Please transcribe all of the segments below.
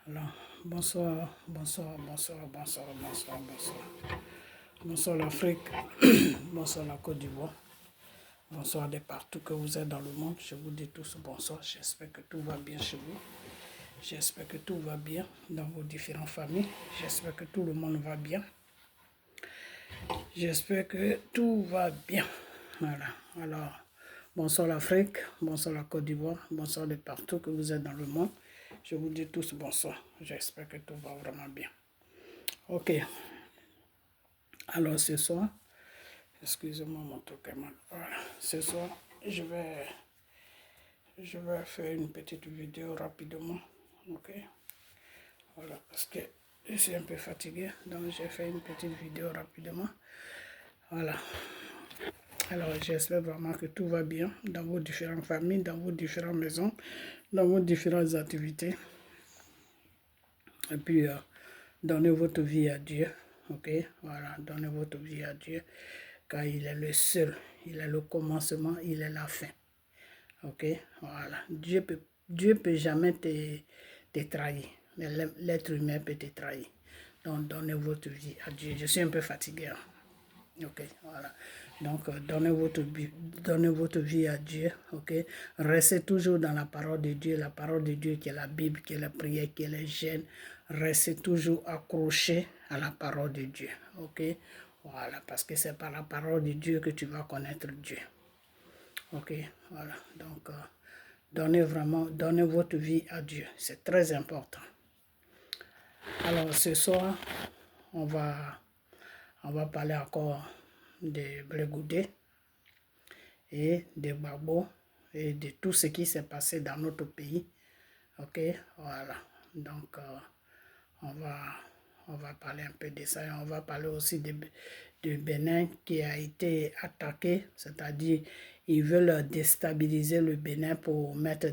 Alors, bonsoir, bonsoir, bonsoir, bonsoir, bonsoir, bonsoir. Bonsoir l'Afrique, bonsoir la Côte d'Ivoire, bonsoir de partout que vous êtes dans le monde. Je vous dis tous bonsoir, j'espère que tout va bien chez vous. J'espère que tout va bien dans vos différentes familles. J'espère que tout le monde va bien. J'espère que tout va bien. Voilà, alors, bonsoir l'Afrique, bonsoir la Côte d'Ivoire, bonsoir de partout que vous êtes dans le monde. Je vous dis tous bonsoir. J'espère que tout va vraiment bien. Ok. Alors ce soir, excusez-moi mon truc est mal. Voilà. Ce soir, je vais faire une petite vidéo rapidement. Ok. Voilà, parce que je suis un peu fatigué, donc j'ai fait une petite vidéo rapidement. Voilà. Alors j'espère vraiment que tout va bien dans vos différentes familles, dans vos différentes maisons, dans vos différentes activités. Et puis, donnez votre vie à Dieu. Ok, voilà, donnez votre vie à Dieu, car il est le seul, il est le commencement, il est la fin. Ok, voilà, Dieu peut jamais te trahir, mais l'être humain peut te trahir. Donc, donnez votre vie à Dieu. Je suis un peu fatigué. Hein. Ok, voilà. Donc, donnez votre vie à Dieu. Ok, restez toujours dans la parole de Dieu qui est la Bible, qui est la prière, qui est le jeûne. Restez toujours accroché à la parole de Dieu. Ok, voilà, parce que c'est par la parole de Dieu que tu vas connaître Dieu. Ok, voilà. Donc, donnez votre vie à Dieu. C'est très important. Alors, ce soir, on va parler encore de Blé Goudé et de Gbagbo et de tout ce qui s'est passé dans notre pays. Ok, voilà. Donc, on va parler un peu de ça. Et on va parler aussi de Bénin qui a été attaqué, c'est-à-dire ils veulent déstabiliser le Bénin pour mettre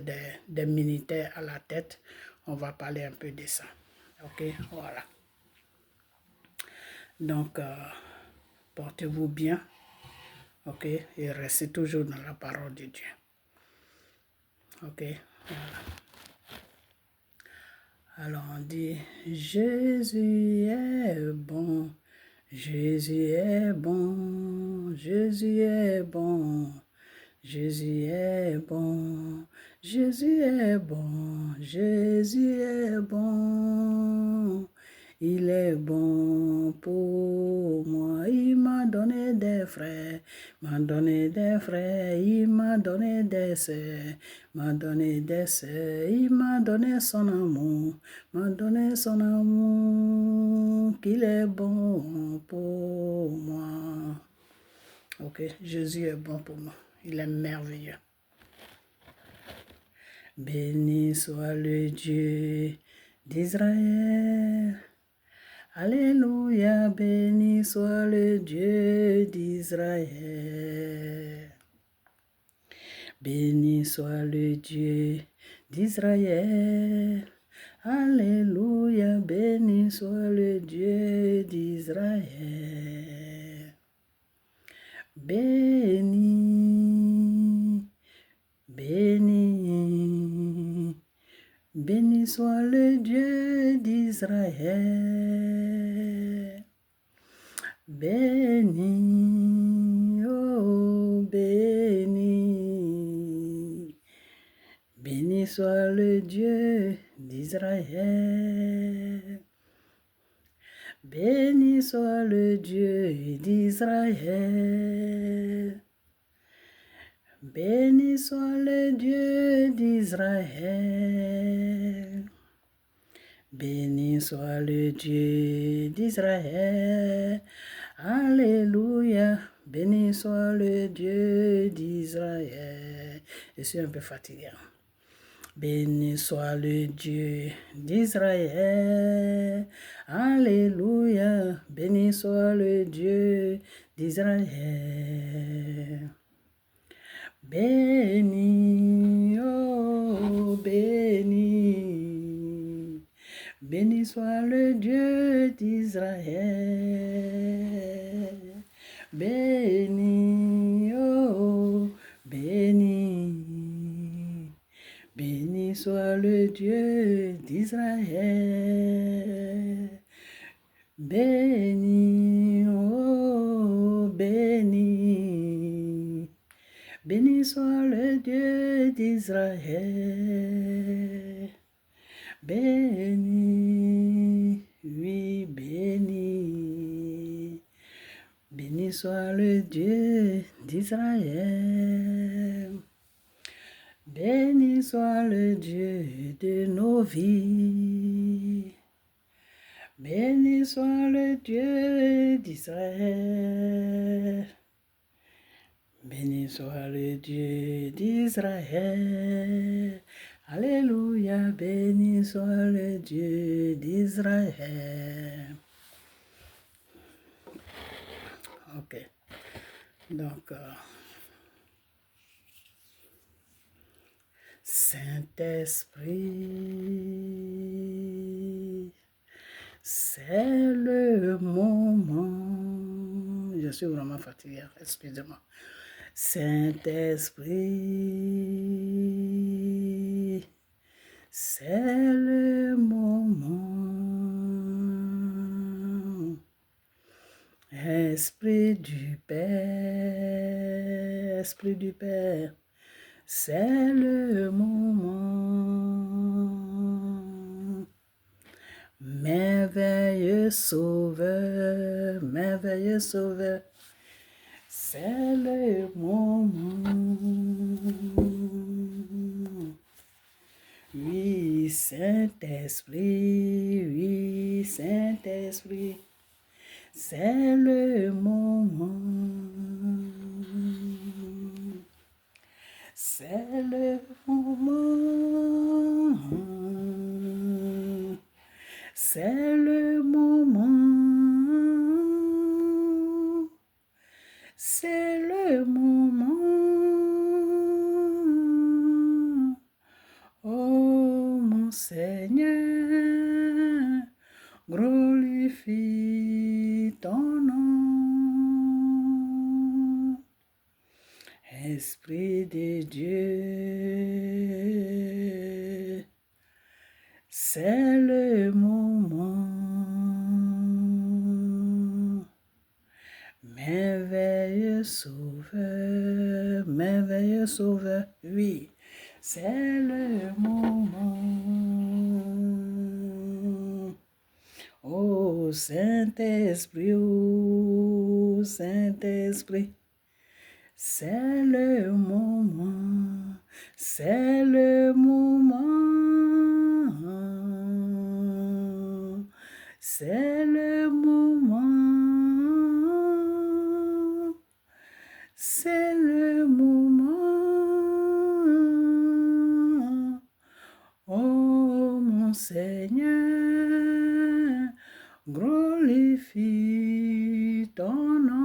des militaires à la tête. On va parler un peu de ça. Ok, voilà. Donc, portez-vous bien. Ok, et restez toujours dans la parole de Dieu. Ok, voilà. Alors on dit, Jésus est bon, Jésus est bon, Jésus est bon, Jésus est bon, Jésus est bon, Jésus est bon. Il est bon pour moi, il m'a donné des frères, m'a donné des frères, il m'a donné des sœurs, m'a donné des sœurs, il m'a donné son amour, m'a donné son amour, qu'il est bon pour moi. Ok, Jésus est bon pour moi, il est merveilleux. Béni soit le Dieu d'Israël. Alléluia, béni soit le Dieu d'Israël. Béni soit le Dieu d'Israël. Alléluia, béni soit le Dieu d'Israël. Béni, béni, béni soit le Dieu d'Israël. Béni, oh béni, béni soit le Dieu d'Israël. Béni soit le Dieu d'Israël. Béni soit le Dieu d'Israël. Béni soit le Dieu d'Israël. Alléluia. Béni soit le Dieu d'Israël. Je suis un peu fatigué. Béni soit le Dieu d'Israël. Alléluia. Béni soit le Dieu d'Israël. Béni, oh béni, béni soit le Dieu d'Israël. Béni, oh béni, béni soit soit le Dieu d'Israël. Béni, oh béni. Béni soit le Dieu d'Israël. Béni, oui, béni. Béni soit le Dieu d'Israël. Béni soit le Dieu de nos vies. Béni soit le Dieu d'Israël. Béni soit le Dieu d'Israël. Alléluia, béni soit le Dieu d'Israël. Ok. Donc, Saint-Esprit, c'est le moment. Je suis vraiment fatigué, excusez-moi. Saint-Esprit, c'est le moment. Esprit du Père, Esprit du Père, c'est le moment. Merveilleux Sauveur, merveilleux Sauveur, c'est le moment. Oui, Saint-Esprit, oui, Saint-Esprit, c'est le moment. C'est le moment. C'est le moment. C'est le moment. Oh mon Seigneur, glorifie ton nom. Esprit de Dieu, c'est le moment. Merveilleux Sauveur, oui, c'est le moment. Oh Saint-Esprit, c'est le moment, c'est le moment, c'est le moment, c'est le moment. Oh mon Seigneur, glorifie ton nom.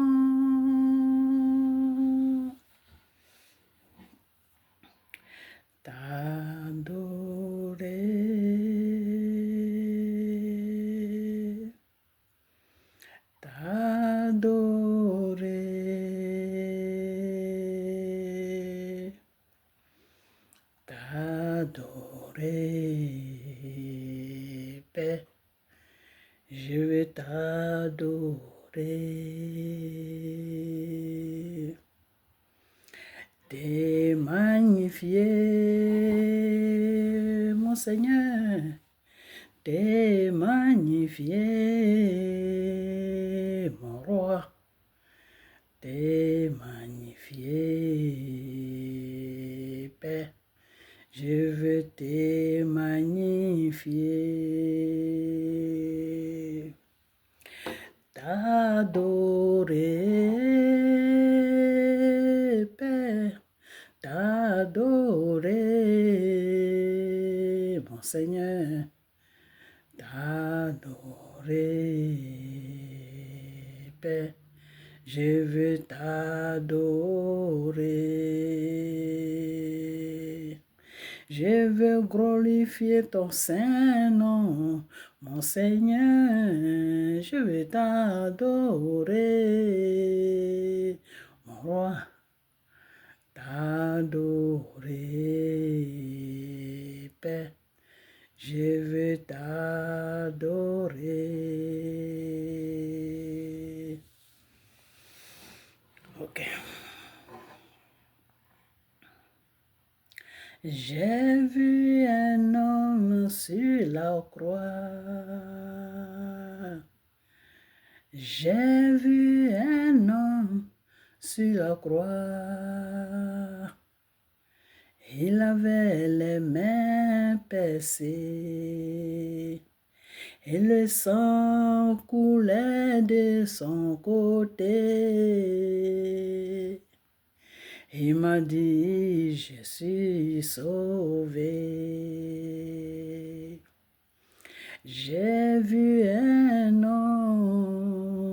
T'adorer, t'adorer, t'adorer, Père, je veux t'adorer. T'es magnifié, mon Seigneur, t'es magnifié, mon roi, t'es magnifié, Père, je veux te magnifier, t'adorer, Père, t'adorer, mon Seigneur, t'adorer, Père, je veux t'adorer. Je veux glorifier ton Saint-Nom, mon Seigneur, je veux t'adorer, mon roi, t'adorer, Père, je veux t'adorer. Ok. J'ai vu un homme sur la croix. J'ai vu un homme sur la croix. Il avait les mains percées et le sang coulait de son côté. Il m'a dit, je suis sauvé. J'ai vu un homme.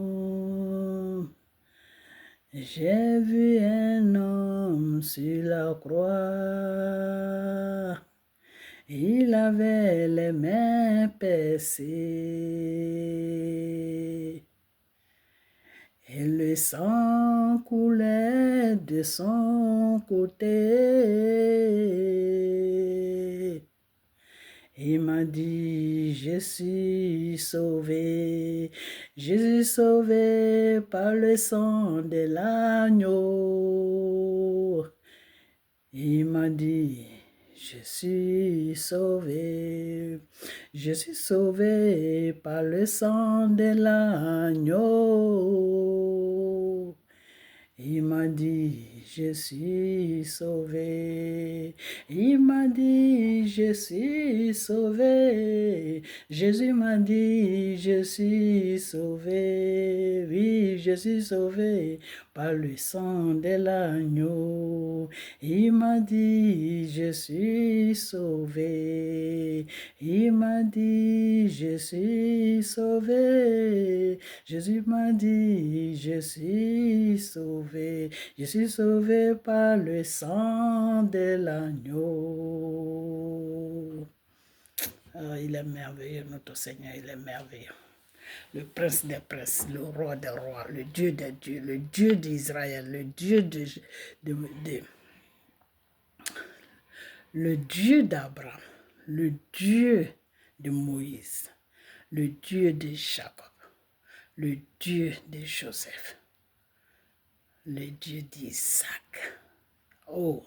J'ai vu un homme sur la croix. Il avait les mains percées. Et le sang coulait de son côté. Il m'a dit, je suis sauvé. Je suis sauvé par le sang de l'agneau. Il m'a dit, je suis sauvé. Je suis sauvé par le sang de l'agneau. Il m'a dit, je suis sauvé. Il m'a dit, je suis sauvé. Jésus m'a dit, je suis sauvé. Oui, je suis sauvé par le sang de l'agneau. Il m'a dit, je suis sauvé. Il m'a dit, je suis sauvé. Jésus m'a dit, je suis sauvé. Je suis sauvé par le sang de l'agneau. Oh, il est merveilleux, notre Seigneur, il est merveilleux. Le prince des princes, le roi des rois, le Dieu des dieux, le Dieu d'Israël, le Dieu d'Abraham, le Dieu de Moïse, le Dieu de Jacob, le Dieu de Joseph, le Dieu d'Isaac. Oh,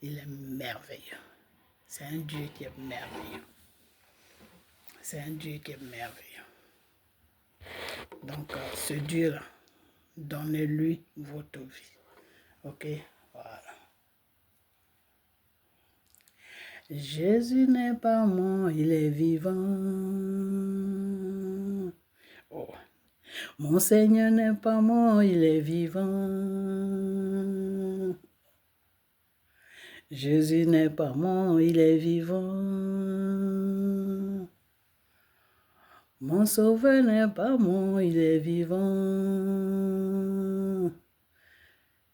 il est merveilleux. C'est un Dieu qui est merveilleux. C'est un Dieu qui est merveilleux. Donc, ce Dieu-là, donnez-lui votre vie. Ok? Voilà. Jésus n'est pas mort, il est vivant. Oh. Mon Seigneur n'est pas mort, il est vivant. Jésus n'est pas mort, il est vivant. Mon Sauveur n'est pas mort, il est vivant.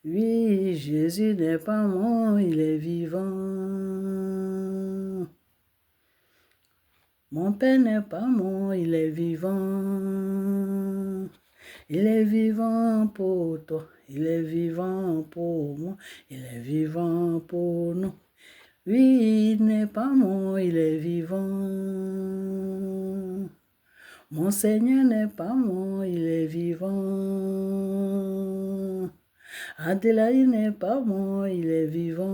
Oui, Jésus n'est pas mort, il est vivant. Mon Père n'est pas mort, il est vivant. Il est vivant pour toi, il est vivant pour moi, il est vivant pour nous. Oui, il n'est pas mort, il est vivant. Mon Seigneur n'est pas mort, il est vivant. Adélaïde n'est pas mort, il est vivant.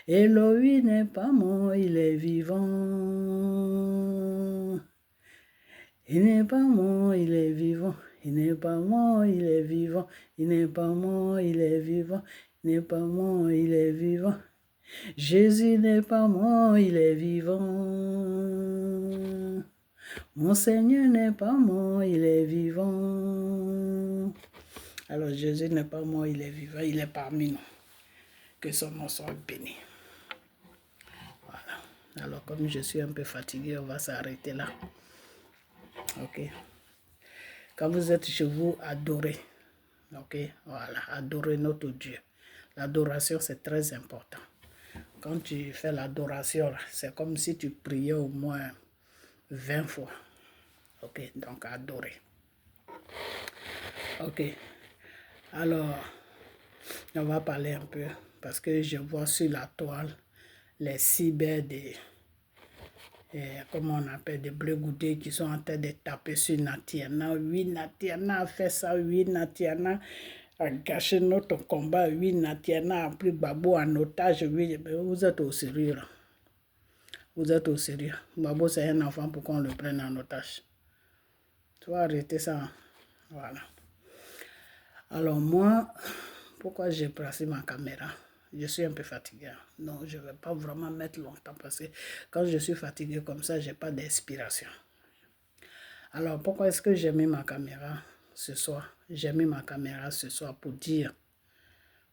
Eloï n'est pas mort, il est vivant. Il n'est pas mort, il est vivant. Il n'est pas mort, il est vivant. Il n'est pas mort, il est vivant. Il n'est pas mort, il est vivant. Jésus n'est pas mort, il est vivant. Mon Seigneur n'est pas mort, il est vivant. Alors Jésus n'est pas mort, il est vivant, il est parmi nous. Que son nom soit béni. Voilà. Alors comme je suis un peu fatigué, on va s'arrêter là. Ok. Quand vous êtes chez vous, adorez. Ok. Voilà. Adorez notre Dieu. L'adoration, c'est très important. Quand tu fais l'adoration, c'est comme si tu priais au moins 20 fois. Ok. Donc, adorer. Ok. Alors, on va parler un peu parce que je vois sur la toile les cyber des, comment on appelle, des Blé-Goudé qui sont en train de taper sur Natiana. Oui, Natiana a fait ça, oui, Natiana a gâché notre combat, oui, Natiana a pris Babo en otage, oui, mais vous êtes au sérieux là. Vous êtes au sérieux. Babo c'est un enfant pour qu'on le prenne en otage. Tu vas arrêter ça. Hein? Voilà. Alors moi, pourquoi j'ai placé ma caméra? Je suis un peu fatigué. Donc je ne vais pas vraiment mettre longtemps parce que quand je suis fatigué comme ça, je n'ai pas d'inspiration. Alors pourquoi est-ce que j'ai mis ma caméra ce soir? J'ai mis ma caméra ce soir pour dire,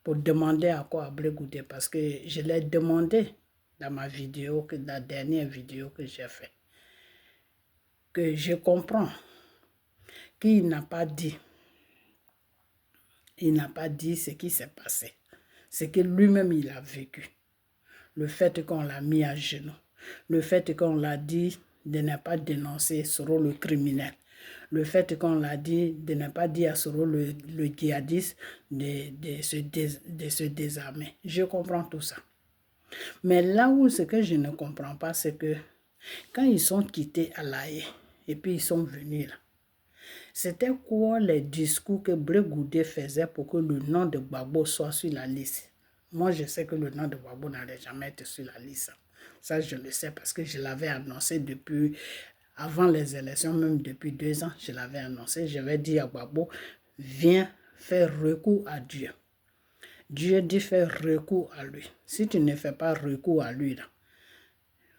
pour demander à quoi à Blé-Goudé parce que je l'ai demandé dans ma vidéo, la dernière vidéo que j'ai faite. Que je comprends qu'il n'a pas dit. Il n'a pas dit ce qui s'est passé. C'est que lui-même il a vécu. Le fait qu'on l'a mis à genoux. Le fait qu'on l'a dit de ne pas dénoncer Soro le criminel. Le fait qu'on l'a dit de ne pas dire à Soro le djihadiste de se désarmer. Je comprends tout ça. Mais là où ce que je ne comprends pas, c'est que quand ils sont quittés à La Haye et puis ils sont venus là, c'était quoi les discours que Blé-Goudé faisait pour que le nom de Gbagbo soit sur la liste? Moi, je sais que le nom de Gbagbo n'allait jamais être sur la liste. Ça, je le sais parce que je l'avais annoncé depuis, avant les élections, même depuis 2 ans, je l'avais annoncé. Je vais dire à Gbagbo, viens faire recours à Dieu. Dieu dit faire recours à lui. Si tu ne fais pas recours à lui, là,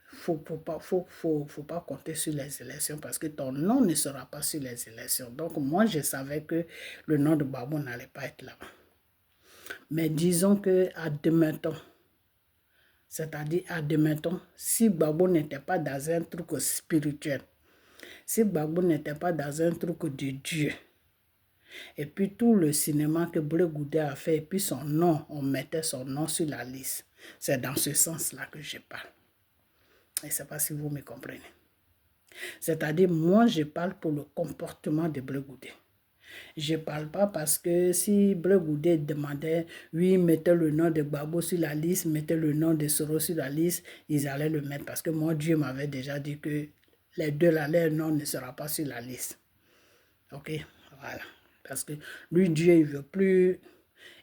faut pas compter sur les élections parce que ton nom ne sera pas sur les élections. Donc moi, je savais que le nom de Gbagbo n'allait pas être là-bas. Mais disons que, admettons, c'est-à-dire, admettons, si Gbagbo n'était pas dans un truc spirituel, si Gbagbo n'était pas dans un truc de Dieu, et puis tout le cinéma que Blé-Goudé a fait, et puis son nom, on mettait son nom sur la liste. C'est dans ce sens-là que je parle. Je ne sais pas si vous me comprenez. C'est-à-dire, moi, je parle pour le comportement de Blé-Goudé. Je ne parle pas parce que si Blé-Goudé demandait, oui, mettez le nom de Gbagbo sur la liste, mettez le nom de Soro sur la liste, ils allaient le mettre. Parce que moi, Dieu m'avait déjà dit que les deux là, leur nom ne sera pas sur la liste. Ok, voilà. Parce que lui, Dieu,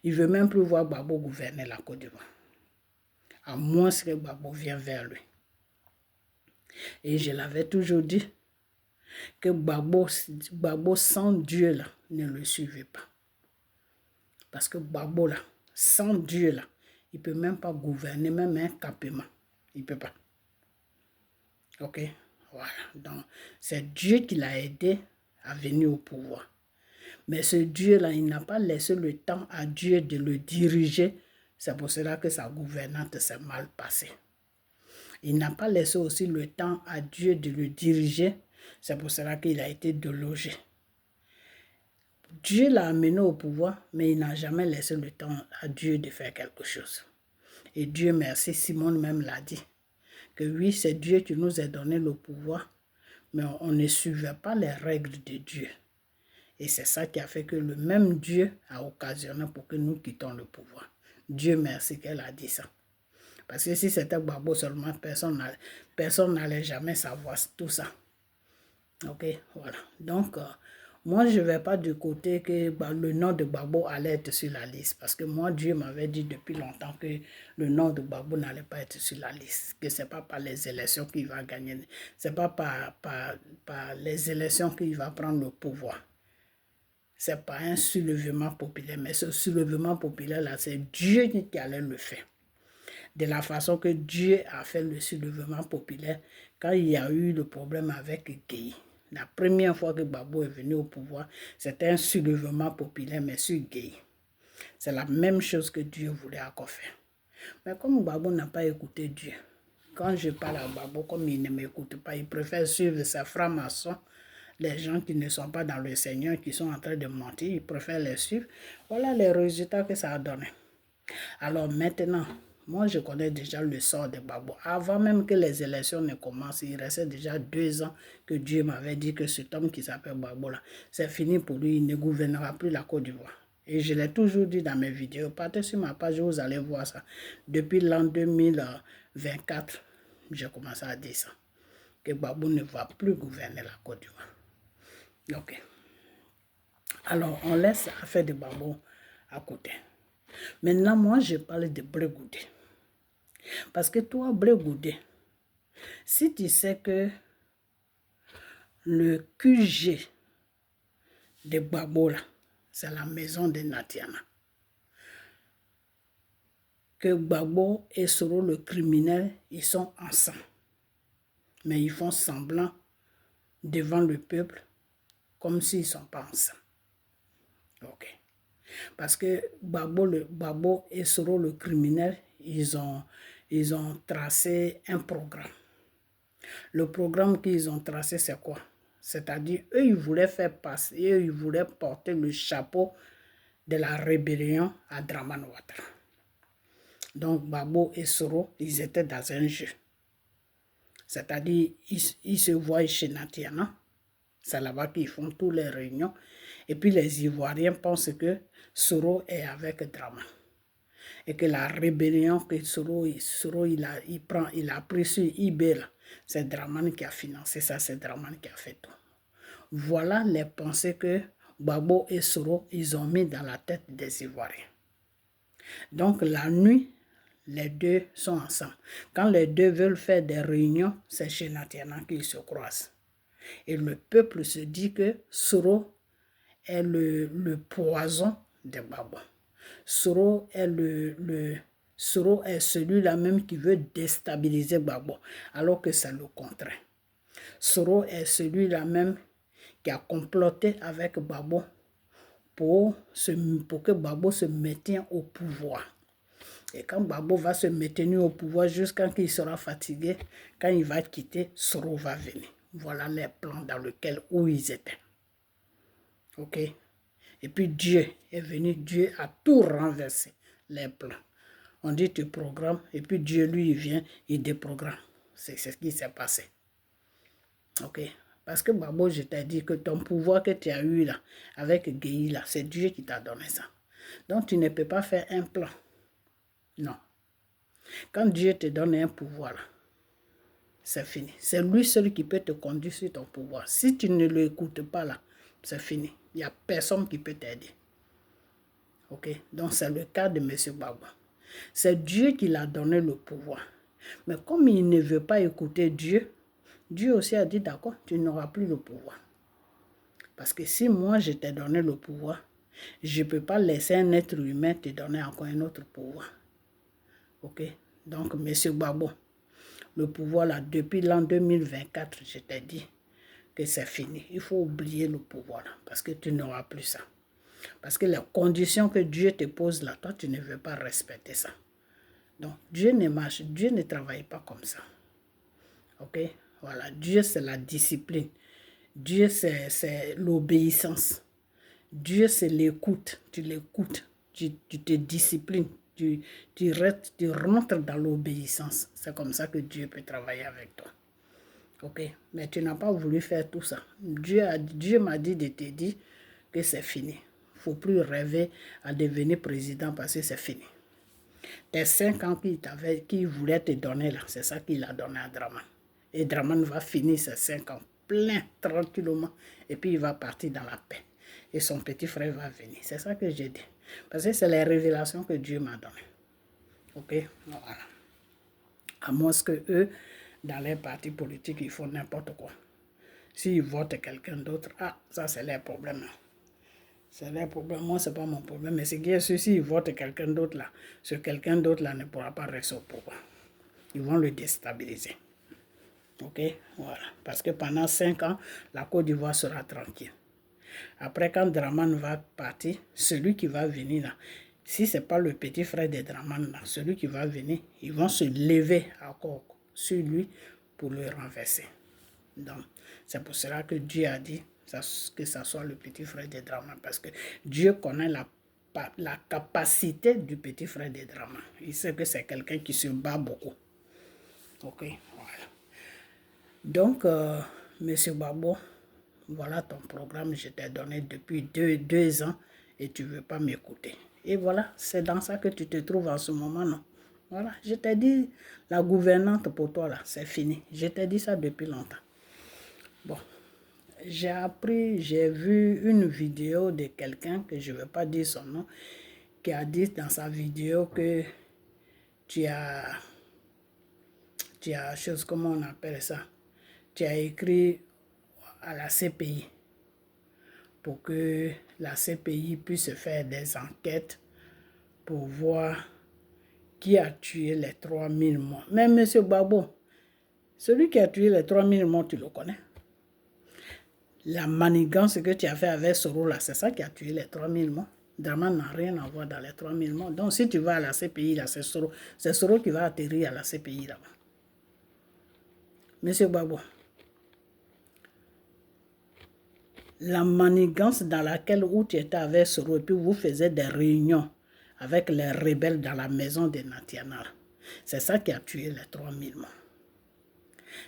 il veut même plus voir Gbagbo gouverner la Côte d'Ivoire. À moins que Gbagbo vienne vers lui. Et je l'avais toujours dit que Gbagbo sans Dieu là, ne le suivait pas. Parce que Gbagbo là, sans Dieu là, il ne peut même pas gouverner, même un campement. Il ne peut pas. Ok? Voilà. Donc, c'est Dieu qui l'a aidé à venir au pouvoir. Mais ce Dieu-là, il n'a pas laissé le temps à Dieu de le diriger. C'est pour cela que sa gouvernante s'est mal passée. Il n'a pas laissé aussi le temps à Dieu de le diriger. C'est pour cela qu'il a été délogé. Dieu l'a amené au pouvoir, mais il n'a jamais laissé le temps à Dieu de faire quelque chose. Et Dieu merci, Simone même l'a dit, que oui, c'est Dieu qui nous a donné le pouvoir, mais on ne suivait pas les règles de Dieu. Et c'est ça qui a fait que le même Dieu a occasionné pour que nous quittons le pouvoir. Dieu merci qu'elle a dit ça. Parce que si c'était Gbagbo seulement, personne n'allait jamais savoir tout ça. Ok, voilà. Donc, moi, je ne vais pas du côté que le nom de Gbagbo allait être sur la liste. Parce que moi, Dieu m'avait dit depuis longtemps que le nom de Gbagbo n'allait pas être sur la liste. Que ce n'est pas par les élections qu'il va gagner. Ce n'est pas par les élections qu'il va prendre le pouvoir. Ce n'est pas un soulèvement populaire. Mais ce soulèvement populaire-là, c'est Dieu qui allait le faire. De la façon que Dieu a fait le soulèvement populaire quand il y a eu le problème avec Gueye. La première fois que Gbagbo est venu au pouvoir, c'était un soulèvement populaire, mais sur Gueye. C'est la même chose que Dieu voulait encore faire. Mais comme Gbagbo n'a pas écouté Dieu, quand je parle à Gbagbo, comme il ne m'écoute pas, il préfère suivre ses francs-maçons, les gens qui ne sont pas dans le Seigneur, qui sont en train de mentir, il préfère les suivre. Voilà les résultats que ça a donné. Alors maintenant, moi je connais déjà le sort de Gbagbo. Avant même que les élections ne commencent, il restait déjà 2 ans que Dieu m'avait dit que cet homme qui s'appelle Gbagbo là, c'est fini pour lui, il ne gouvernera plus la Côte d'Ivoire. Et je l'ai toujours dit dans mes vidéos. Partez sur ma page, vous allez voir ça. Depuis l'an 2024, j'ai commencé à dire ça. Que Gbagbo ne va plus gouverner la Côte d'Ivoire. Ok. Alors, on laisse l'affaire de Gbagbo à côté. Maintenant, moi, je parle de Blé Goudé. Parce que toi, Blé Goudé, si tu sais que le QG de Gbagbo, c'est la maison de Natiana, que Gbagbo et Soro, le criminel, ils sont ensemble. Mais ils font semblant devant le peuple comme s'ils ne sont pas ensemble. Ok. Parce que Gbagbo et Soro, le criminel, ils ont tracé un programme. Le programme qu'ils ont tracé, c'est quoi? C'est-à-dire, eux, ils voulaient faire passer, eux, ils voulaient porter le chapeau de la rébellion à Dramane Ouattara. Donc, Gbagbo et Soro, ils étaient dans un jeu. C'est-à-dire, ils se voient chez Natiana. C'est là-bas qu'ils font toutes les réunions. Et puis, les Ivoiriens pensent que Soro est avec Dramane. Et que la rébellion que Soro il a pris sur eBay, c'est Dramane qui a financé ça, c'est Dramane qui a fait tout. Voilà les pensées que Gbagbo et Soro, ils ont mis dans la tête des Ivoiriens. Donc la nuit, les deux sont ensemble. Quand les deux veulent faire des réunions, c'est chez Natiana qu'ils se croisent. Et le peuple se dit que Soro est le poison de Gbagbo. Soro est celui-là même qui veut déstabiliser Gbagbo, alors que c'est le contraire. Soro est celui-là même qui a comploté avec Gbagbo pour que Gbagbo se maintienne au pouvoir. Et quand Gbagbo va se maintenir au pouvoir jusqu'à qu'il sera fatigué, quand il va quitter, Soro va venir. Voilà les plans dans lesquels ils étaient. Ok? Et puis Dieu est venu, Dieu a tout renversé, les plans. On dit tu programmes, et puis Dieu lui il vient, il déprogramme. C'est ce qui s'est passé. Ok? Parce que Gbagbo, je t'ai dit que ton pouvoir que tu as eu là, avec Gueye là, c'est Dieu qui t'a donné ça. Donc tu ne peux pas faire un plan. Non. Quand Dieu te donne un pouvoir là, c'est fini. C'est lui seul qui peut te conduire sur ton pouvoir. Si tu ne l'écoutes pas là, c'est fini. Il n'y a personne qui peut t'aider. Ok? Donc c'est le cas de M. Gbagbo. C'est Dieu qui l'a donné le pouvoir. Mais comme il ne veut pas écouter Dieu, Dieu aussi a dit d'accord, tu n'auras plus le pouvoir. Parce que si moi je t'ai donné le pouvoir, je ne peux pas laisser un être humain te donner encore un autre pouvoir. Ok? Donc M. Gbagbo, le pouvoir là, depuis l'an 2024, je t'ai dit que c'est fini. Il faut oublier le pouvoir là, parce que tu n'auras plus ça. Parce que les conditions que Dieu te pose là, toi tu ne veux pas respecter ça. Donc Dieu ne marche, Dieu ne travaille pas comme ça. Ok? Voilà, Dieu c'est la discipline. Dieu c'est l'obéissance. Dieu c'est l'écoute. Tu l'écoutes, tu te disciplines, tu rentres dans l'obéissance. C'est comme ça que Dieu peut travailler avec toi. Ok? Mais tu n'as pas voulu faire tout ça. Dieu m'a dit de te dire que c'est fini. Il ne faut plus rêver à devenir président parce que c'est fini. Tes 5 ans qu'il voulait te donner là, c'est ça qu'il a donné à Dramane. Et Dramane va finir ses 5 ans plein, tranquillement, et puis il va partir dans la paix. Et son petit frère va venir. C'est ça que j'ai dit. Parce que c'est les révélations que Dieu m'a données. Ok? Voilà. À moins que eux, dans les partis politiques, ils font n'importe quoi. S'ils votent quelqu'un d'autre, ça c'est leur problème. C'est leur problème. Moi, ce n'est pas mon problème. Mais c'est que s'ils votent quelqu'un d'autre là, ce quelqu'un d'autre là ne pourra pas rester au pouvoir. Ils vont le déstabiliser. Ok? Voilà. Parce que pendant 5 ans, la Côte d'Ivoire sera tranquille. Après, quand Dramane va partir, celui qui va venir là, si ce n'est pas le petit frère de Dramane là, celui qui va venir, ils vont se lever encore sur lui pour le renverser. Donc, c'est pour cela que Dieu a dit que ça soit le petit frère de Dramane. Parce que Dieu connaît la capacité du petit frère de Dramane. Il sait que c'est quelqu'un qui se bat beaucoup. Ok, voilà. Donc, M. Gbagbo, voilà ton programme, je t'ai donné depuis deux ans et tu ne veux pas m'écouter. Et voilà, c'est dans ça que tu te trouves en ce moment, non? Voilà, je t'ai dit, la gouvernante pour toi, là, c'est fini. Je t'ai dit ça depuis longtemps. Bon, j'ai vu une vidéo de quelqu'un, que je ne vais pas dire son nom, qui a dit dans sa vidéo que tu as chose, comment on appelle ça? Tu as écrit à la CPI pour que la CPI puisse faire des enquêtes pour voir qui a tué les 3000 morts. Mais M. Gbagbo, celui qui a tué les 3000 morts, tu le connais. La manigance que tu as fait avec Soro, là, c'est ça qui a tué les 3000 morts. Dramane n'a rien à voir dans les 3000 morts. Donc si tu vas à la CPI, là, c'est Soro qui va atterrir à la CPI là-bas. M. Gbagbo, la manigance dans laquelle où tu étais avec Soro et puis vous faisiez des réunions avec les rebelles dans la maison de Natiana, c'est ça qui a tué les 3000 morts.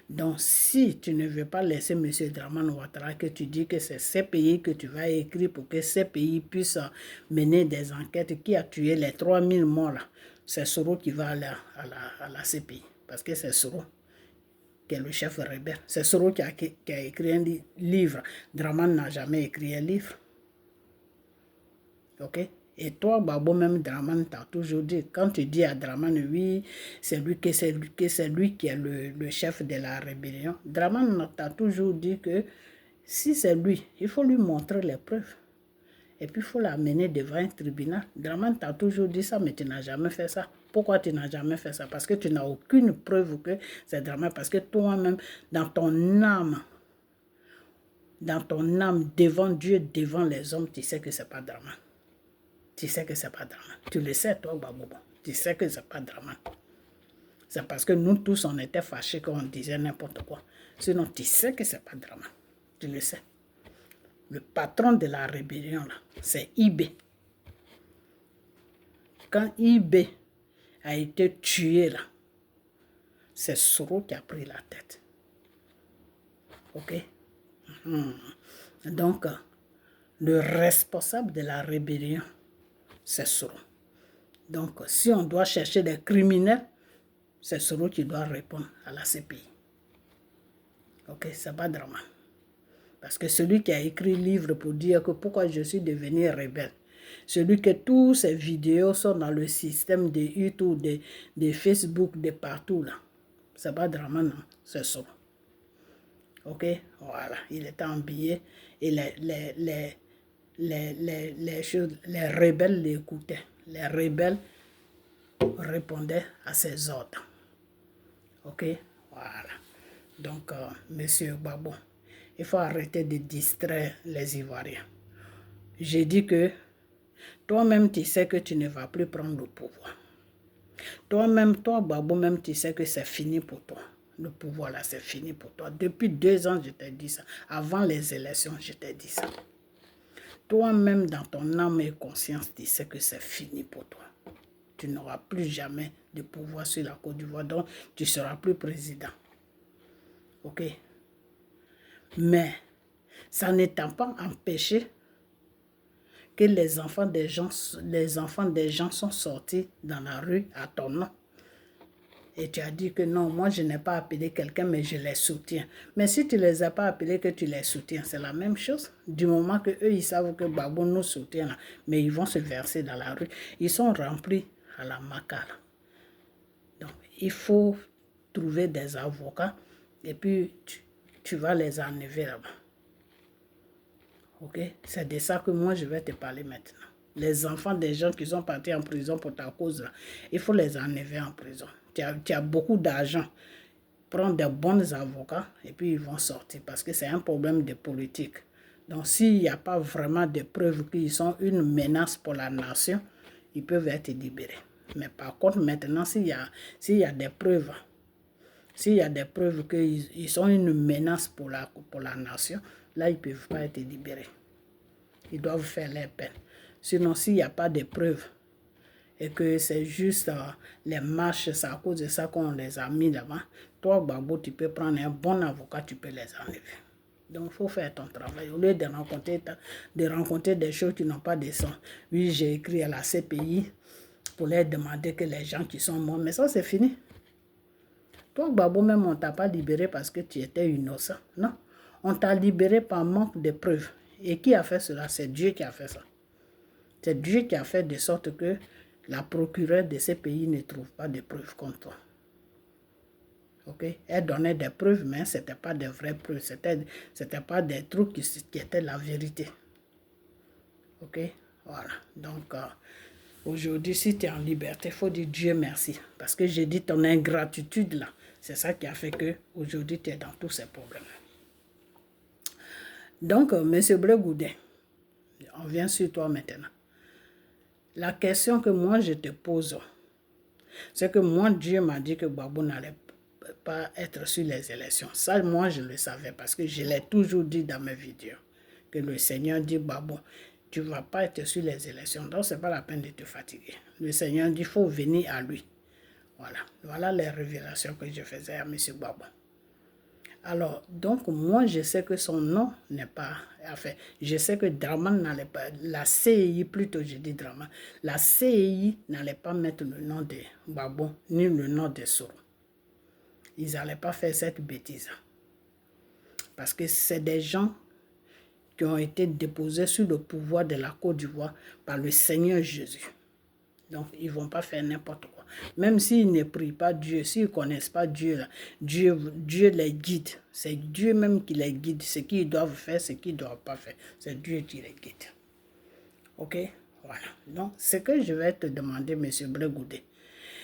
Donc, si tu ne veux pas laisser M. Dramane Ouattara, que tu dis que c'est ces pays que tu vas écrire pour que ces pays puissent mener des enquêtes qui a tué les 3000 morts là, c'est Soro qui va aller à la CPI. Parce que c'est Soro qui est le chef rebelle. C'est Soro qui a écrit un livre. Dramane n'a jamais écrit un livre. Ok? Et toi, Gbagbo, même Dramane t'a toujours dit, quand tu dis à Dramane, oui, c'est lui qui est le chef de la rébellion, Dramane t'a toujours dit que si c'est lui, il faut lui montrer les preuves. Et puis il faut l'amener devant un tribunal. Dramane t'a toujours dit ça, mais tu n'as jamais fait ça. Pourquoi tu n'as jamais fait ça? Parce que tu n'as aucune preuve que c'est Dramane. Parce que toi-même, dans ton âme, devant Dieu, devant les hommes, tu sais que ce n'est pas Dramane. Tu sais que ce n'est pas Dramane. Tu le sais, toi, Gbagbo. Tu sais que ce n'est pas Dramane. C'est parce que nous tous, on était fâchés quand on disait n'importe quoi. Sinon, tu sais que ce n'est pas Dramane. Tu le sais. Le patron de la rébellion, là, c'est Ibé. Quand Ibé a été tué, là, c'est Soro qui a pris la tête. Ok? Donc, le responsable de la rébellion, c'est Soro. Donc, si on doit chercher des criminels, c'est Soro qui doit répondre à la CPI. Ok, c'est pas Dramane. Parce que celui qui a écrit le livre pour dire que pourquoi je suis devenu rebelle, celui que toutes ces vidéos sont dans le système de YouTube, de Facebook, de partout là, c'est pas Dramane, non, c'est Soro. Ok, voilà, il était habillé et les rebelles l'écoutaient. Les rebelles répondaient à ses ordres. Ok, voilà. Donc, Monsieur Gbagbo, il faut arrêter de distraire les Ivoiriens. J'ai dit que toi-même, tu sais que tu ne vas plus prendre le pouvoir. Toi-même, toi, Gbagbo, même, tu sais que c'est fini pour toi. Le pouvoir là, c'est fini pour toi. Depuis 2 ans, je t'ai dit ça. Avant les élections, je t'ai dit ça. Toi-même, dans ton âme et conscience, tu sais que c'est fini pour toi. Tu n'auras plus jamais de pouvoir sur la Côte d'Ivoire, donc tu ne seras plus président. Ok? Mais ça ne t'a pas empêché que les enfants des gens sont sortis dans la rue à ton nom. Et tu as dit que non, moi je n'ai pas appelé quelqu'un, mais je les soutiens. Mais si tu ne les as pas appelés, que tu les soutiens, c'est la même chose. Du moment que eux ils savent que Gbagbo nous soutient, là, mais ils vont se verser dans la rue. Ils sont remplis à la macara. Donc, il faut trouver des avocats et puis tu vas les enlever là-bas. Ok? C'est de ça que moi je vais te parler maintenant. Les enfants des gens qui sont partis en prison pour ta cause, là, il faut les enlever en prison. Tu as beaucoup d'argent. Prends de bons avocats et puis ils vont sortir parce que c'est un problème de politique. Donc s'il n'y a pas vraiment de preuves qu'ils sont une menace pour la nation, ils peuvent être libérés. Mais par contre maintenant s'il y a des preuves, qu'ils sont une menace pour la nation, là ils ne peuvent pas être libérés. Ils doivent faire leur peine. Sinon s'il n'y a pas de preuves, et que c'est juste les marches, c'est à cause de ça qu'on les a mis là-bas. Toi, Gbagbo, tu peux prendre un bon avocat, tu peux les enlever. Donc, il faut faire ton travail. Au lieu de rencontrer des choses qui n'ont pas de sens. Oui, j'ai écrit à la CPI pour leur demander que les gens qui sont morts, mais ça, c'est fini. Toi, Gbagbo, même, on ne t'a pas libéré parce que tu étais innocent. Non. On t'a libéré par manque de preuves. Et qui a fait cela? C'est Dieu qui a fait ça. C'est Dieu qui a fait de sorte que la procureure de ces pays ne trouve pas de preuves contre toi. Ok? Elle donnait des preuves, mais ce n'était pas des vraies preuves. Ce n'était pas des trucs qui étaient la vérité. Ok? Voilà. Donc, aujourd'hui, si tu es en liberté, il faut dire Dieu merci. Parce que j'ai dit ton ingratitude là. C'est ça qui a fait que aujourd'hui tu es dans tous ces problèmes. Donc, M. Bleu Goudet, on vient sur toi maintenant. La question que moi je te pose, c'est que moi, Dieu m'a dit que Gbagbo n'allait pas être sur les élections. Ça, moi, je le savais parce que je l'ai toujours dit dans mes vidéos. Que le Seigneur dit, Gbagbo, tu ne vas pas être sur les élections. Donc, ce n'est pas la peine de te fatiguer. Le Seigneur dit, il faut venir à lui. Voilà les révélations que je faisais à M. Gbagbo. Alors, donc, moi, je sais que son nom n'est pas... Enfin, je sais que Draman n'allait pas... La CEI, plutôt, je dis Draman. La CEI n'allait pas mettre le nom de Gbagbo, ni le nom de Soro. Ils n'allaient pas faire cette bêtise. Parce que c'est des gens qui ont été déposés sur le pouvoir de la Côte d'Ivoire par le Seigneur Jésus. Donc, ils ne vont pas faire n'importe quoi. Même s'ils ne prient pas Dieu, s'ils ne connaissent pas Dieu, là, Dieu les guide. C'est Dieu même qui les guide. Ce qu'ils doivent faire, ce qu'ils ne doivent pas faire. C'est Dieu qui les guide. Ok? Voilà. Donc, ce que je vais te demander, M. Bleu Goudet,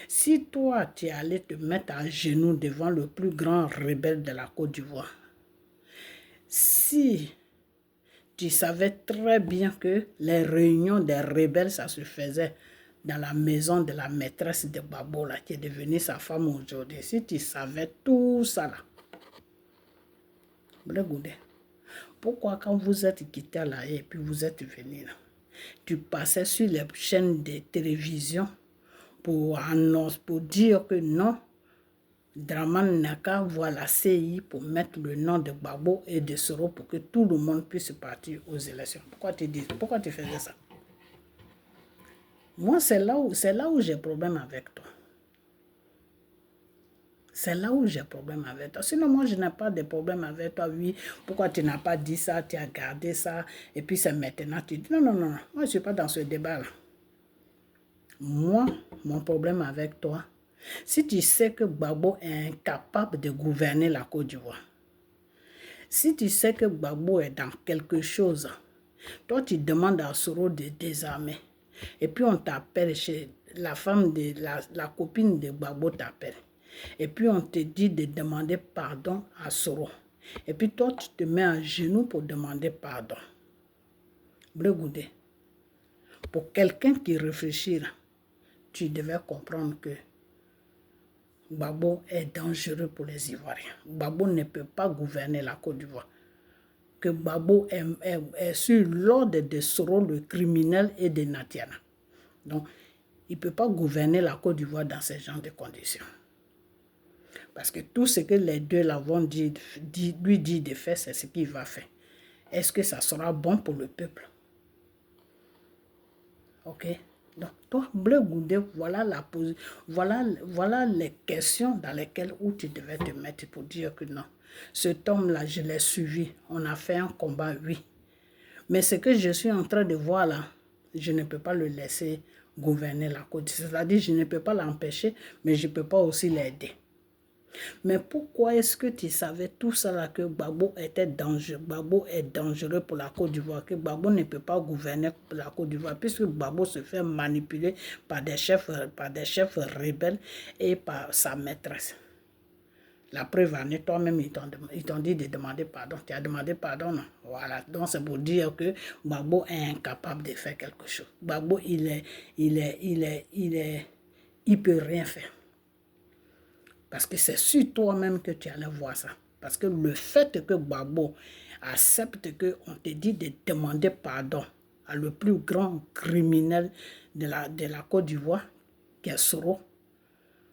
si toi, tu es allé te mettre à genoux devant le plus grand rebelle de la Côte d'Ivoire, si tu savais très bien que les réunions des rebelles, ça se faisait dans la maison de la maîtresse de Gbagbo, là, qui est devenue sa femme aujourd'hui. Si tu savais tout ça, là, Bleu Goudet, pourquoi quand vous êtes quitté là et puis vous êtes venu là, tu passais sur les chaînes de télévision pour annoncer, pour dire que non, Draman n'a qu'à voir la CI pour mettre le nom de Gbagbo et de Soro pour que tout le monde puisse partir aux élections. Pourquoi tu faisais ça? Moi, c'est là où j'ai problème avec toi. C'est là où j'ai problème avec toi. Sinon, moi, je n'ai pas de problème avec toi. Oui, pourquoi tu n'as pas dit ça, tu as gardé ça, et puis c'est maintenant tu dis non, non, non, moi, je ne suis pas dans ce débat-là. Moi, mon problème avec toi, si tu sais que Gbagbo est incapable de gouverner la Côte d'Ivoire, si tu sais que Gbagbo est dans quelque chose, toi, tu demandes à Soro de désarmer. Et puis, on t'appelle chez la femme de la copine de Gbagbo t'appelle. Et puis, on te dit de demander pardon à Soro. Et puis, toi, tu te mets à genoux pour demander pardon. Bleu Goudet, pour quelqu'un qui réfléchit, tu devais comprendre que Gbagbo est dangereux pour les Ivoiriens. Gbagbo ne peut pas gouverner la Côte d'Ivoire. Que Gbagbo est sur l'ordre de Soro, le criminel, et de Natiana. Donc, il ne peut pas gouverner la Côte d'Ivoire dans ce genre de conditions. Parce que tout ce que les deux l'avons lui dit de faire, c'est ce qu'il va faire. Est-ce que ça sera bon pour le peuple? Ok? Donc, toi, Bleu Goudet, voilà les questions dans lesquelles où tu devais te mettre pour dire que non. Cet homme-là, je l'ai suivi. On a fait un combat, oui. Mais ce que je suis en train de voir là, je ne peux pas le laisser gouverner la Côte. C'est-à-dire, je ne peux pas l'empêcher, mais je ne peux pas aussi l'aider. Mais pourquoi est-ce que tu savais tout ça là, que Gbagbo était dangereux? Gbagbo est dangereux pour la Côte d'Ivoire, que Gbagbo ne peut pas gouverner la Côte d'Ivoire, puisque Gbagbo se fait manipuler par des chefs rebelles et par sa maîtresse. La preuve en est, toi-même, ils t'ont dit de demander pardon. Tu as demandé pardon, non? Voilà. Donc, c'est pour dire que Gbagbo est incapable de faire quelque chose. Gbagbo, il peut rien faire. Parce que c'est sur toi-même que tu allais voir ça. Parce que le fait que Gbagbo accepte qu'on te dit de demander pardon à le plus grand criminel de la Côte d'Ivoire, qui est Soro,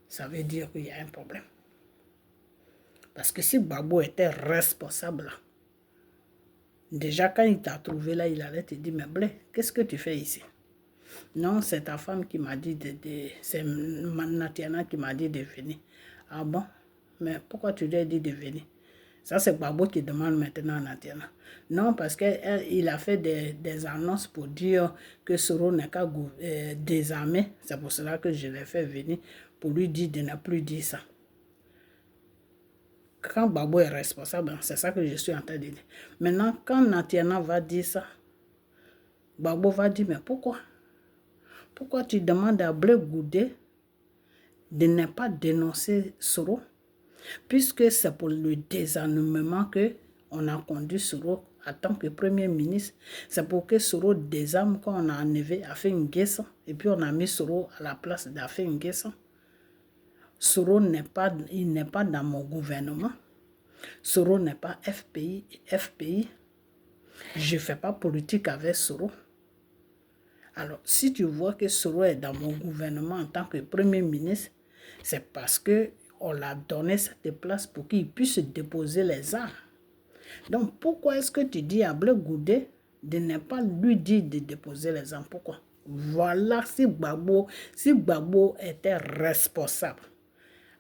ça veut dire qu'il y a un problème. Parce que si Gbagbo était responsable, Déjà, quand il t'a trouvé là, il allait te dire, mais Blé, qu'est-ce que tu fais ici? Non, c'est ta femme qui m'a dit c'est Natiana qui m'a dit de venir. Ah bon? Mais pourquoi tu lui as dit de venir? Ça, c'est Babo qui demande maintenant à Natiana. Non, parce qu'il a fait des annonces pour dire que Soro n'est qu'à désarmer. C'est pour cela que je l'ai fait venir pour lui dire de ne plus dire ça. Quand Babo est responsable, c'est ça que je suis en train de dire. Maintenant, quand Natiana va dire ça, Babo va dire, mais pourquoi? Pourquoi tu demandes à Blé Goudé de ne pas dénoncer Soro? Puisque c'est pour le désarmement qu'on a conduit Soro en tant que Premier ministre. C'est pour que Soro désarme qu'on a enlevé Afé N'Guessan. Et puis on a mis Soro à la place d'Afé N'Guessan. Soro n'est pas dans mon gouvernement. Soro n'est pas FPI. Je ne fais pas politique avec Soro. Alors, si tu vois que Soro est dans mon gouvernement en tant que Premier ministre, c'est parce qu'on l'a donné cette place pour qu'il puisse déposer les armes. Donc, pourquoi est-ce que tu dis à Blé Goudé de ne pas lui dire de déposer les armes? Pourquoi? Voilà, si Gbagbo était responsable,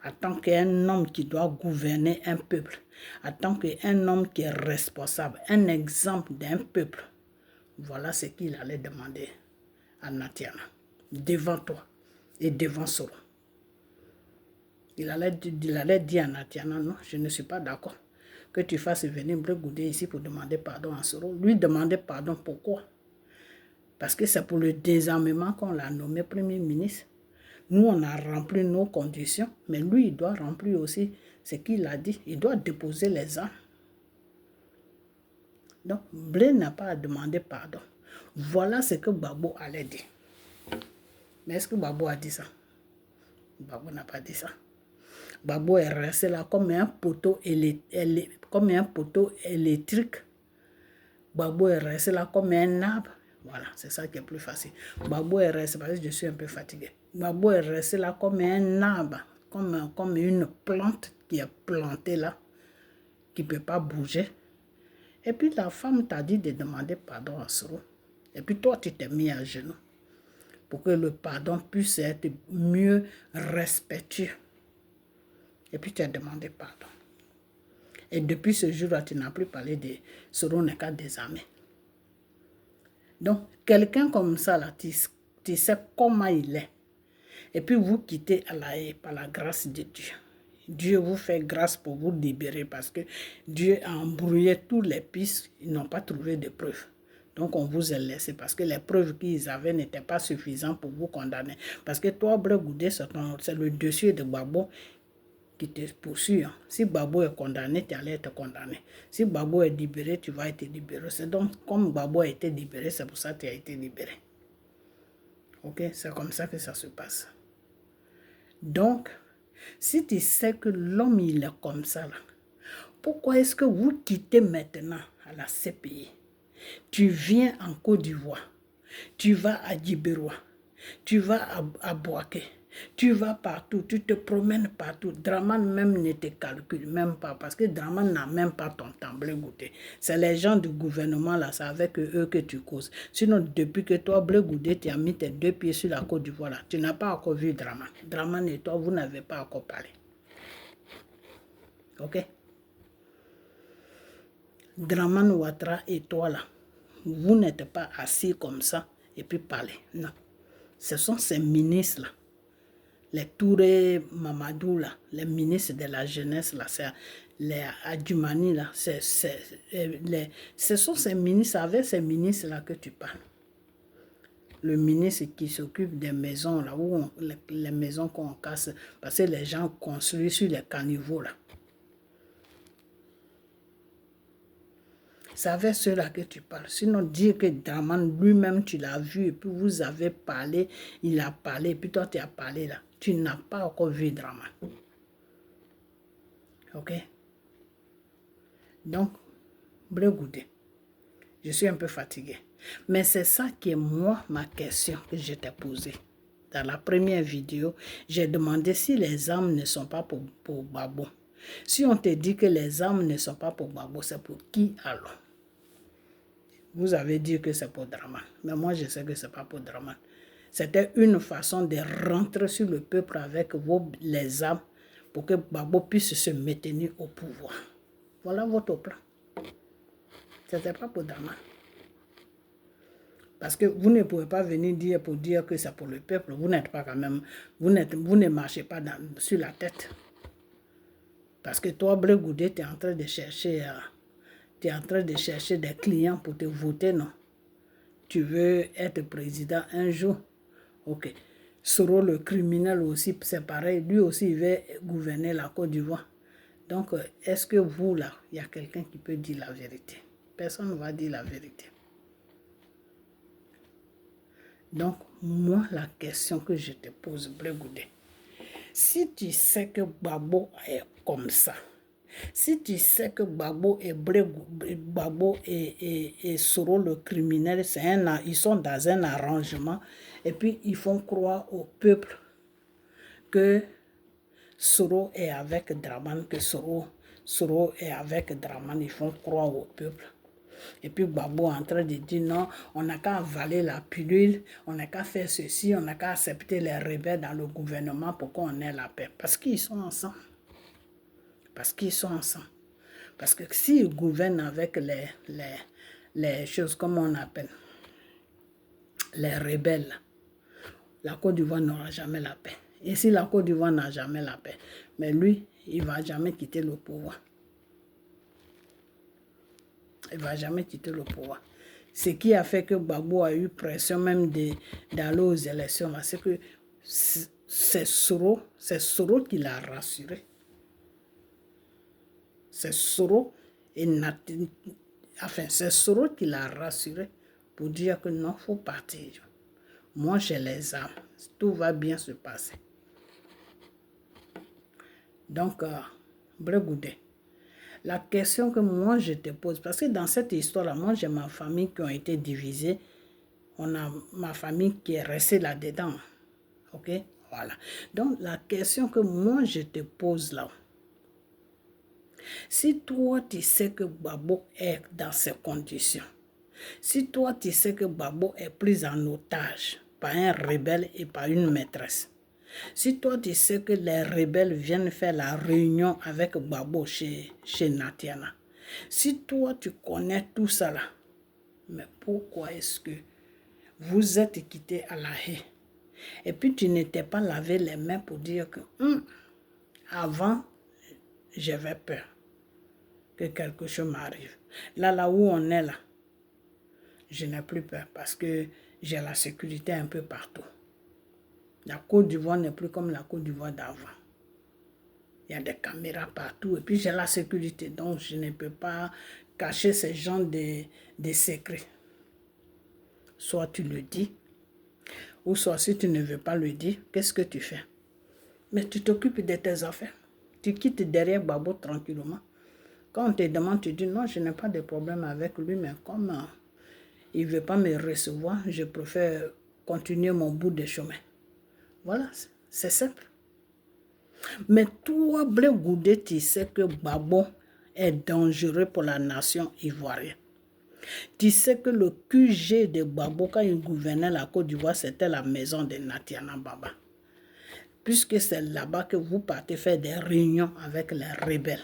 en tant qu'un homme qui doit gouverner un peuple, en tant qu'un homme qui est responsable, un exemple d'un peuple, voilà ce qu'il allait demander à Natiana, devant toi et devant Soro. Il allait dire à Natiana, non, je ne suis pas d'accord que tu fasses venir Blé Goudé ici pour demander pardon à Soro. Lui demander pardon, pourquoi? Parce que c'est pour le désarmement qu'on l'a nommé Premier ministre. Nous, on a rempli nos conditions, mais lui, il doit remplir aussi ce qu'il a dit. Il doit déposer les armes. Donc, Blé n'a pas à demander pardon. Voilà ce que Babo allait dire. Mais est-ce que Babo a dit ça? Babo n'a pas dit ça. Babo est resté là comme un poteau électrique. Babo est resté là comme un arbre. Voilà, c'est ça qui est plus facile. Babo est resté, parce que je suis un peu fatigué. Babo est resté là comme un arbre, comme une plante qui est plantée là, qui ne peut pas bouger. Et puis la femme t'a dit de demander pardon à Soro. Et puis toi, tu t'es mis à genoux pour que le pardon puisse être mieux respectueux. Et puis tu as demandé pardon. Et depuis ce jour-là, tu n'as plus parlé de Soro n'est qu'à désarmer. Donc, quelqu'un comme ça, là, tu sais comment il est. Et puis vous quittez à la haie par la grâce de Dieu. Dieu vous fait grâce pour vous libérer parce que Dieu a embrouillé tous les pistes. Ils n'ont pas trouvé de preuves. Donc on vous a laissé parce que les preuves qu'ils avaient n'étaient pas suffisantes pour vous condamner. Parce que toi, Blé Goudé, c'est le dossier de Babo qui te poursuit. Si Babo est condamné, tu allais être condamné. Si Babo est libéré, tu vas être libéré. C'est donc comme Babo a été libéré, c'est pour ça que tu as été libéré. Ok, c'est comme ça que ça se passe. Donc, si tu sais que l'homme il est comme ça, là, pourquoi est-ce que vous quittez maintenant à la CPI? Tu viens en Côte d'Ivoire, tu vas à Djibéroua, tu vas à Boaké, tu vas partout, tu te promènes partout. Dramane même ne te calcule même pas parce que Dramane n'a même pas ton temps, Blé Goudé. C'est les gens du gouvernement là, c'est avec eux que tu causes. Sinon, depuis que toi, Blé Goudé, tu as mis tes deux pieds sur la Côte d'Ivoire là, tu n'as pas encore vu Dramane. Dramane et toi, vous n'avez pas encore parlé. Ok? Dramane Ouattara et toi là, vous n'êtes pas assis comme ça et puis parler. Non. Ce sont ces ministres là. Les Touré Mamadou là, les ministres de la jeunesse là, les Adjumani là, ce sont ces ministres, avec ces ministres là que tu parles. Le ministre qui s'occupe des maisons là, où les maisons qu'on casse, parce que les gens construisent sur les caniveaux là. C'est avec ceux-là que tu parles. Sinon, dire que Dramane lui-même, tu l'as vu, et puis vous avez parlé, il a parlé, et puis toi, tu as parlé là. Tu n'as pas encore vu Dramane. Ok? Donc, Blé Goudé, je suis un peu fatigué. Mais c'est ça qui est moi, ma question que je t'ai posée. Dans la première vidéo, j'ai demandé si les armes ne sont pas pour Babo. Si on te dit que les armes ne sont pas pour Babo, c'est pour qui alors? Vous avez dit que c'est pour Dramane. Mais moi, je sais que ce n'est pas pour Dramane. C'était une façon de rentrer sur le peuple avec les armes pour que Gbagbo puisse se maintenir au pouvoir. Voilà votre plan. Ce n'était pas pour Dramane. Parce que vous ne pouvez pas venir dire pour dire que c'est pour le peuple. Vous n'êtes pas quand même, vous ne marchez pas sur la tête. Parce que toi, Blé Goudé, tu es en train de chercher, des clients pour te voter, non? Tu veux être président un jour? Ok. Soro le criminel aussi, c'est pareil. Lui aussi, il veut gouverner la Côte d'Ivoire. Donc, est-ce que vous, là, il y a quelqu'un qui peut dire la vérité? Personne ne va dire la vérité. Donc, moi, la question que je te pose, Blé Goudé, si tu sais que Gbagbo est comme ça, si tu sais que Gbagbo et Soro le criminel, ils sont dans un arrangement, et puis ils font croire au peuple que Soro est avec Dramane, que Soro est avec Dramane, ils font croire au peuple. Et puis Gbagbo est en train de dire non, on n'a qu'à avaler la pilule, on n'a qu'à faire ceci, on n'a qu'à accepter les rebelles dans le gouvernement pour qu'on ait la paix. Parce qu'ils sont ensemble. Parce qu'ils sont ensemble. Parce que s'ils gouvernent avec les choses, comme on appelle, les rebelles, la Côte d'Ivoire n'aura jamais la paix. Et si la Côte d'Ivoire n'a jamais la paix, mais lui, il ne va jamais quitter le pouvoir. Il ne va jamais quitter le pouvoir. Ce qui a fait que Gbagbo a eu pression même d'aller aux élections, c'est que c'est Soro qui l'a rassuré. C'est Soro c'est Soro qui l'a rassuré pour dire que non, il faut partir. Moi, j'ai les armes. Tout va bien se passer. Donc, Blé Goudé, la question que moi je te pose, parce que dans cette histoire-là, moi j'ai ma famille qui ont été divisées. On a ma famille qui est restée là-dedans. Ok? Voilà. Donc, la question que moi je te pose là, si toi tu sais que Gbagbo est dans ces conditions, si toi tu sais que Gbagbo est pris en otage par un rebelle et par une maîtresse, si toi tu sais que les rebelles viennent faire la réunion avec Gbagbo chez Natiana, si toi tu connais tout ça là, mais pourquoi est-ce que vous êtes quitté à la haie et puis tu n'étais pas lavé les mains pour dire que avant j'avais peur que quelque chose m'arrive. Là où on est là, je n'ai plus peur parce que j'ai la sécurité un peu partout. La Côte d'Ivoire n'est plus comme la Côte d'Ivoire d'avant. Il y a des caméras partout et puis j'ai la sécurité. Donc je ne peux pas cacher ces gens des secrets. Soit tu le dis, ou soit si tu ne veux pas le dire, qu'est-ce que tu fais? Mais tu t'occupes de tes affaires. Tu quittes derrière Gbagbo tranquillement. Quand on te demande, tu dis non, je n'ai pas de problème avec lui, mais comme il ne veut pas me recevoir, je préfère continuer mon bout de chemin. Voilà, c'est simple. Mais toi, Blé Goudé, tu sais que Gbagbo est dangereux pour la nation ivoirienne. Tu sais que le QG de Gbagbo, quand il gouvernait la Côte d'Ivoire, c'était la maison de Natiana Baba. Puisque c'est là-bas que vous partez faire des réunions avec les rebelles.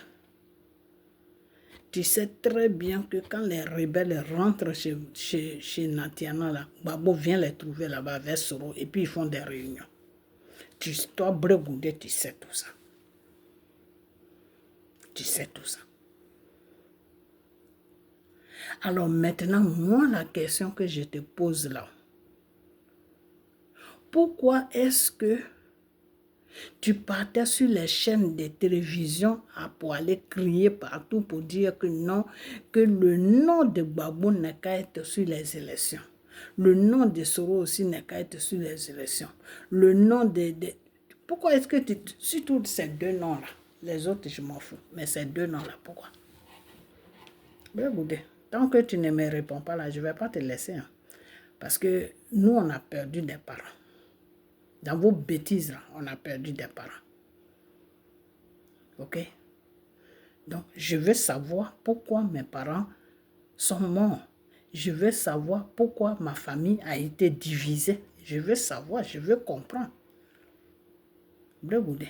Tu sais très bien que quand les rebelles rentrent chez Natiana, là, Gbagbo vient les trouver là-bas avec Soro et puis ils font des réunions. Toi, Blé Goudé, tu sais tout ça. Tu sais tout ça. Alors maintenant, moi, la question que je te pose là, pourquoi est-ce que tu partais sur les chaînes de télévision pour aller crier partout pour dire que non, que le nom de Gbagbo n'est qu'à être sur les élections. Le nom de Soro aussi n'est qu'à être sur les élections. Le nom de... Pourquoi est-ce que surtout ces deux noms-là, les autres je m'en fous, mais ces deux noms-là, pourquoi? Bien, Goudé, tant que tu ne me réponds pas là, je ne vais pas te laisser. Hein, parce que nous, on a perdu des parents. Dans vos bêtises, là, on a perdu des parents. Ok? Donc, je veux savoir pourquoi mes parents sont morts. Je veux savoir pourquoi ma famille a été divisée. Je veux savoir, je veux comprendre. Bleu Goudé.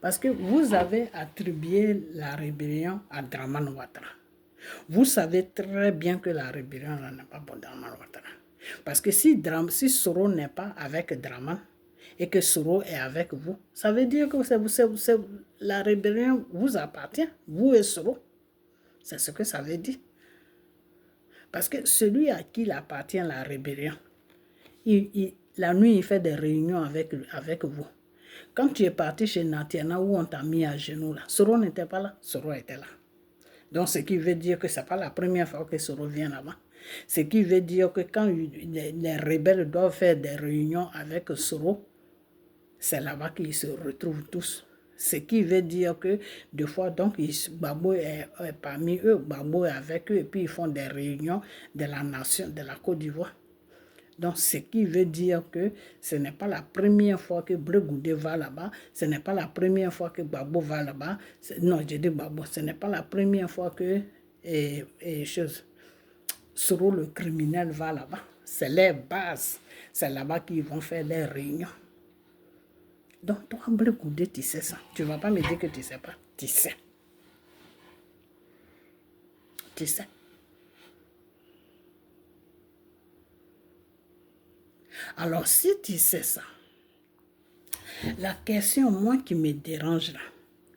Parce que vous avez attribué la rébellion à Draman Ouattara. Vous savez très bien que la rébellion n'est pas pour Draman Ouattara. Parce que si Soro n'est pas avec Draman et que Soro est avec vous, ça veut dire que la rébellion vous appartient, vous et Soro. C'est ce que ça veut dire. Parce que celui à qui il appartient la rébellion, la nuit, il fait des réunions avec vous. Quand tu es parti chez Natiana où on t'a mis à genoux, là, Soro n'était pas là, Soro était là. Donc, ce qui veut dire que ce n'est pas la première fois que Soro vient là-bas. Ce qui veut dire que quand les rebelles doivent faire des réunions avec Soro, c'est là-bas qu'ils se retrouvent tous. Ce qui veut dire que des fois, donc, Gbagbo est parmi eux, Gbagbo est avec eux, et puis ils font des réunions de la nation, de la Côte d'Ivoire. Donc, ce qui veut dire que ce n'est pas la première fois que Bleu Goudé va là-bas, ce n'est pas la première fois que Gbagbo va là-bas. Non, je dis Gbagbo, ce n'est pas la première fois que Soro le criminel va là-bas. C'est les bases. C'est là-bas qu'ils vont faire des réunions. Donc, toi, Bleu Goudé, tu sais ça. Tu ne vas pas me dire que tu ne sais pas. Tu sais. Tu sais. Alors, si tu sais ça, la question, moi, qui me dérange là,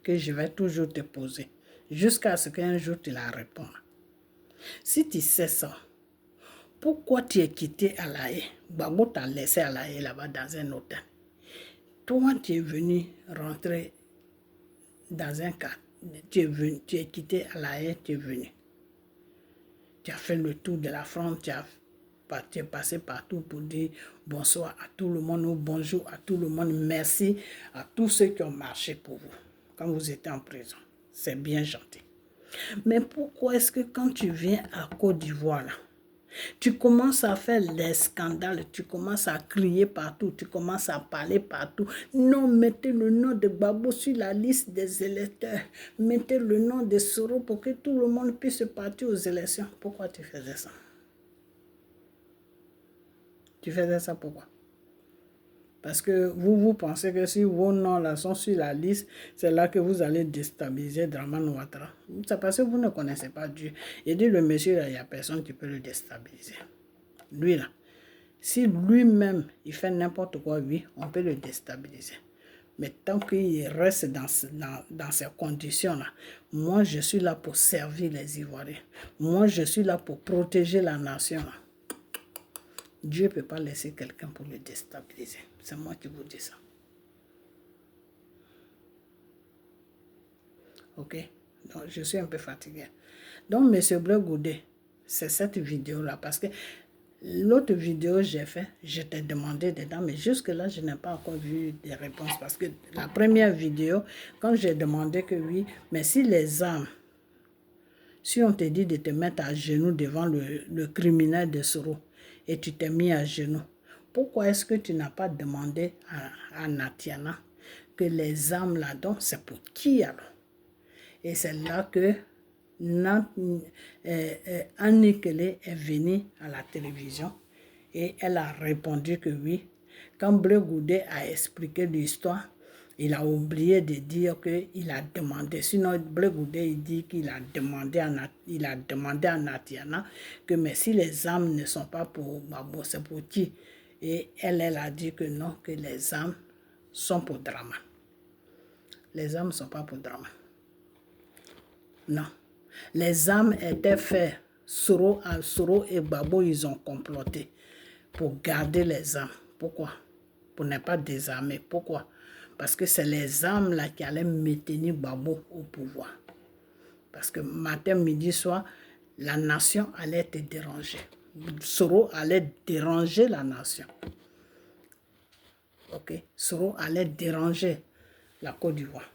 que je vais toujours te poser, jusqu'à ce qu'un jour tu la réponds. Si tu sais ça, pourquoi tu es quitté à La Haye? Gbagbo t'a laissé à La Haye là-bas dans un hôtel. Toi, tu es venu rentrer dans un cas. Tu es quitté à La Haye, tu es venu. Tu as fait le tour de la France, tu es passé partout pour dire bonsoir à tout le monde ou bonjour à tout le monde. Merci à tous ceux qui ont marché pour vous quand vous étiez en prison. C'est bien gentil. Mais pourquoi est-ce que quand tu viens à Côte d'Ivoire, là, tu commences à faire des scandales, tu commences à crier partout, tu commences à parler partout. Non, mettez le nom de Gbagbo sur la liste des électeurs. Mettez le nom de Soro pour que tout le monde puisse partir aux élections. Pourquoi tu faisais ça? Tu faisais ça pourquoi? Parce que vous pensez que si vos noms là sont sur la liste, c'est là que vous allez déstabiliser Draman Ouattara. C'est parce que vous ne connaissez pas Dieu. Et dit le monsieur, il n'y a personne qui peut le déstabiliser. Lui là, si lui-même il fait n'importe quoi, oui, on peut le déstabiliser. Mais tant qu'il reste dans ces conditions-là, moi je suis là pour servir les Ivoiriens. Moi je suis là pour protéger la nation là. Dieu ne peut pas laisser quelqu'un pour le déstabiliser. C'est moi qui vous dis ça. Ok? Donc, je suis un peu fatigué. Donc, M. Bleu Goudé, c'est cette vidéo-là. Parce que l'autre vidéo que j'ai fait, je t'ai demandé dedans, mais jusque-là, je n'ai pas encore vu des réponses. Parce que la première vidéo, quand j'ai demandé que oui, mais si les armes, si on te dit de te mettre à genoux devant le criminel de Soro, et tu t'es mis à genoux, pourquoi est-ce que tu n'as pas demandé à Natiana que les armes là-dedans, c'est pour qui alors? Et c'est là que Annie Kelly est venue à la télévision et elle a répondu que oui. Quand Bleu Goudé a expliqué l'histoire, il a oublié de dire qu'il a demandé. Sinon, Bleu Goudé il dit qu'il a demandé à Natiana que mais si les armes ne sont pas pour Gbagbo, c'est pour qui? Et elle a dit que non, que les armes sont pour Draman. Les armes ne sont pas pour Draman. Non. Les armes étaient faites. Soro et Gbagbo, ils ont comploté pour garder les armes. Pourquoi? Pour ne pas désarmer. Pourquoi? Parce que c'est les armes là qui allaient maintenir Gbagbo au pouvoir. Parce que matin, midi, soir, la nation allait être dérangée. Soro allait déranger la nation. Ok? Soro allait déranger la Côte d'Ivoire.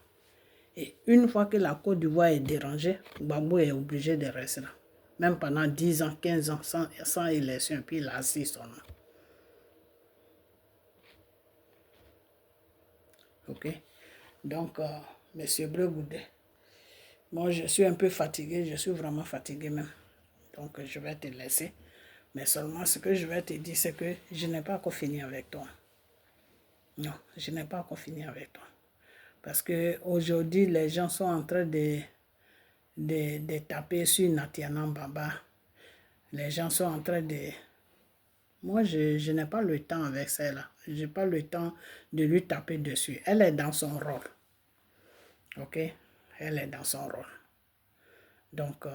Et une fois que la Côte d'Ivoire est dérangée, Gbagbo est obligé de rester là. Même pendant 10 ans, 15 ans, sans élection, puis il a assis son nom. Ok? Donc, M. Bleu Goudé, Moi, je suis un peu fatiguée, je suis vraiment fatiguée même. Donc, je vais te laisser. Mais seulement ce que je vais te dire, c'est que je n'ai pas encore fini avec toi. Non, je n'ai pas encore fini avec toi. Parce que aujourd'hui, les gens sont en train de taper sur Natiana Baba. Les gens sont en train de... Moi, je n'ai pas le temps avec celle-là. Je n'ai pas le temps de lui taper dessus. Elle est dans son rôle. Ok? Elle est dans son rôle. Donc,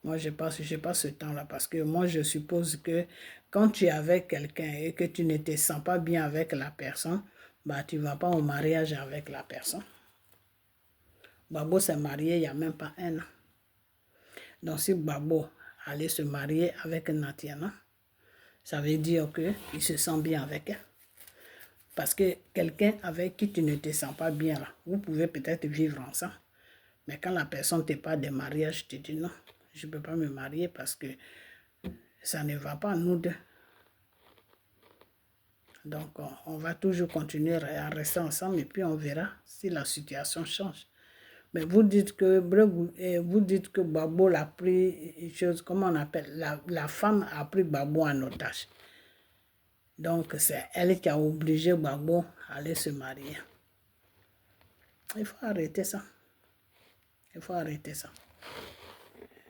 moi, je passe ce temps-là parce que moi, je suppose que quand tu es avec quelqu'un et que tu ne te sens pas bien avec la personne, bah, tu ne vas pas au mariage avec la personne. Babo s'est marié il n'y a même pas 1 an. Donc, si Babo allait se marier avec Natiana, ça veut dire qu'il se sent bien avec elle. Parce que quelqu'un avec qui tu ne te sens pas bien, là, vous pouvez peut-être vivre ensemble. Mais quand la personne ne te parle de mariage, tu te dis non, je ne peux pas me marier parce que ça ne va pas, nous deux. Donc, on va toujours continuer à rester ensemble et puis on verra si la situation change. Mais vous dites que Babo l'a pris, comment on appelle, la femme a pris Babo en otage. Donc, c'est elle qui a obligé Babo à aller se marier. Il faut arrêter ça. Il faut arrêter ça.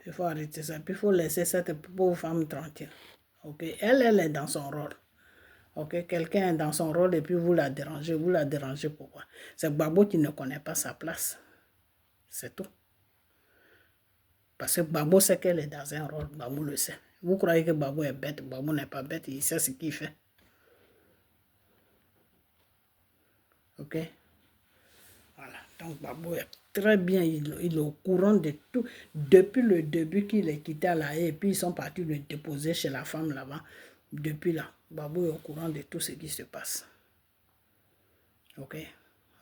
Il faut arrêter ça. Puis il faut laisser cette pauvre femme tranquille. Ok? Elle est dans son rôle. Ok? Quelqu'un est dans son rôle et puis vous la dérangez. Vous la dérangez pourquoi? C'est Babo qui ne connaît pas sa place. C'est tout. Parce que Babo sait qu'elle est dans un rôle. Babo le sait. Vous croyez que Babo est bête? Babo n'est pas bête. Il sait ce qu'il fait. Ok? Voilà. Donc Babo est très bien. Il est au courant de tout. Depuis le début qu'il est quitté à la haie et puis ils sont partis le déposer chez la femme là-bas. Depuis là, Babo est au courant de tout ce qui se passe. Ok?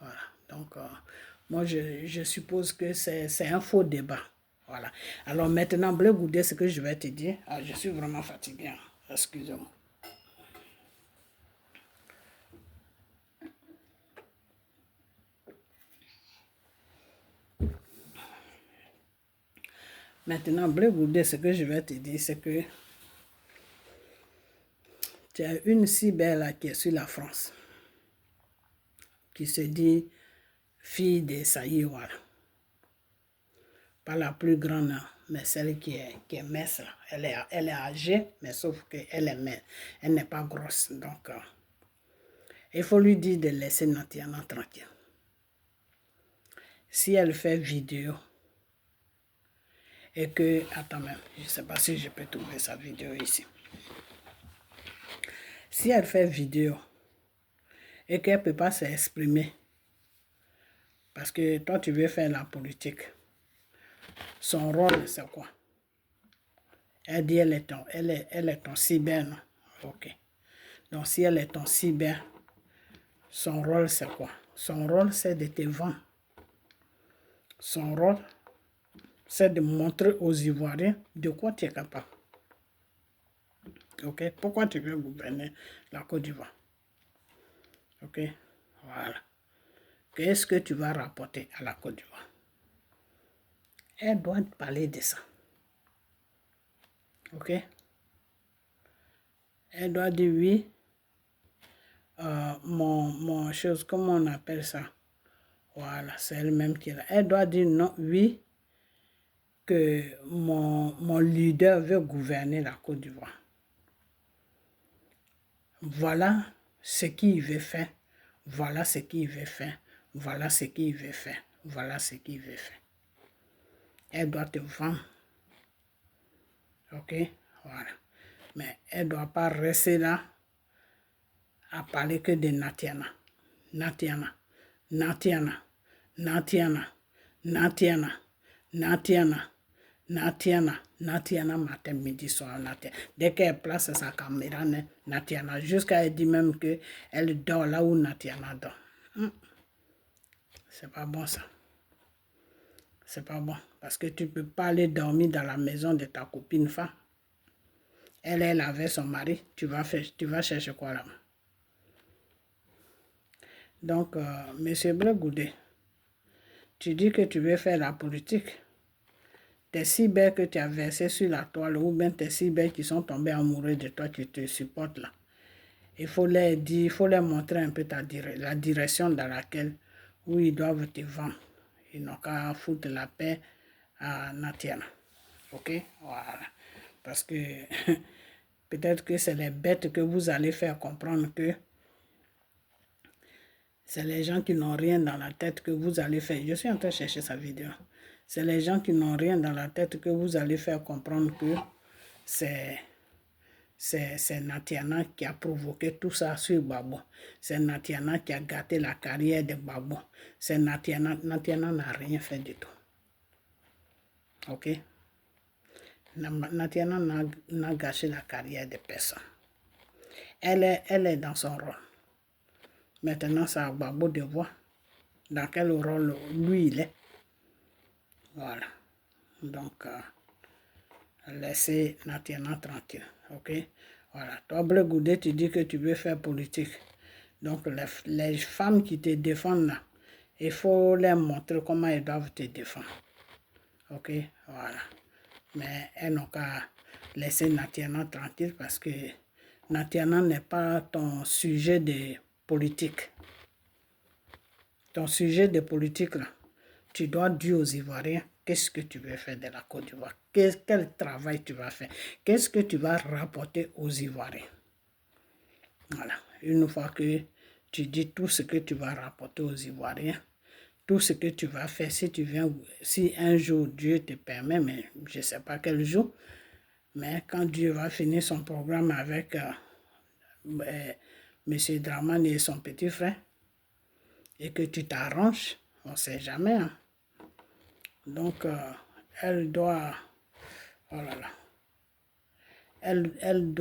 Voilà. Donc, moi, je suppose que c'est un faux débat. Voilà. Alors maintenant, Bleu Goudé, ce que je vais te dire, je suis vraiment fatigué. Excusez-moi. Maintenant, Bleu Goudé, ce que je vais te dire, c'est que tu as une si belle là qui est sur la France, qui se dit fille de Saï, voilà. Pas la plus grande, mais celle qui est mince là. Elle est âgée, mais sauf qu'elle est mince. Elle n'est pas grosse. Donc, il faut lui dire de laisser Natiana tranquille. Si elle fait vidéo, et que, attends même, je ne sais pas si je peux trouver sa vidéo ici. Si elle fait vidéo, et qu'elle ne peut pas s'exprimer, parce que toi tu veux faire la politique, son rôle c'est quoi? Elle dit elle est ton cyber, non? Ok. Donc si elle est ton cyber, son rôle c'est quoi? Son rôle c'est de te vendre. Son rôle c'est de montrer aux Ivoiriens de quoi tu es capable. Ok? Pourquoi tu veux gouverner la Côte d'Ivoire? Ok? Voilà. Qu'est-ce que tu vas rapporter à la Côte d'Ivoire? Elle doit parler de ça. Ok? Elle doit dire oui. Mon chose, comment on appelle ça? Voilà, c'est elle-même qui l'a. Elle doit dire non, oui, que mon leader veut gouverner la Côte d'Ivoire. Voilà ce qu'il veut faire. Voilà ce qu'il veut faire. Voilà ce qu'il veut faire. Voilà ce qu'il veut faire. Elle doit te vendre. Ok? Voilà. Mais elle ne doit pas rester là à parler que de Natiana. Natiana. Natiana. Natiana. Natiana. Natiana. Natiana. Natiana matin, midi, soir, Natiana. Dès qu'elle place sa caméra, Natiana. Jusqu'à elle dit même qu'elle dort là où Natiana dort. C'est pas bon ça. C'est pas bon. Parce que tu ne peux pas aller dormir dans la maison de ta copine femme. Elle avait son mari. Tu vas chercher quoi là? Donc, Monsieur Bleu Goudé, tu dis que tu veux faire la politique. Tes 6 belles que tu as versées sur la toile, ou bien tes 6 belles qui sont tombées amoureuses de toi, qui te supportent là. Il faut leur dire, il faut leur montrer un peu la direction dans laquelle, où ils doivent te vendre. Ils n'ont qu'à foutre la paix à Natiana. Ok? Voilà. Parce que peut-être que c'est les bêtes que vous allez faire comprendre que c'est les gens qui n'ont rien dans la tête que vous allez faire. Je suis en train de chercher sa vidéo. C'est les gens qui n'ont rien dans la tête que vous allez faire comprendre que c'est Natiana qui a provoqué tout ça sur Gbagbo. C'est Natiana qui a gâté la carrière de Gbagbo. C'est Natiana. Natiana n'a rien fait du tout. Ok? Natiana n'a gâché la carrière de personne. Elle est dans son rôle. Maintenant, c'est à Gbagbo de voir dans quel rôle lui il est. Voilà. Donc, laissez Natiana tranquille. Ok? Voilà. Toi, Bleu Goudé, tu dis que tu veux faire politique. Donc, les femmes qui te défendent là, il faut leur montrer comment elles doivent te défendre. Ok? Voilà. Mais elles n'ont qu'à laisser Natiana tranquille parce que Natiana n'est pas ton sujet de politique. Ton sujet de politique là, tu dois dire aux Ivoiriens qu'est-ce que tu veux faire de la Côte d'Ivoire, quel travail tu vas faire, qu'est-ce que tu vas rapporter aux Ivoiriens. Voilà, une fois que tu dis tout ce que tu vas rapporter aux Ivoiriens, tout ce que tu vas faire, si tu viens, si un jour Dieu te permet, mais je ne sais pas quel jour, mais quand Dieu va finir son programme avec M. Dramane et son petit frère, et que tu t'arranges, on ne sait jamais. Hein. Donc, elle doit, oh là là, elle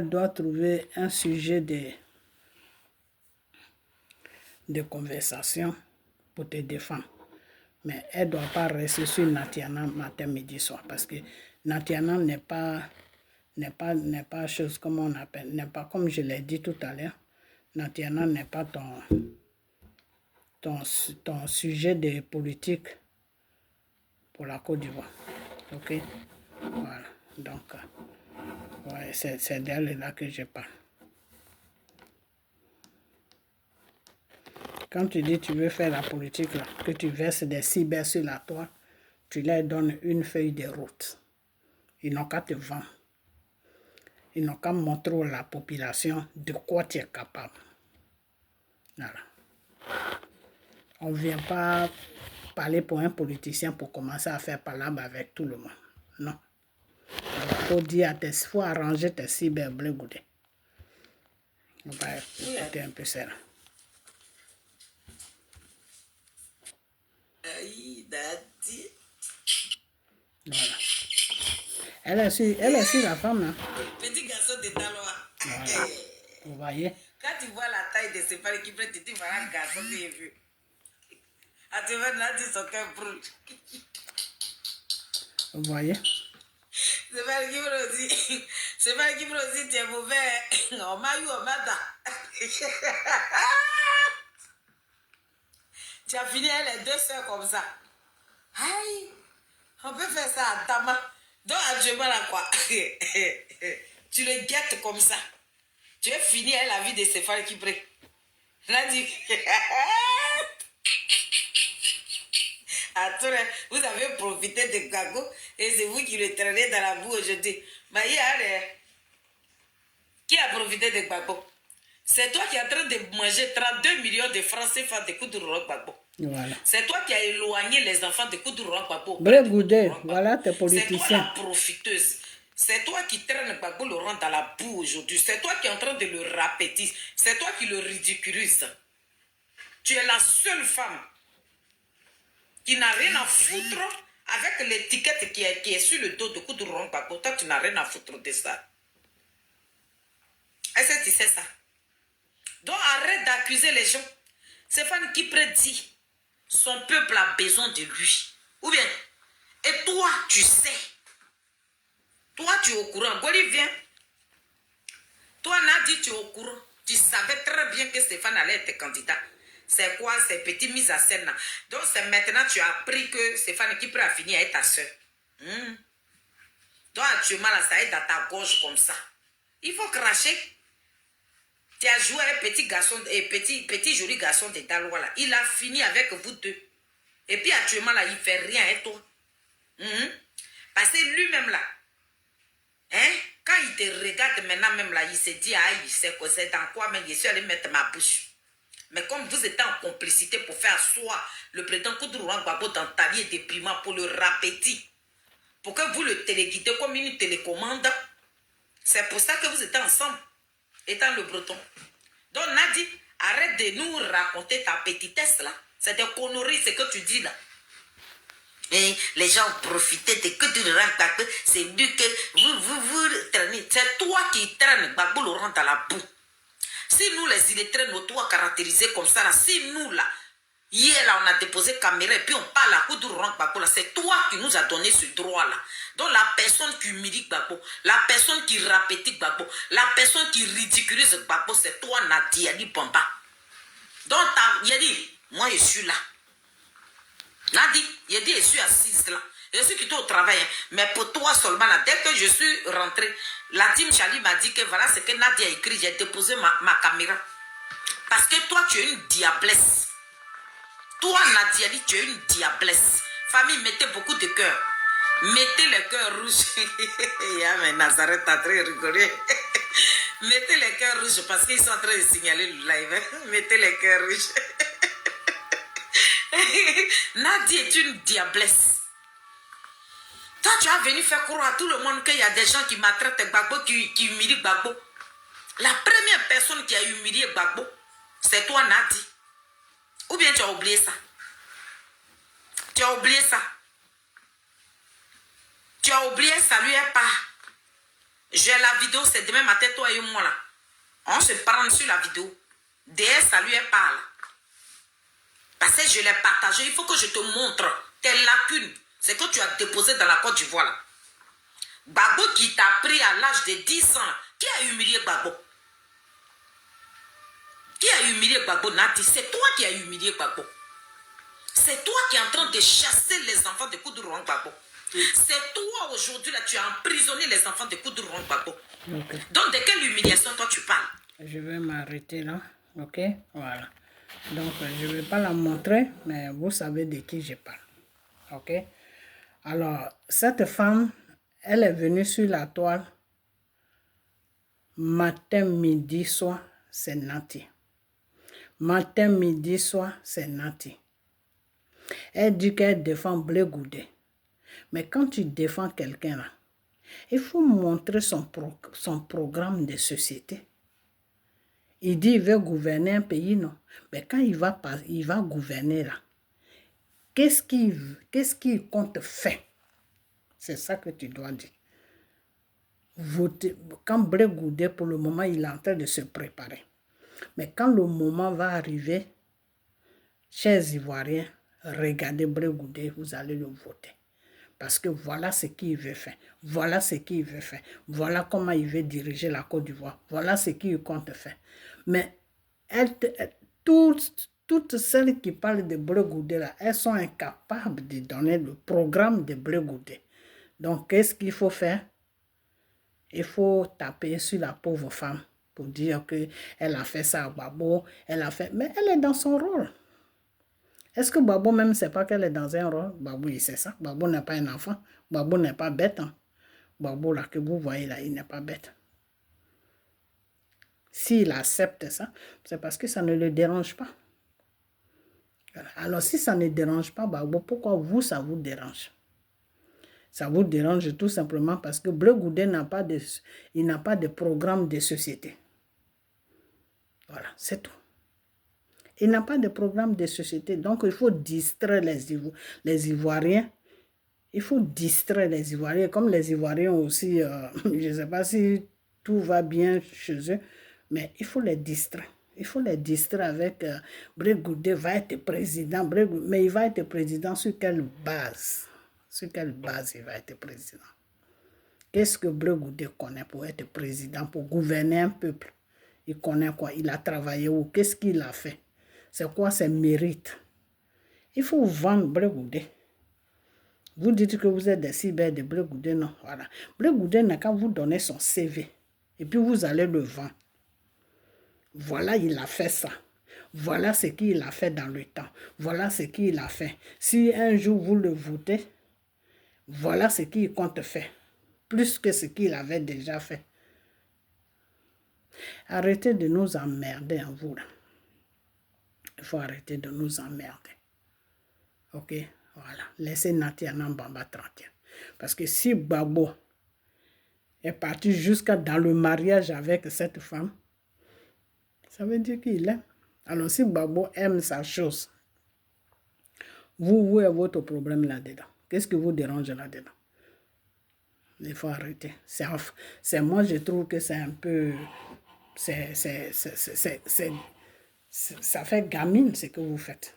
doit trouver un sujet de conversation pour te défendre. Mais elle ne doit pas rester sur Natiana matin, midi, soir. Parce que Natiana n'est pas chose comme on appelle, n'est pas comme je l'ai dit tout à l'heure. Natiana n'est pas ton sujet de politique pour la Côte d'Ivoire. Ok? Voilà. Donc, ouais, c'est d'elle là que je parle. Quand tu dis que tu veux faire la politique, là, que tu verses des cyber sur la toile, tu leur donnes une feuille de route. Ils n'ont qu'à te vendre. Ils n'ont qu'à montrer à la population de quoi tu es capable. Voilà. On ne vient pas parler pour un politicien pour commencer à faire palabre avec tout le monde. Non. Il faut dire à faut arranger tes cyber Bleu Goudé. On va écouter un peu ça. Voilà. Elle est sur la femme, hein. Petit garçon de Taloa. Voilà. Vous voyez? Quand tu vois la taille de ce pari qui prête, tu dis voilà, garçon, tu es vu. À te voir là, tu son cœur brûle. Vous voyez? C'est pas qui me dit. C'est pas qui me dit, tu es mauvais. On m'a eu, on m'a dit. Tu as fini les 2 soeurs comme ça. Aïe, on peut faire ça à Tama. Donc, actuellement, là, quoi. Tu le guettes comme ça. Tu es fini à la vie de Stéphane qui prie. Là, dit. Attends, vous avez profité de Gago et c'est vous qui le traînez dans la boue aujourd'hui. Mais qui a profité de Gbagbo? C'est toi qui es en train de manger 32 millions de francs CFA de Koudouro Gbagbo. Voilà. C'est toi qui as éloigné les enfants de Koudouro Gbagbo. Bleu Goudé, voilà tes C'est toi politiciens. la profiteuse. C'est toi qui traîne Gbagbo Laurent dans la boue aujourd'hui. C'est toi qui es en train de le rapetisser. C'est toi qui le ridiculises. Tu es la seule femme qui n'a rien à foutre avec l'étiquette qui est sur le dos de Koudouro Gbagbo. Toi, tu n'as rien à foutre de ça. Est-ce que tu sais ça? Donc arrête d'accuser les gens. Stéphane Kipré dit, son peuple a besoin de lui. Ou bien, et toi, tu sais. Toi, tu es au courant. Goli, viens. Toi, Nadi, tu es au courant. Tu savais très bien que Stéphane allait être candidat. C'est quoi ces petites mises à scène là? Donc c'est maintenant tu as appris que Stéphane qui peut finir avec ta soeur. Donc actuellement là, ça est dans ta gorge comme ça. Il faut cracher. Tu as joué avec petit garçon, petit joli garçon de Dalois là. Il a fini avec vous deux. Et puis actuellement là, il fait rien avec toi. Parce que lui-même là, hein, quand il te regarde maintenant même là, il se dit, ah, il sait quoi, c'est dans quoi, mais je suis allé mettre ma bouche. Mais comme vous êtes en complicité pour faire asseoir le président Koudouran Gbagbo dans ta vie déprimant pour le rappétit, pour que vous le téléguidez comme une télécommande, c'est pour ça que vous êtes ensemble, étant le breton. Donc Nadi, arrête de nous raconter ta petitesse là. C'est des conneries ce que tu dis là. Et les gens ont profité de que tu le rends Gbagbo. C'est lui que vous traînez. C'est toi qui traînes Gbagbo Laurent dans la boue. Si nous les illettrés nous toi caractérisés comme ça là, si nous là, hier là on a déposé caméra et puis on parle à Koudouran Gbagbo là, c'est toi qui nous a donné ce droit là. Donc la personne qui humilie Gbagbo, la personne qui rapétit Gbagbo, la personne qui ridiculise Gbagbo, c'est toi Nadia Yadi Bamba. Donc Yadi, moi je suis là. Nadi, Yadi je suis assise là. Je suis quitté au travail, hein. Mais pour toi seulement là, dès que je suis rentrée, la team Charlie m'a dit que voilà ce que Nadia a écrit, j'ai déposé ma caméra. Parce que toi tu es une diablesse. Toi Nadia, tu es une diablesse. Famille, mettez beaucoup de cœur. Mettez les cœurs rouges. Yeah, mais Nazareth a très rigolé. Mettez les cœurs rouges parce qu'ils sont en train de signaler le live. Hein. Mettez les cœurs rouges. Nadia est une diablesse. Toi, tu as venu faire croire à tout le monde qu'il y a des gens qui maltraitent Gbagbo, qui humilient Gbagbo. La première personne qui a humilié Gbagbo, c'est toi, Nadi. Ou bien tu as oublié ça? Tu as oublié ça? Tu as oublié, ça lui est pas. J'ai la vidéo, c'est demain matin, toi et moi là. On se prend sur la vidéo. Derrière, ça lui est pas là. Parce que je l'ai partagé, il faut que je te montre tes lacunes. C'est que tu as déposé dans la Côte d'Ivoire là. Gbagbo qui t'a pris à l'âge de 10 ans. Qui a humilié Gbagbo? Qui a humilié Gbagbo, Nati? C'est toi qui as humilié Gbagbo. C'est toi qui es en train de chasser les enfants de Koudouran Gbagbo. C'est toi aujourd'hui là, tu as emprisonné les enfants de Koudouran Gbagbo. Okay. Donc de quelle humiliation toi tu parles? Je vais m'arrêter là. Ok, voilà. Donc je ne vais pas la montrer, mais vous savez de qui je parle. Ok. Alors, cette femme, elle est venue sur la toile matin, midi, soir, c'est Nati. Matin, midi, soir, c'est Nati. Elle dit qu'elle défend Blé Goudé. Mais quand tu défends quelqu'un là, il faut montrer son programme de société. Il dit qu'il veut gouverner un pays, non. Mais quand il va gouverner là, qu'est-ce qu'il compte faire? C'est ça que tu dois dire. Voter. Quand Blé Goudé, pour le moment, il est en train de se préparer. Mais quand le moment va arriver, chers Ivoiriens, regardez Blé Goudé, vous allez le voter. Parce que voilà ce qu'il veut faire. Voilà ce qu'il veut faire. Voilà comment il veut diriger la Côte d'Ivoire. Voilà ce qu'il compte faire. Mais toutes celles qui parlent de Blé Goudé, là, elles sont incapables de donner le programme de Blé Goudé. Donc, qu'est-ce qu'il faut faire? Il faut taper sur la pauvre femme pour dire qu'elle a fait ça à Gbagbo. Mais elle est dans son rôle. Est-ce que Gbagbo même ne sait pas qu'elle est dans un rôle? Gbagbo, il sait ça. Gbagbo n'est pas un enfant. Gbagbo n'est pas bête. Hein? Gbagbo, là, que vous voyez là, il n'est pas bête. S'il accepte ça, c'est parce que ça ne le dérange pas. Alors, si ça ne dérange pas Gbagbo, pourquoi vous, ça vous dérange? Ça vous dérange tout simplement parce que Blé Goudé n'a pas de programme de société. Voilà, c'est tout. Il n'a pas de programme de société. Donc, il faut distraire les Ivoiriens. Il faut distraire les Ivoiriens. Comme les Ivoiriens aussi, je ne sais pas si tout va bien chez eux, mais il faut les distraire. Il faut les distraire avec Blé Goudé va être président. Mais il va être président sur quelle base? Sur quelle base il va être président? Qu'est-ce que Blé Goudé connaît pour être président, pour gouverner un peuple? Il connaît quoi? Il a travaillé où? Qu'est-ce qu'il a fait? C'est quoi? C'est mérite. Il faut vendre Blé Goudé. Vous dites que vous êtes des cyber de Blé Goudé, non? Voilà. Blé Goudé n'a qu'à vous donner son CV. Et puis vous allez le vendre. Voilà, il a fait ça. Voilà ce qu'il a fait dans le temps. Voilà ce qu'il a fait. Si un jour vous le votez, voilà ce qu'il compte faire. Plus que ce qu'il avait déjà fait. Arrêtez de nous emmerder en vous là. Il faut arrêter de nous emmerder. Ok? Voilà. Laissez Natiana Mbamba tranquille. Parce que si Babo est parti jusqu'à dans le mariage avec cette femme, ça veut dire qu'il aime. Alors si Babo aime sa chose, vous, où est votre problème là-dedans? Qu'est-ce qui vous dérange là-dedans? Il faut arrêter. C'est moi, je trouve que c'est un peu... ça fait gamine ce que vous faites.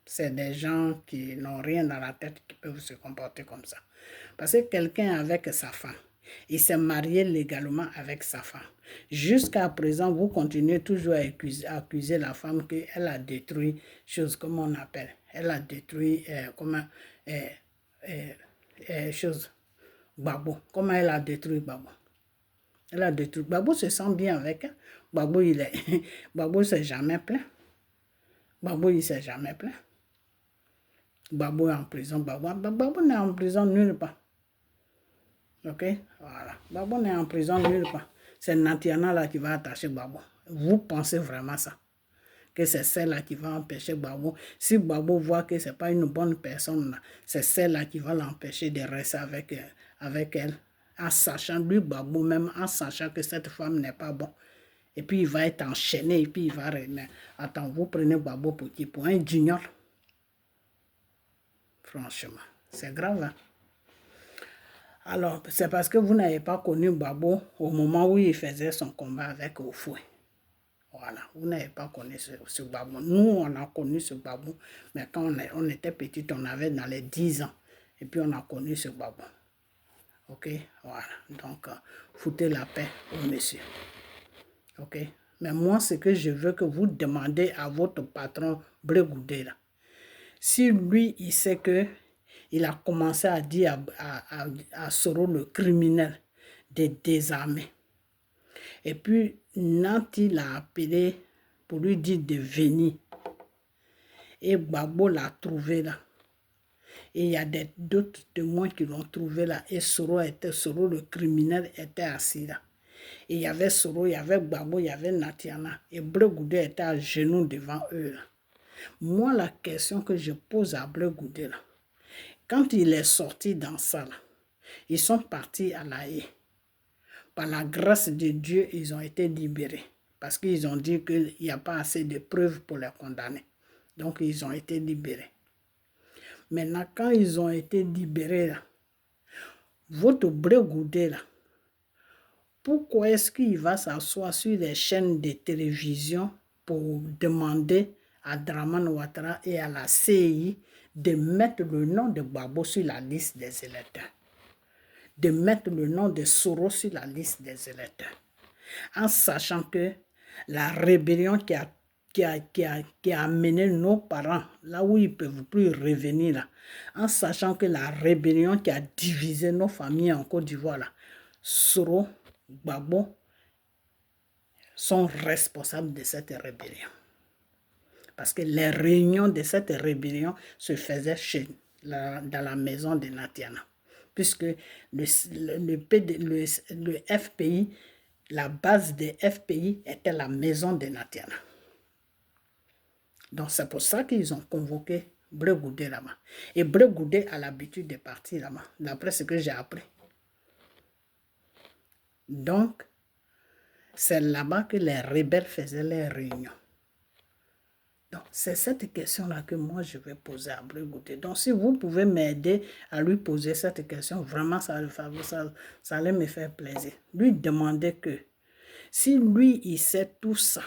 C'est des gens qui n'ont rien dans la tête qui peuvent se comporter comme ça. Parce que quelqu'un avec sa femme, il s'est marié légalement avec sa femme. Jusqu'à présent, vous continuez toujours à accuser la femme qu'elle a détruit, chose comme on appelle. Elle a détruit, chose, Babo. Comment elle a détruit Babo? Elle a détruit. Babo se sent bien avec elle. Babo, Babo ne s'est jamais plaint. Babo, il ne s'est jamais plaint. Babo est en prison. Babo n'est en prison nulle part. Ok? Voilà. Babo n'est en prison nulle part. C'est Natiana là qui va attacher Babo. Vous pensez vraiment ça? Que c'est celle-là qui va empêcher Babo. Si Babo voit que ce n'est pas une bonne personne, c'est celle-là qui va l'empêcher de rester avec elle. En sachant, lui, Babo, même en sachant que cette femme n'est pas bonne. Et puis il va être enchaîné, et puis il va revenir. Attends, vous prenez Babo pour un junior. Franchement, c'est grave. Hein? Alors, c'est parce que vous n'avez pas connu Babo au moment où il faisait son combat avec Ofoué. Voilà, vous n'avez pas connu ce Babo. Nous, on a connu ce Babo, mais quand on était petit, on avait dans les 10 ans. Et puis on a connu ce Babo. Ok, voilà. Donc, foutez la paix au monsieur. Ok, mais moi, ce que je veux que vous demandez à votre patron Blé Goudé, là, si lui, il sait que il a commencé à dire à Soro, le criminel, de désarmer. Et puis, Nati l'a appelé pour lui dire de venir. Et Babo l'a trouvé là. Et il y a d'autres témoins qui l'ont trouvé là. Et Soro, le criminel, était assis là. Et il y avait Soro, il y avait Babo, il y avait Natiana. Et Blé Goudé était à genoux devant eux là. Moi, la question que je pose à Blé Goudé là, quand il est sorti dans ça là, ils sont partis à La Haye. Par la grâce de Dieu, ils ont été libérés. Parce qu'ils ont dit qu'il n'y a pas assez de preuves pour les condamner. Donc, ils ont été libérés. Maintenant, quand ils ont été libérés, là, votre Blé Goudé, là, pourquoi est-ce qu'il va s'asseoir sur les chaînes de télévision pour demander à Dramane Ouattara et à la CI de mettre le nom de Babo sur la liste des électeurs? De mettre le nom de Soro sur la liste des électeurs, en sachant que la rébellion qui a amené nos parents là où ils ne peuvent plus revenir, là, en sachant que la rébellion qui a divisé nos familles en Côte d'Ivoire, là, Soro, Babo sont responsables de cette rébellion. Parce que les réunions de cette rébellion se faisaient dans la maison de Natiana. Puisque le FPI, la base des FPI était la maison de Natiana. Donc c'est pour ça qu'ils ont convoqué Blé Goudé là-bas. Et Blé Goudé a l'habitude de partir là-bas, d'après ce que j'ai appris. Donc, c'est là-bas que les rebelles faisaient leurs réunions. Donc, c'est cette question-là que moi, je vais poser à Blé Goudé. Donc, si vous pouvez m'aider à lui poser cette question, vraiment, ça allait me faire plaisir. Lui demander que, si lui, il sait tout ça,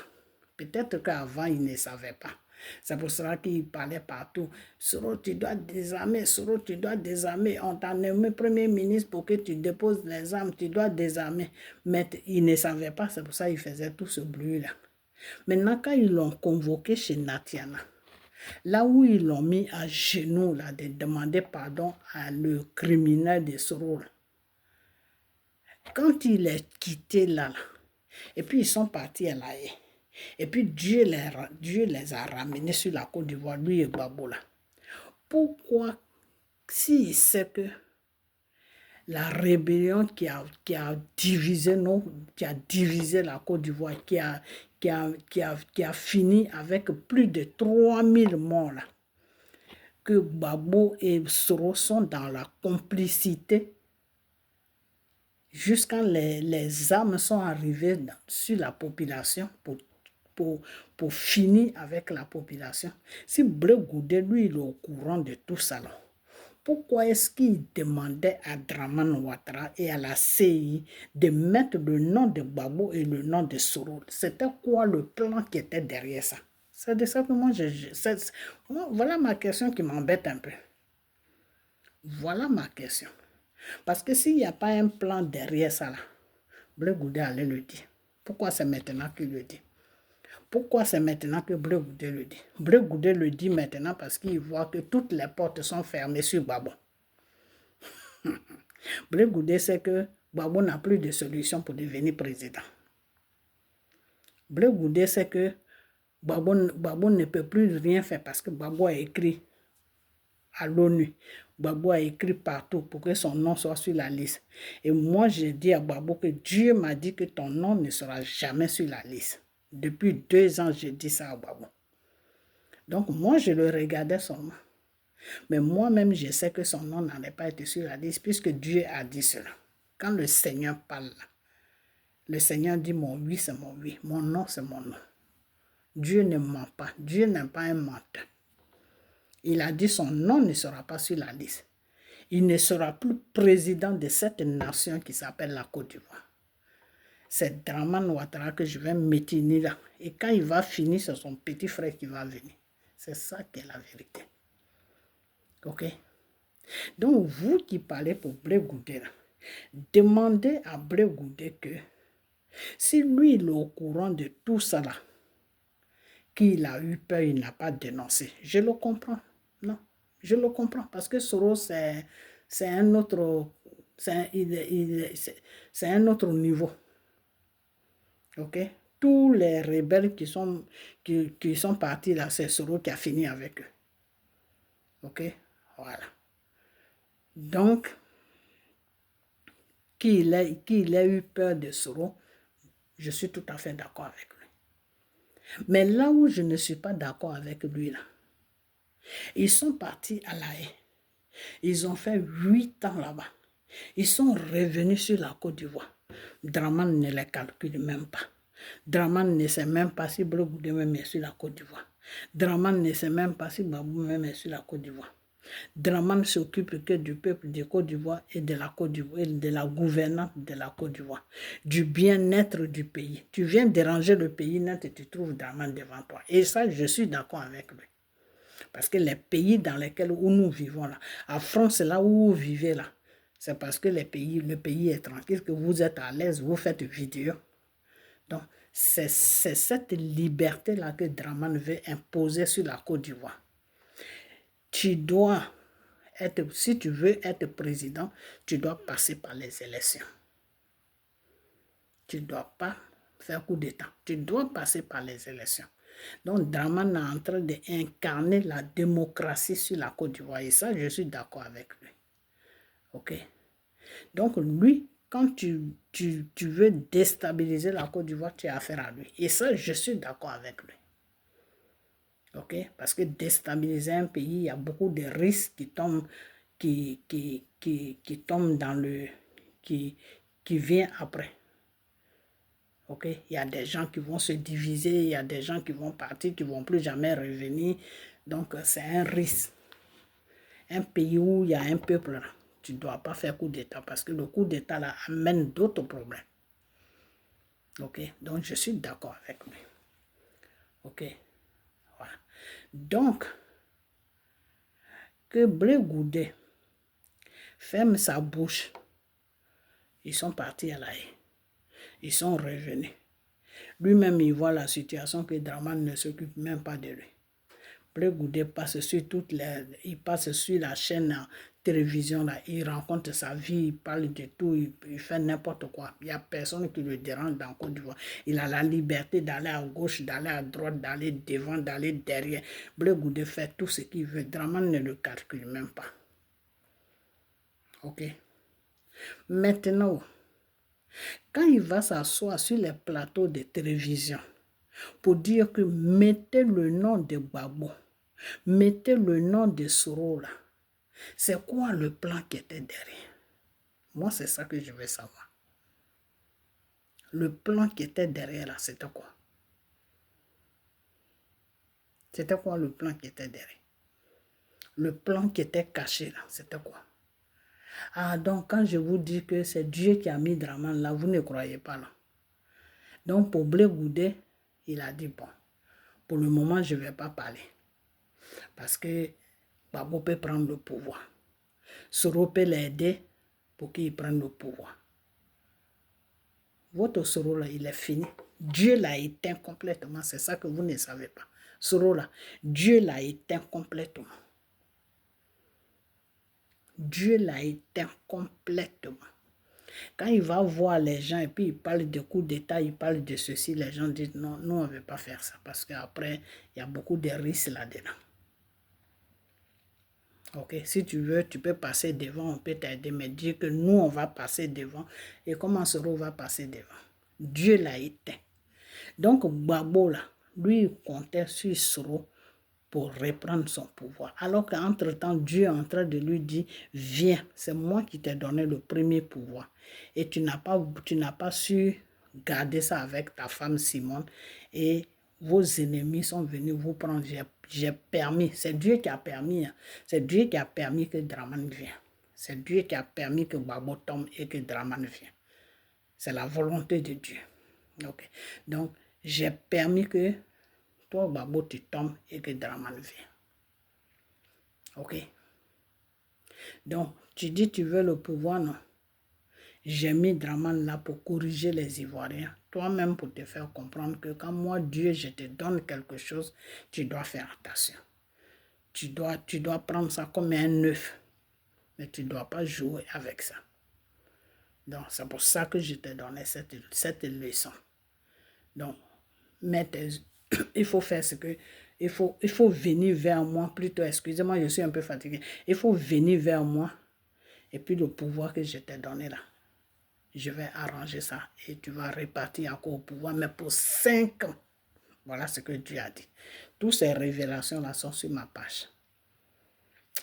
peut-être qu'avant, il ne savait pas. C'est pour cela qu'il parlait partout. Soro, tu dois désarmer. Soro, tu dois désarmer. On t'a nommé Premier ministre pour que tu déposes les armes. Tu dois désarmer. Mais il ne savait pas. C'est pour ça qu'il faisait tout ce bruit-là. Maintenant, quand ils l'ont convoqué chez Natiana, là où ils l'ont mis à genoux, là, de demander pardon à le criminel de Sorol, quand il est quitté là, et puis ils sont partis à La Haye, et puis Dieu les a ramenés sur la Côte d'Ivoire, lui et Gbagbo là. Pourquoi, s'il sait que la rébellion qui a divisé la Côte d'Ivoire, qui a fini avec plus de 3000 morts là, que Gbagbo et Soro sont dans la complicité jusqu'à les armes sont arrivées sur la population pour finir avec la population. Si Blé Goudé, lui, il est au courant de tout ça, là, pourquoi est-ce qu'il demandait à Draman Ouattara et à la CI de mettre le nom de Gbagbo et le nom de Soro? C'était quoi le plan qui était derrière ça? C'est de ça que moi, voilà ma question qui m'embête un peu. Voilà ma question. Parce que s'il n'y a pas un plan derrière ça, là, Blé Goudé allait le dire. Pourquoi c'est maintenant qu'il le dit? Pourquoi c'est maintenant que Blé Goudé le dit? Blé Goudé le dit maintenant parce qu'il voit que toutes les portes sont fermées sur Gbagbo. Blé Goudé sait que Gbagbo n'a plus de solution pour devenir président. Blé Goudé sait que Gbagbo ne peut plus rien faire parce que Gbagbo a écrit à l'ONU. Gbagbo a écrit partout pour que son nom soit sur la liste. Et moi, j'ai dit à Gbagbo que Dieu m'a dit que ton nom ne sera jamais sur la liste. Depuis 2 ans, j'ai dit ça à Gbagbo. Donc, moi, je le regardais seulement. Mais moi-même, je sais que son nom n'allait pas être sur la liste puisque Dieu a dit cela. Quand le Seigneur parle, le Seigneur dit mon oui, c'est mon oui. Mon non, c'est mon non. Dieu ne ment pas. Dieu n'est pas un menteur. Il a dit son nom ne sera pas sur la liste. Il ne sera plus président de cette nation qui s'appelle la Côte d'Ivoire. C'est Draman Ouattara que je vais m'étiner là. Et quand il va finir, c'est son petit frère qui va venir. C'est ça qui est la vérité. Ok? Donc, vous qui parlez pour Blé Goudé, demandez à Blé Goudé que si lui, il est au courant de tout ça là, qu'il a eu peur, il n'a pas dénoncé. Je le comprends. Non, je le comprends. Parce que Soro, c'est un autre... C'est un autre niveau. Ok? Tous les rebelles qui sont partis là, c'est Soro qui a fini avec eux. Ok? Voilà. Donc, qu'il ait eu peur de Soro, je suis tout à fait d'accord avec lui. Mais là où je ne suis pas d'accord avec lui, là, ils sont partis à La Haye. Ils ont fait 8 ans là-bas. Ils sont revenus sur la Côte d'Ivoire. Draman ne les calcule même pas. Draman ne sait même pas si Blé Goudé même est sur la Côte d'Ivoire. Draman ne sait même pas si Babou même est sur la Côte d'Ivoire. Draman s'occupe que du peuple de Côte d'Ivoire et de la Côte d'Ivoire, et de la gouvernance de la Côte d'Ivoire, du bien-être du pays. Tu viens déranger le pays net et tu trouves Draman devant toi. Et ça, je suis d'accord avec lui. Parce que les pays dans lesquels où nous vivons là, à France, là où vous vivez là, c'est parce que le pays est tranquille, que vous êtes à l'aise, vous faites vidéo. Donc, c'est cette liberté-là que Draman veut imposer sur la Côte d'Ivoire. Tu dois être, si tu veux être président, tu dois passer par les élections. Tu ne dois pas faire coup d'État. Tu dois passer par les élections. Donc, Draman est en train d'incarner la démocratie sur la Côte d'Ivoire. Et ça, je suis d'accord avec lui. Ok? Donc, lui, quand tu veux déstabiliser la Côte d'Ivoire, tu as affaire à lui. Et ça, je suis d'accord avec lui. Ok? Parce que déstabiliser un pays, il y a beaucoup de risques qui tombent, qui tombent dans le... qui vient après. Ok? Il y a des gens qui vont se diviser, il y a des gens qui vont partir, qui ne vont plus jamais revenir. Donc, c'est un risque. Un pays où il y a un peuple là, tu ne dois pas faire coup d'État parce que le coup d'État là amène d'autres problèmes. Ok? Donc, je suis d'accord avec lui. Ok? Voilà. Donc, que Blé Goudé ferme sa bouche. Ils sont partis à La Haye. Ils sont revenus. Lui-même, il voit la situation que Draman ne s'occupe même pas de lui. Blé Goudé passe sur il passe sur la chaîne télévision là, il rencontre sa vie, il parle de tout, il fait n'importe quoi. Il n'y a personne qui le dérange dans Côte d'Ivoire. Il a la liberté d'aller à gauche, d'aller à droite, d'aller devant, d'aller derrière. Blé Goudé fait tout ce qu'il veut. Draman ne le calcule même pas. Ok. Maintenant, quand il va s'asseoir sur les plateaux de télévision pour dire que mettez le nom de Gbagbo, mettez le nom de Soro là, c'est quoi le plan qui était derrière? Moi, c'est ça que je veux savoir. Le plan qui était derrière là, c'était quoi? C'était quoi le plan qui était derrière? Le plan qui était caché là, c'était quoi? Ah, donc quand je vous dis que c'est Dieu qui a mis Draman là, vous ne croyez pas là. Donc pour Blé Goudé, il a dit bon, pour le moment je ne vais pas parler. Parce que Gbagbo peut prendre le pouvoir. Soro peut l'aider pour qu'il prenne le pouvoir. Votre Soro là, il est fini. Dieu l'a éteint complètement. C'est ça que vous ne savez pas. Soro là, Dieu l'a éteint complètement. Dieu l'a éteint complètement. Quand il va voir les gens et puis il parle de coups d'État, il parle de ceci, les gens disent non, nous on ne veut pas faire ça parce qu'après, il y a beaucoup de risques là-dedans. Ok, si tu veux, tu peux passer devant, on peut t'aider, mais dire que nous on va passer devant et comment Soro va passer devant? Dieu l'a éteint. Donc Gbagbo là, lui il comptait sur Soro pour reprendre son pouvoir. Alors qu'entre-temps, Dieu est en train de lui dire, viens, c'est moi qui t'ai donné le premier pouvoir. Et tu n'as pas su garder ça avec ta femme Simone. Et vos ennemis sont venus vous prendre. J'ai permis, c'est Dieu qui a permis. Hein. C'est Dieu qui a permis que Draman vienne. C'est Dieu qui a permis que Gbagbo tombe et que Draman vienne. C'est la volonté de Dieu. Okay. Donc, j'ai permis que toi, Gbagbo, tu tombes et que Draman vient. Ok. Donc, tu dis tu veux le pouvoir, non? J'ai mis Draman là pour corriger les Ivoiriens. Toi-même pour te faire comprendre que quand moi, Dieu, je te donne quelque chose, tu dois faire attention. Tu dois prendre ça comme un œuf. Mais tu ne dois pas jouer avec ça. Donc, c'est pour ça que je t'ai donné cette leçon. Donc, il faut faire ce que... Il faut venir vers moi, plutôt, excusez-moi, je suis un peu fatigué. Il faut venir vers moi, et puis le pouvoir que je t'ai donné là, je vais arranger ça, et tu vas repartir encore au pouvoir, mais pour 5 ans. Voilà ce que Dieu a dit. Toutes ces révélations-là sont sur ma page.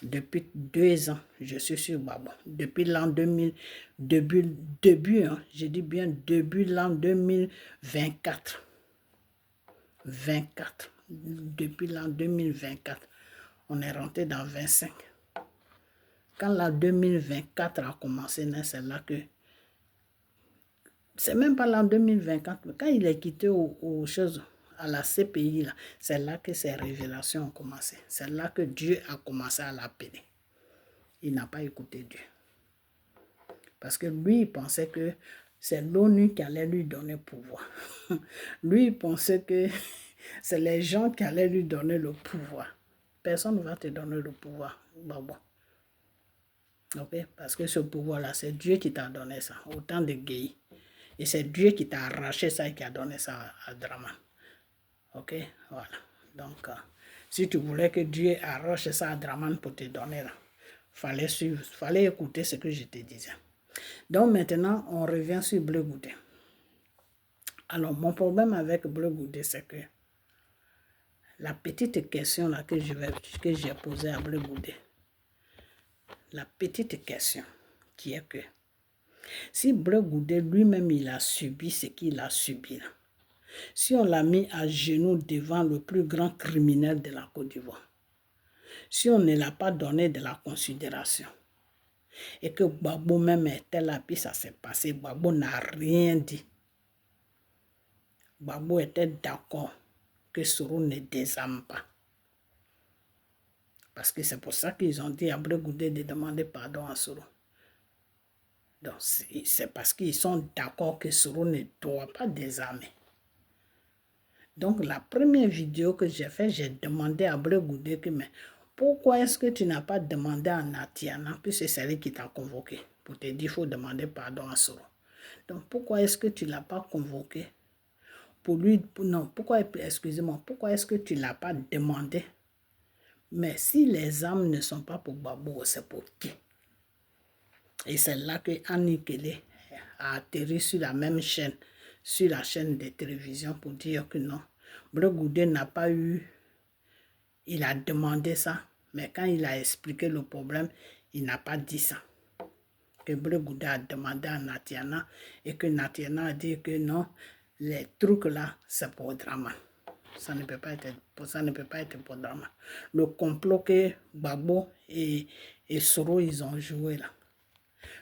Depuis 2 ans, je suis sur Gbagbo. Depuis l'an 2000, je dis bien début l'an 2024. 24. Depuis l'an 2024, on est rentré dans 25. Quand l'an 2024 a commencé, c'est là que... C'est même pas l'an 2024, mais quand il est quitté aux choses, à la CPI, c'est là que ces révélations ont commencé. C'est là que Dieu a commencé à l'appeler. Il n'a pas écouté Dieu. Parce que lui, il pensait que c'est l'ONU qui allait lui donner pouvoir. Lui, il pensait que c'est les gens qui allaient lui donner le pouvoir. Personne ne va te donner le pouvoir. Bon. Okay? Parce que ce pouvoir-là, c'est Dieu qui t'a donné ça, autant de Guéhi. Et c'est Dieu qui t'a arraché ça et qui a donné ça à Draman. Ok? Voilà. Donc, si tu voulais que Dieu arrache ça à Draman pour te donner là, fallait écouter ce que je te disais. Donc maintenant, on revient sur Blé Goudé. Alors, mon problème avec Blé Goudé, c'est que la petite question là que j'ai posée à Blé Goudé, la petite question qui est que si Blé Goudé lui-même il a subi ce qu'il a subi là, si on l'a mis à genoux devant le plus grand criminel de la Côte d'Ivoire, si on ne l'a pas donné de la considération, et que Gbagbo même était là, puis ça s'est passé, Gbagbo n'a rien dit. Gbagbo était d'accord que Soro ne désarme pas. Parce que c'est pour ça qu'ils ont dit à Blé Goudé de demander pardon à Soro. Donc c'est parce qu'ils sont d'accord que Soro ne doit pas désarmer. Donc, la première vidéo que j'ai faite, j'ai demandé à Bleu Goudé que, mais pourquoi est-ce que tu n'as pas demandé à Natiana, puisque c'est elle qui t'a convoqué, pour te dire qu'il faut demander pardon à Soro. Donc, pourquoi est-ce que tu ne l'as pas convoqué pour lui, non, pourquoi, excusez-moi, pourquoi est-ce que tu ne l'as pas demandé? Mais si les âmes ne sont pas pour Gbagbo, c'est pour qui? Et c'est là que Annie Kelly a atterri sur la même chaîne, sur la chaîne de télévision pour dire que non, Bleu Goudé n'a pas eu, il a demandé ça, mais quand il a expliqué le problème, il n'a pas dit ça. Que Bleu Goudé a demandé à Natiana et que Natiana a dit que non, les trucs là, c'est pour Draman. Ça ne peut pas être pour Draman. Le complot que Gbagbo et Soro, ils ont joué là.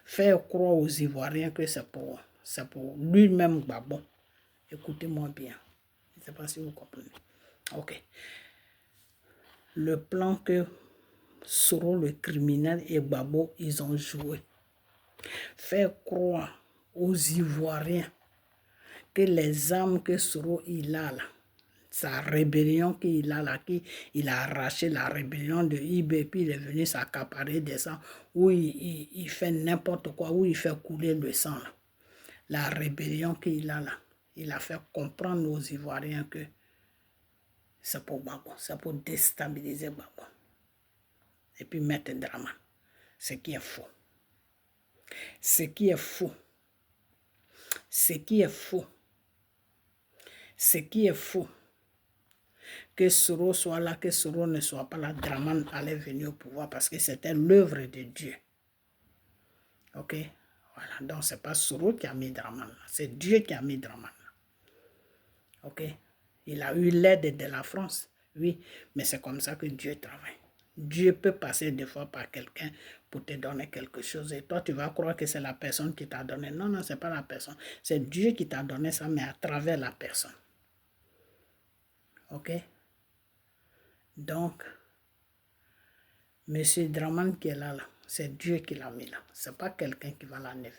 Faire croire aux Ivoiriens que c'est pour lui-même Gbagbo. Écoutez-moi bien. Je ne sais pas si vous comprenez. Ok. Le plan que Soro, le criminel, et Gbagbo, ils ont joué. Faire croire aux Ivoiriens que les armes que Soro il a là, sa rébellion qu'il a là, qu'il a arraché la rébellion de IB, puis il est venu s'accaparer des sangs, où il fait n'importe quoi, où il fait couler le sang là. La rébellion qu'il a là, il a fait comprendre aux Ivoiriens que c'est pour Gbagbo, c'est pour déstabiliser Gbagbo. Et puis mettre Draman. Ce qui est faux. Ce qui est faux. Ce qui est faux. Ce qui est faux. Que Soro soit là, que Soro ne soit pas là, Draman allait venir au pouvoir parce que c'était l'œuvre de Dieu. Ok? Voilà, donc c'est pas Soro qui a mis Draman là, c'est Dieu qui a mis Draman là. Ok? Il a eu l'aide de la France, oui, mais c'est comme ça que Dieu travaille. Dieu peut passer des fois par quelqu'un pour te donner quelque chose et toi tu vas croire que c'est la personne qui t'a donné. Non, non, c'est pas la personne. C'est Dieu qui t'a donné ça, mais à travers la personne. Ok? Donc, Monsieur Draman qui est là, c'est Dieu qui l'a mis là. C'est pas quelqu'un qui va l'enlever.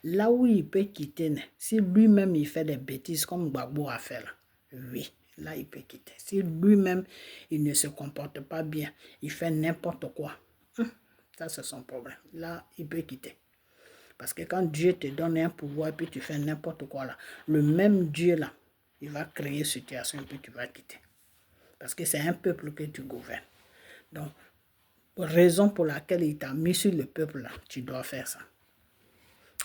Là où il peut quitter, si lui-même il fait des bêtises comme Gbagbo a fait là, oui, là il peut quitter. Si lui-même il ne se comporte pas bien, il fait n'importe quoi, ça c'est son problème. Là il peut quitter. Parce que quand Dieu te donne un pouvoir et puis tu fais n'importe quoi là, le même Dieu là, il va créer une situation et puis tu vas quitter. Parce que c'est un peuple que tu gouvernes. Donc, raison pour laquelle il t'a mis sur le peuple là, tu dois faire ça.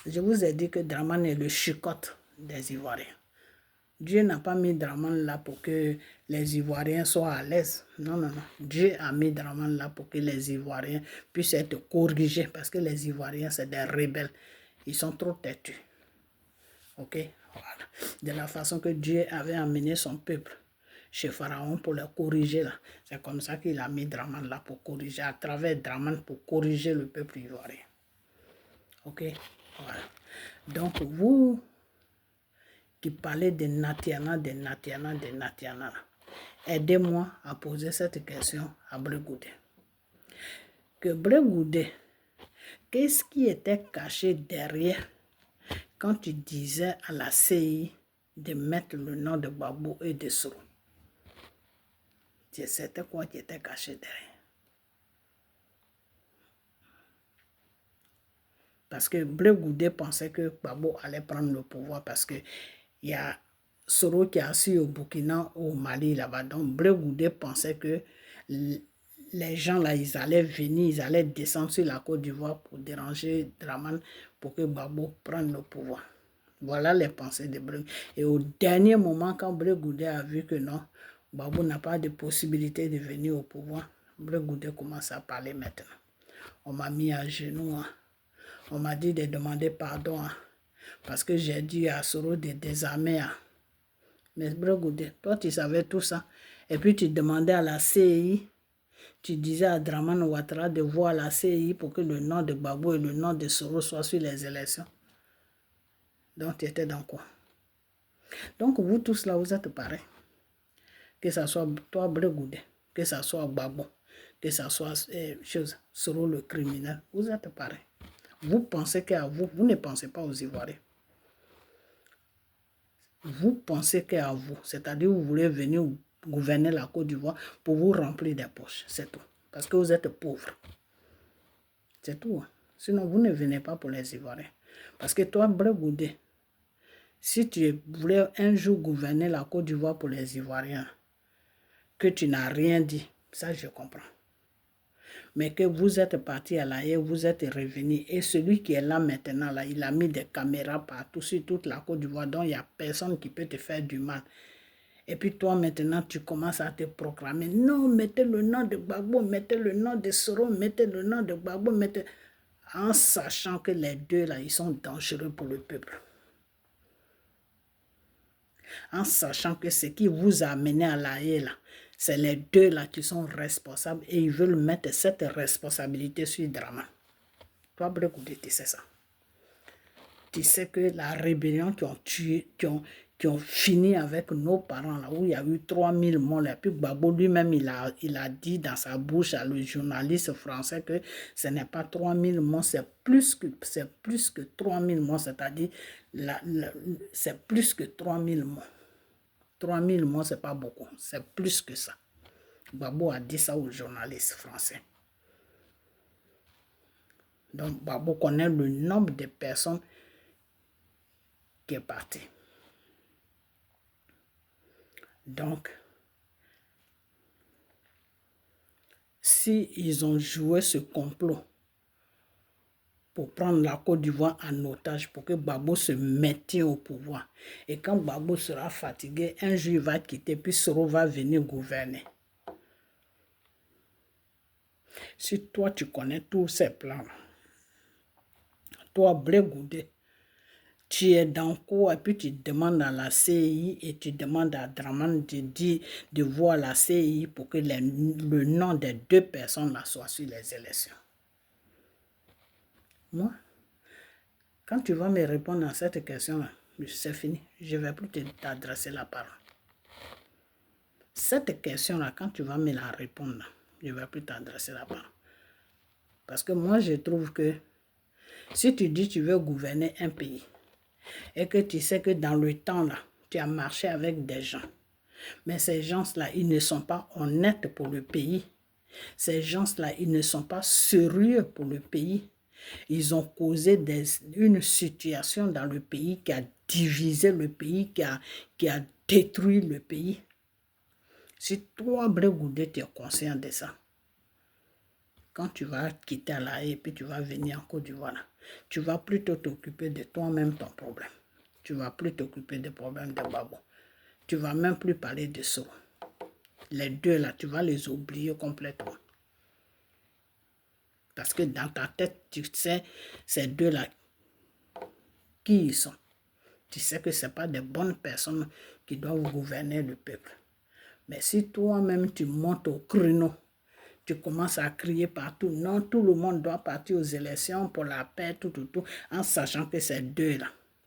Je vous ai dit que Draman est le chicotte des Ivoiriens. Dieu n'a pas mis Draman là pour que les Ivoiriens soient à l'aise. Non, non, non. Dieu a mis Draman là pour que les Ivoiriens puissent être corrigés parce que les Ivoiriens, c'est des rebelles. Ils sont trop têtus. Ok? Voilà. De la façon que Dieu avait amené son peuple chez Pharaon pour le corriger là. C'est comme ça qu'il a mis Draman là pour corriger, à travers Draman pour corriger le peuple ivoirien. Ok? Voilà. Donc vous qui parlez de Natiana, aidez-moi à poser cette question à Bleu Goudé. Que Bleu Goudé, qu'est-ce qui était caché derrière quand tu disais à la CI de mettre le nom de Gbagbo et de Soro? C'était quoi qui était caché derrière? Parce que Bleu Goudé pensait que Gbagbo allait prendre le pouvoir parce que il y a Soro qui est assis au Burkina, au Mali là-bas. Donc Bleu Goudé pensait que les gens là, ils allaient venir, ils allaient descendre sur la Côte d'Ivoire pour déranger Draman pour que Gbagbo prenne le pouvoir. Voilà les pensées de Bleu. Et au dernier moment, quand Bleu Goudé a vu que non, Gbagbo n'a pas de possibilité de venir au pouvoir, Bleu Goudé commence à parler maintenant. On m'a mis à genoux. On m'a dit de demander pardon parce que j'ai dit à Soro de désarmer. Mais Bleu Goudé, toi tu savais tout ça. Et puis tu demandais à la CI, tu disais à Draman Ouattara de voir la CI pour que le nom de Gbagbo et le nom de Soro soient sur les élections. Donc tu étais dans quoi? Donc vous tous là, vous êtes pareils. Que ce soit toi Bleu Goudé, que ce soit Gbagbo, que ce soit Soro le criminel, vous êtes pareils. Vous pensez qu'à vous, vous ne pensez pas aux Ivoiriens. vous pensez qu'à vous. C'est-à-dire vous voulez venir gouverner la Côte d'Ivoire pour vous remplir des poches. C'est tout. Parce que vous êtes pauvre. C'est tout. Sinon, vous ne venez pas pour les Ivoiriens. Parce que toi, Blé Goudé, si tu voulais un jour gouverner la Côte d'Ivoire pour les Ivoiriens, que tu n'as rien dit, ça je comprends. Mais que vous êtes parti à la haie, vous êtes revenu, et celui qui est là maintenant, là, il a mis des caméras partout sur toute la Côte d'Ivoire, donc il n'y a personne qui peut te faire du mal. Et puis toi maintenant, tu commences à te proclamer, non, mettez le nom de Gbagbo, mettez le nom de Soro, mettez le nom de Gbagbo, mettez... En sachant que les deux là, ils sont dangereux pour le peuple. En sachant que ce qui vous a amené à la haie là, c'est les deux là qui sont responsables et ils veulent mettre cette responsabilité sur Dramane. Toi, Blé Goudé, tu sais ça. Tu sais que la rébellion qui ont tué, qui ont fini avec nos parents là, où il y a eu 3000 morts, et puis Gbagbo lui-même, il a dit dans sa bouche à le journaliste français que ce n'est pas 3000 morts, c'est plus que 3000 morts, c'est-à-dire c'est plus que 3000 morts. 3000 morts, c'est pas beaucoup, c'est plus que ça. Gbagbo a dit ça aux journalistes français. Donc, Gbagbo connaît le nombre de personnes qui est parti. Donc, si ils ont joué ce complot pour prendre la Côte d'Ivoire en otage, pour que Gbagbo se mette au pouvoir, et quand Gbagbo sera fatigué, un jour il va quitter, puis Soro va venir gouverner. Si toi tu connais tous ces plans, toi Blé Goudé, tu es dans quoi et puis tu demandes à la CI et tu demandes à Dramane de voir la CI pour que le nom des deux personnes là soit sur les élections. Moi, quand tu vas me répondre à cette question-là, c'est fini. Je ne vais plus t'adresser la parole. Cette question-là, quand tu vas me la répondre, je ne vais plus t'adresser la parole. Parce que moi, je trouve que si tu dis que tu veux gouverner un pays, et que tu sais que dans le temps là, tu as marché avec des gens, mais ces gens-là, ils ne sont pas honnêtes pour le pays. Ces gens-là, ils ne sont pas sérieux pour le pays. Ils ont causé une situation dans le pays qui a divisé le pays, qui a détruit le pays. Si toi, Blé Goudé, tu es conscient de ça, quand tu vas quitter la haie et puis tu vas venir en Côte d'Ivoire, tu vas plutôt t'occuper de toi-même ton problème. Tu vas plus t'occuper des problèmes de Gbagbo. Tu vas même plus parler de ça. Les deux là, tu vas les oublier complètement. Parce que dans ta tête, tu sais, ces deux là, qui ils sont. Tu sais que ce n'est pas des bonnes personnes qui doivent gouverner le peuple. Mais si toi-même tu montes au créneau, tu commences à crier partout, non, tout le monde doit partir aux élections pour la paix, tout, en sachant que ces deux-là,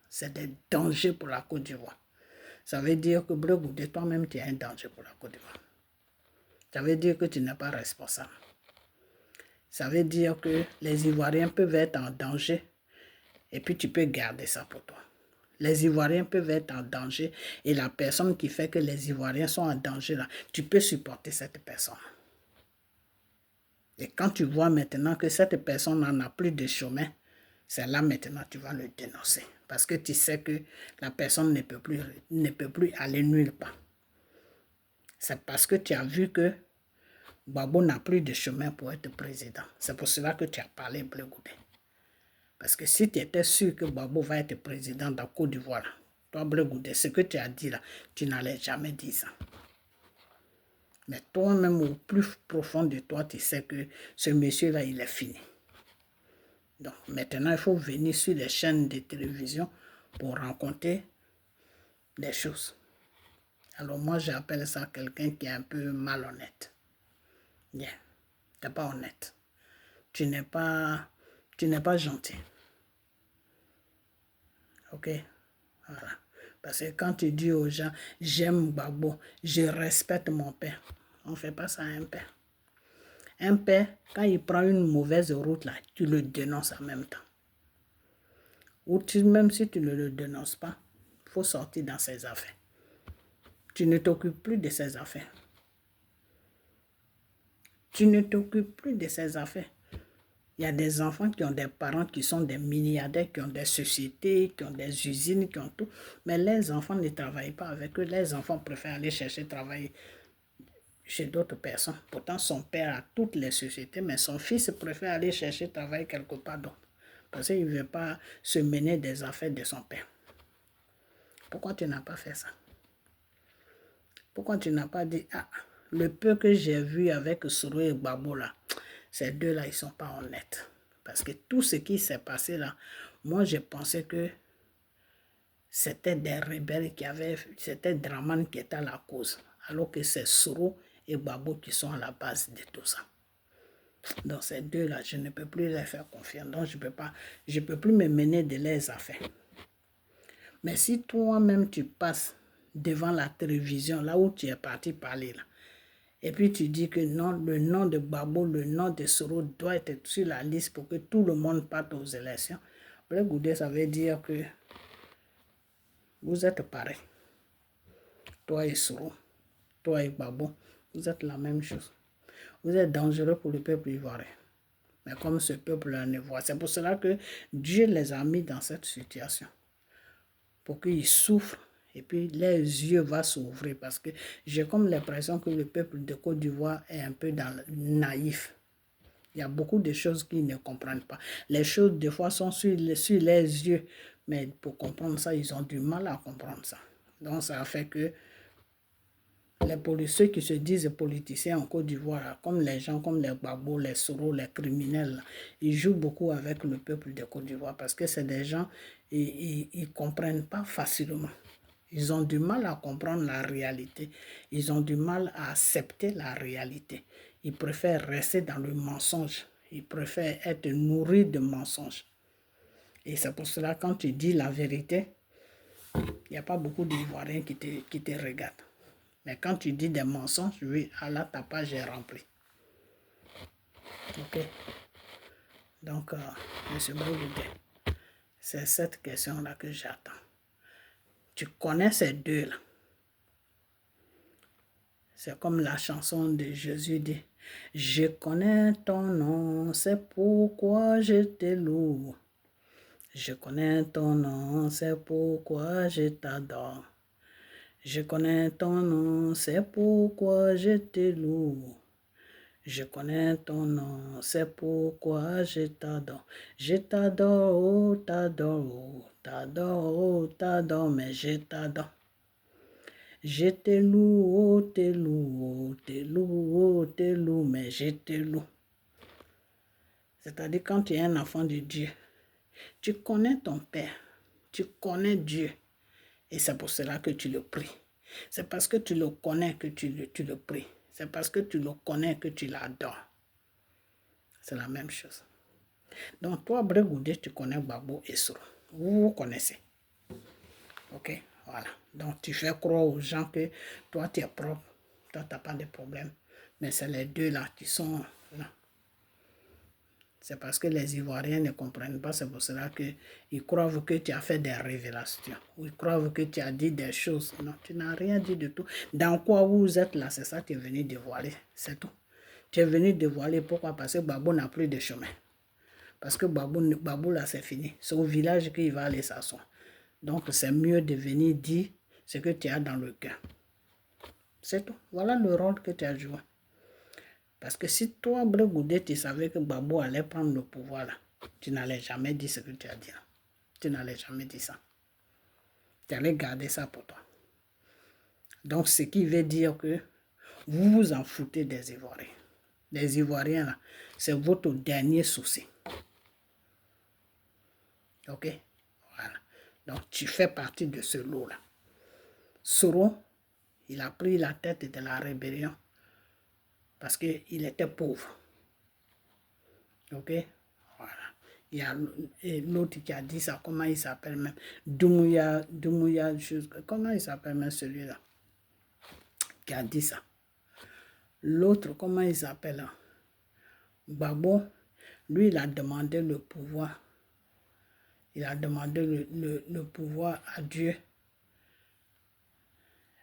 c'est des dangers pour la Côte d'Ivoire. Ça veut dire que Blé Goudé, toi-même, tu es un danger pour la Côte d'Ivoire. Ça veut dire que tu n'es pas responsable. Ça veut dire que les Ivoiriens peuvent être en danger et puis tu peux garder ça pour toi. Les Ivoiriens peuvent être en danger et la personne qui fait que les Ivoiriens sont en danger, là, tu peux supporter cette personne. Et quand tu vois maintenant que cette personne n'en a plus de chemin, c'est là maintenant que tu vas le dénoncer. Parce que tu sais que la personne ne peut plus aller nulle part. C'est parce que tu as vu que Gbagbo n'a plus de chemin pour être président. C'est pour cela que tu as parlé Blé Goudé. Parce que si tu étais sûr que Gbagbo va être président de la Côte d'Ivoire, toi Blé Goudé, ce que tu as dit là, tu n'allais jamais dire ça. Mais toi-même, au plus profond de toi, tu sais que ce monsieur-là, il est fini. Donc maintenant, il faut venir sur les chaînes de télévision pour rencontrer des choses. Alors moi, j'appelle ça quelqu'un qui est un peu malhonnête. Bien, tu n'es pas honnête. Tu n'es pas gentil. Ok? Voilà. Parce que quand tu dis aux gens, j'aime Gbagbo, je respecte mon père, on ne fait pas ça à un père. Un père, quand il prend une mauvaise route, là, tu le dénonces en même temps. Ou même si tu ne le dénonces pas, faut sortir dans ses affaires. Tu ne t'occupes plus de ses affaires. Tu ne t'occupes plus de ses affaires. Il y a des enfants qui ont des parents qui sont des milliardaires, qui ont des sociétés, qui ont des usines, qui ont tout. Mais les enfants ne travaillent pas avec eux. Les enfants préfèrent aller chercher travail chez d'autres personnes. Pourtant, son père a toutes les sociétés, mais son fils préfère aller chercher travail quelque part d'autre. Parce qu'il ne veut pas se mener des affaires de son père. Pourquoi tu n'as pas fait ça? Pourquoi tu n'as pas dit, ah, le peu que j'ai vu avec Soro et Gbagbo là, ces deux-là, ils ne sont pas honnêtes. Parce que tout ce qui s'est passé là, moi, je pensais que c'était des rebelles qui avaient, c'était Dramane qui était à la cause. Alors que c'est Soro et Gbagbo qui sont à la base de tout ça. Donc ces deux-là, je ne peux plus les faire confiance. Donc je peux plus me mener de leurs affaires. Mais si toi-même tu passes devant la télévision, là où tu es parti parler là, et puis tu dis que non, le nom de Gbagbo, le nom de Soro doit être sur la liste pour que tout le monde parte aux élections. Blé Goudé, ça veut dire que vous êtes pareils. Toi et Soro, toi et Gbagbo, vous êtes la même chose. Vous êtes dangereux pour le peuple ivoirien. Mais comme ce peuple-là ne voit, c'est pour cela que Dieu les a mis dans cette situation. Pour qu'ils souffrent et puis leurs yeux vont s'ouvrir. Parce que j'ai comme l'impression que le peuple de Côte d'Ivoire est un peu naïf. Il y a beaucoup de choses qu'ils ne comprennent pas. Les choses, des fois, sont sur leurs yeux. Mais pour comprendre ça, ils ont du mal à comprendre ça. Donc, ça fait que ceux qui se disent politiciens en Côte d'Ivoire, comme les gens, comme les Gbagbo, les Soro, les criminels, ils jouent beaucoup avec le peuple de Côte d'Ivoire parce que c'est des gens, ils ne comprennent pas facilement. Ils ont du mal à comprendre la réalité. Ils ont du mal à accepter la réalité. Ils préfèrent rester dans le mensonge. Ils préfèrent être nourris de mensonges. Et c'est pour cela que quand tu dis la vérité, il n'y a pas beaucoup d'Ivoiriens qui te regardent. Mais quand tu dis des mensonges, oui, Allah, ta page est remplie. Ok. Donc, M. Bougoudé, c'est cette question-là que j'attends. Tu connais ces deux-là. C'est comme la chanson de Jésus dit, « Je connais ton nom, c'est pourquoi je te loue. Je connais ton nom, c'est pourquoi je t'adore. Je connais ton nom, c'est pourquoi je te loue. Je connais ton nom, c'est pourquoi je t'adore. Je t'adore, oh, t'adore, oh, t'adore, oh, t'adore, mais je t'adore. Je te loue, oh, te loue, oh, te loue, oh, te loue, mais je te loue. C'est-à-dire quand tu es un enfant de Dieu, tu connais ton Père, tu connais Dieu, et c'est pour cela que tu le pries. C'est parce que tu le connais que tu le pries. C'est parce que tu le connais que tu l'adores. C'est la même chose. Donc toi, Blé Goudé, tu connais Gbagbo et Soro. Vous vous connaissez. Ok, voilà. Donc tu fais croire aux gens que toi, tu es propre. Toi, tu n'as pas de problème. Mais c'est les deux là qui sont là. C'est parce que les Ivoiriens ne comprennent pas, c'est pour cela qu'ils croient que tu as fait des révélations. Ou ils croient que tu as dit des choses. Non, tu n'as rien dit de tout. Dans quoi vous êtes là, c'est ça que tu es venu dévoiler. C'est tout. Tu es venu dévoiler pourquoi? Parce que Gbagbo n'a plus de chemin. Parce que Gbagbo là, c'est fini. C'est au village qu'il va aller s'asseoir. Donc, c'est mieux de venir dire ce que tu as dans le cœur. C'est tout. Voilà le rôle que tu as joué. Parce que si toi, Blé Goudé, tu savais que Gbagbo allait prendre le pouvoir là, tu n'allais jamais dire ce que tu as dit là. Tu n'allais jamais dire ça. Tu allais garder ça pour toi. Donc, ce qui veut dire que vous vous en foutez des Ivoiriens. Les Ivoiriens là, c'est votre dernier souci. Ok? Voilà. Donc, tu fais partie de ce lot là. Soro, il a pris la tête de la rébellion. Parce qu'il était pauvre. Ok? Voilà. Il y a l'autre qui a dit ça. Comment il s'appelle même? Doumbouya, comment il s'appelle même celui-là? Qui a dit ça. L'autre, comment il s'appelle? Gbagbo, lui, il a demandé le pouvoir. Il a demandé le pouvoir à Dieu.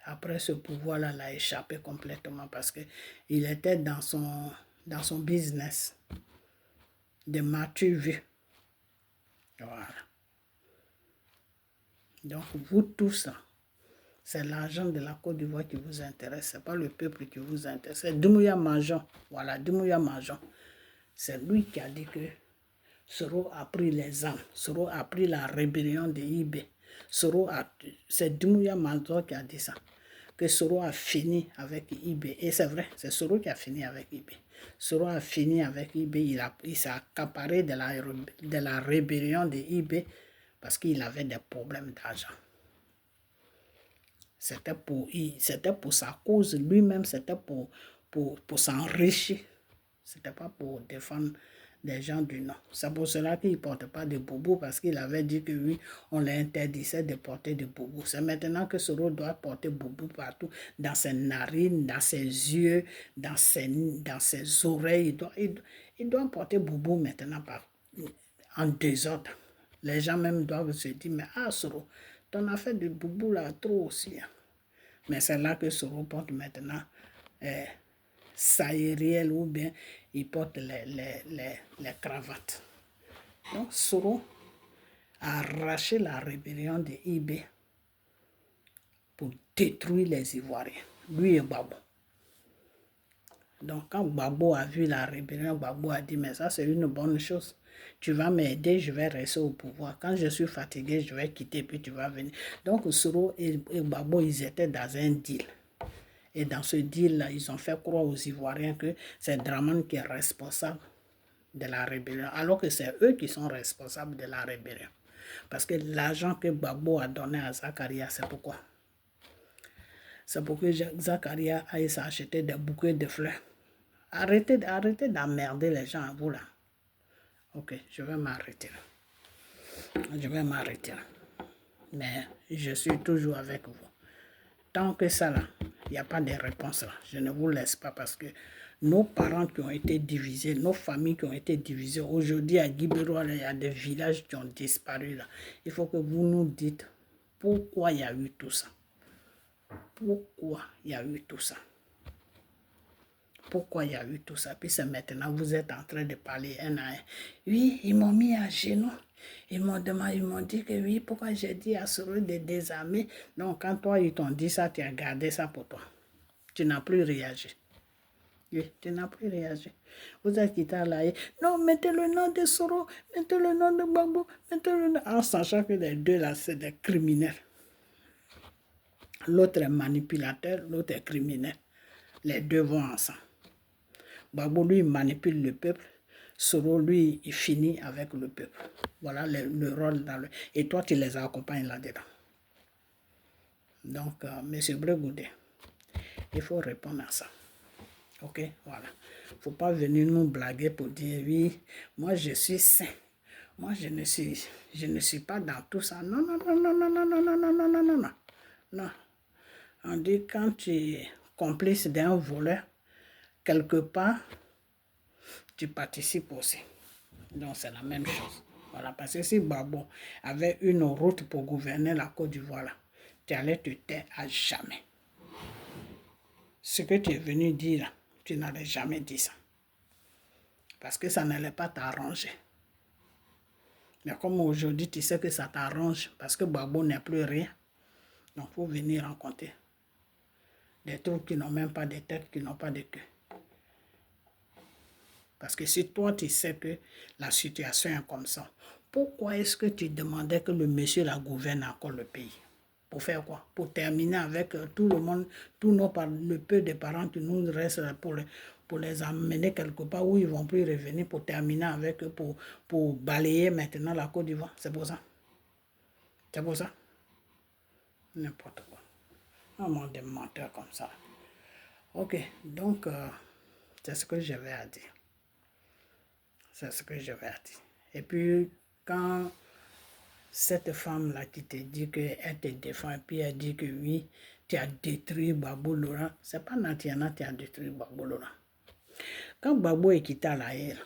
Après, ce pouvoir-là l'a échappé complètement parce qu'il était dans son business de m'as-tu vu. Voilà. Donc, vous tous, c'est l'argent de la Côte d'Ivoire qui vous intéresse, ce n'est pas le peuple qui vous intéresse. C'est Doumbouya Manjon, voilà, Doumbouya Manjon. C'est lui qui a dit que Soro a pris les armes, Soro a pris la rébellion de IB. C'est Doumbouya Manjon qui a dit ça, que Soro a fini avec IB. Et c'est vrai, c'est Soro qui a fini avec IB. Soro a fini avec IB, il s'est accaparé de la rébellion de IB parce qu'il avait des problèmes d'argent. C'était pour sa cause, lui-même, c'était pour s'enrichir. Ce n'était pas pour défendre des gens du Nord. C'est pour cela qu'il ne porte pas de boubou, parce qu'il avait dit que oui, on l'interdisait de porter de boubou. C'est maintenant que Soro doit porter boubou partout, dans ses narines, dans ses yeux, dans ses oreilles. Il doit porter boubou maintenant en désordre. Les gens même doivent se dire, mais ah Soro, ton affaire de boubou là, trop aussi. Hein. Mais c'est là que Soro porte maintenant saïriel ou bien il porte les cravates. Donc Soro a arraché la rébellion de IB pour détruire les Ivoiriens. Lui et Gbagbo. Donc quand Gbagbo a vu la rébellion, Gbagbo a dit mais ça c'est une bonne chose. Tu vas m'aider, je vais rester au pouvoir. Quand je suis fatigué, je vais quitter puis tu vas venir. Donc Soro et Gbagbo, ils étaient dans un deal. Et dans ce deal-là, ils ont fait croire aux Ivoiriens que c'est Dramane qui est responsable de la rébellion, alors que c'est eux qui sont responsables de la rébellion. Parce que l'argent que Gbagbo a donné à Zakaria, c'est pourquoi? C'est pour que Zakaria aille s'acheter des bouquets de fleurs. Arrêtez d'emmerder les gens, vous là. Ok, je vais m'arrêter là. Je vais m'arrêter là. Mais je suis toujours avec vous. Tant que ça là, il n'y a pas de réponse là. Je ne vous laisse pas parce que nos parents qui ont été divisés, nos familles qui ont été divisées, aujourd'hui à Guibero, il y a des villages qui ont disparu là. Il faut que vous nous dites pourquoi il y a eu tout ça. Pourquoi il y a eu tout ça. Pourquoi il y a eu tout ça. Puis c'est maintenant, vous êtes en train de parler un à un. Oui, ils m'ont mis à genoux. Ils m'ont dit que oui, pourquoi j'ai dit à Soro de désarmer. Donc quand toi, ils t'ont dit ça, tu as gardé ça pour toi. Tu n'as plus réagi. Oui, tu n'as plus réagi. Vous êtes quitté là. Non, mettez le nom de Soro, mettez le nom de Gbagbo, mettez le nom. En sachant que les deux là, c'est des criminels. L'autre est manipulateur, l'autre est criminel. Les deux vont ensemble. Gbagbo, lui, manipule le peuple. Soro, lui, il finit avec le peuple. Voilà le rôle dans le... Et toi, tu les accompagnes là-dedans. Donc, M. Bregoudé, il faut répondre à ça. Ok, voilà. Il ne faut pas venir nous blaguer pour dire, oui, moi, je suis saint. Moi, je ne suis pas dans tout ça. Non, non, non, non, non, non, non, non, non, non, non, non, non. Non. On dit quand tu es complice d'un voleur, quelque part, tu participes aussi. Donc, c'est la même chose. Voilà, parce que si Gbagbo avait une route pour gouverner la Côte d'Ivoire, tu allais te taire à jamais. Ce que tu es venu dire, là, tu n'allais jamais dit ça. Parce que ça n'allait pas t'arranger. Mais comme aujourd'hui, tu sais que ça t'arrange, parce que Gbagbo n'est plus rien. Donc, il faut venir rencontrer des trucs qui n'ont même pas de tête, qui n'ont pas de queue. Parce que si toi, tu sais que la situation est comme ça, pourquoi est-ce que tu demandais que le monsieur la gouverne encore le pays? Pour faire quoi? Pour terminer avec tout le monde, le peu de parents qui nous restent pour les emmener quelque part où ils ne vont plus revenir, pour terminer avec eux, pour balayer maintenant la Côte d'Ivoire. C'est pour ça. C'est pour ça. N'importe quoi. Un monde de menteurs comme ça. Ok, donc, c'est ce que j'avais à dire. C'est ce que j'avais à dire. Et puis, quand cette femme-là qui te dit qu'elle te défend, et puis elle dit que oui, tu as détruit Gbagbo Laurent, c'est pas Natiana qui a détruit Gbagbo Laurent. Quand Gbagbo est quitté à l'AR,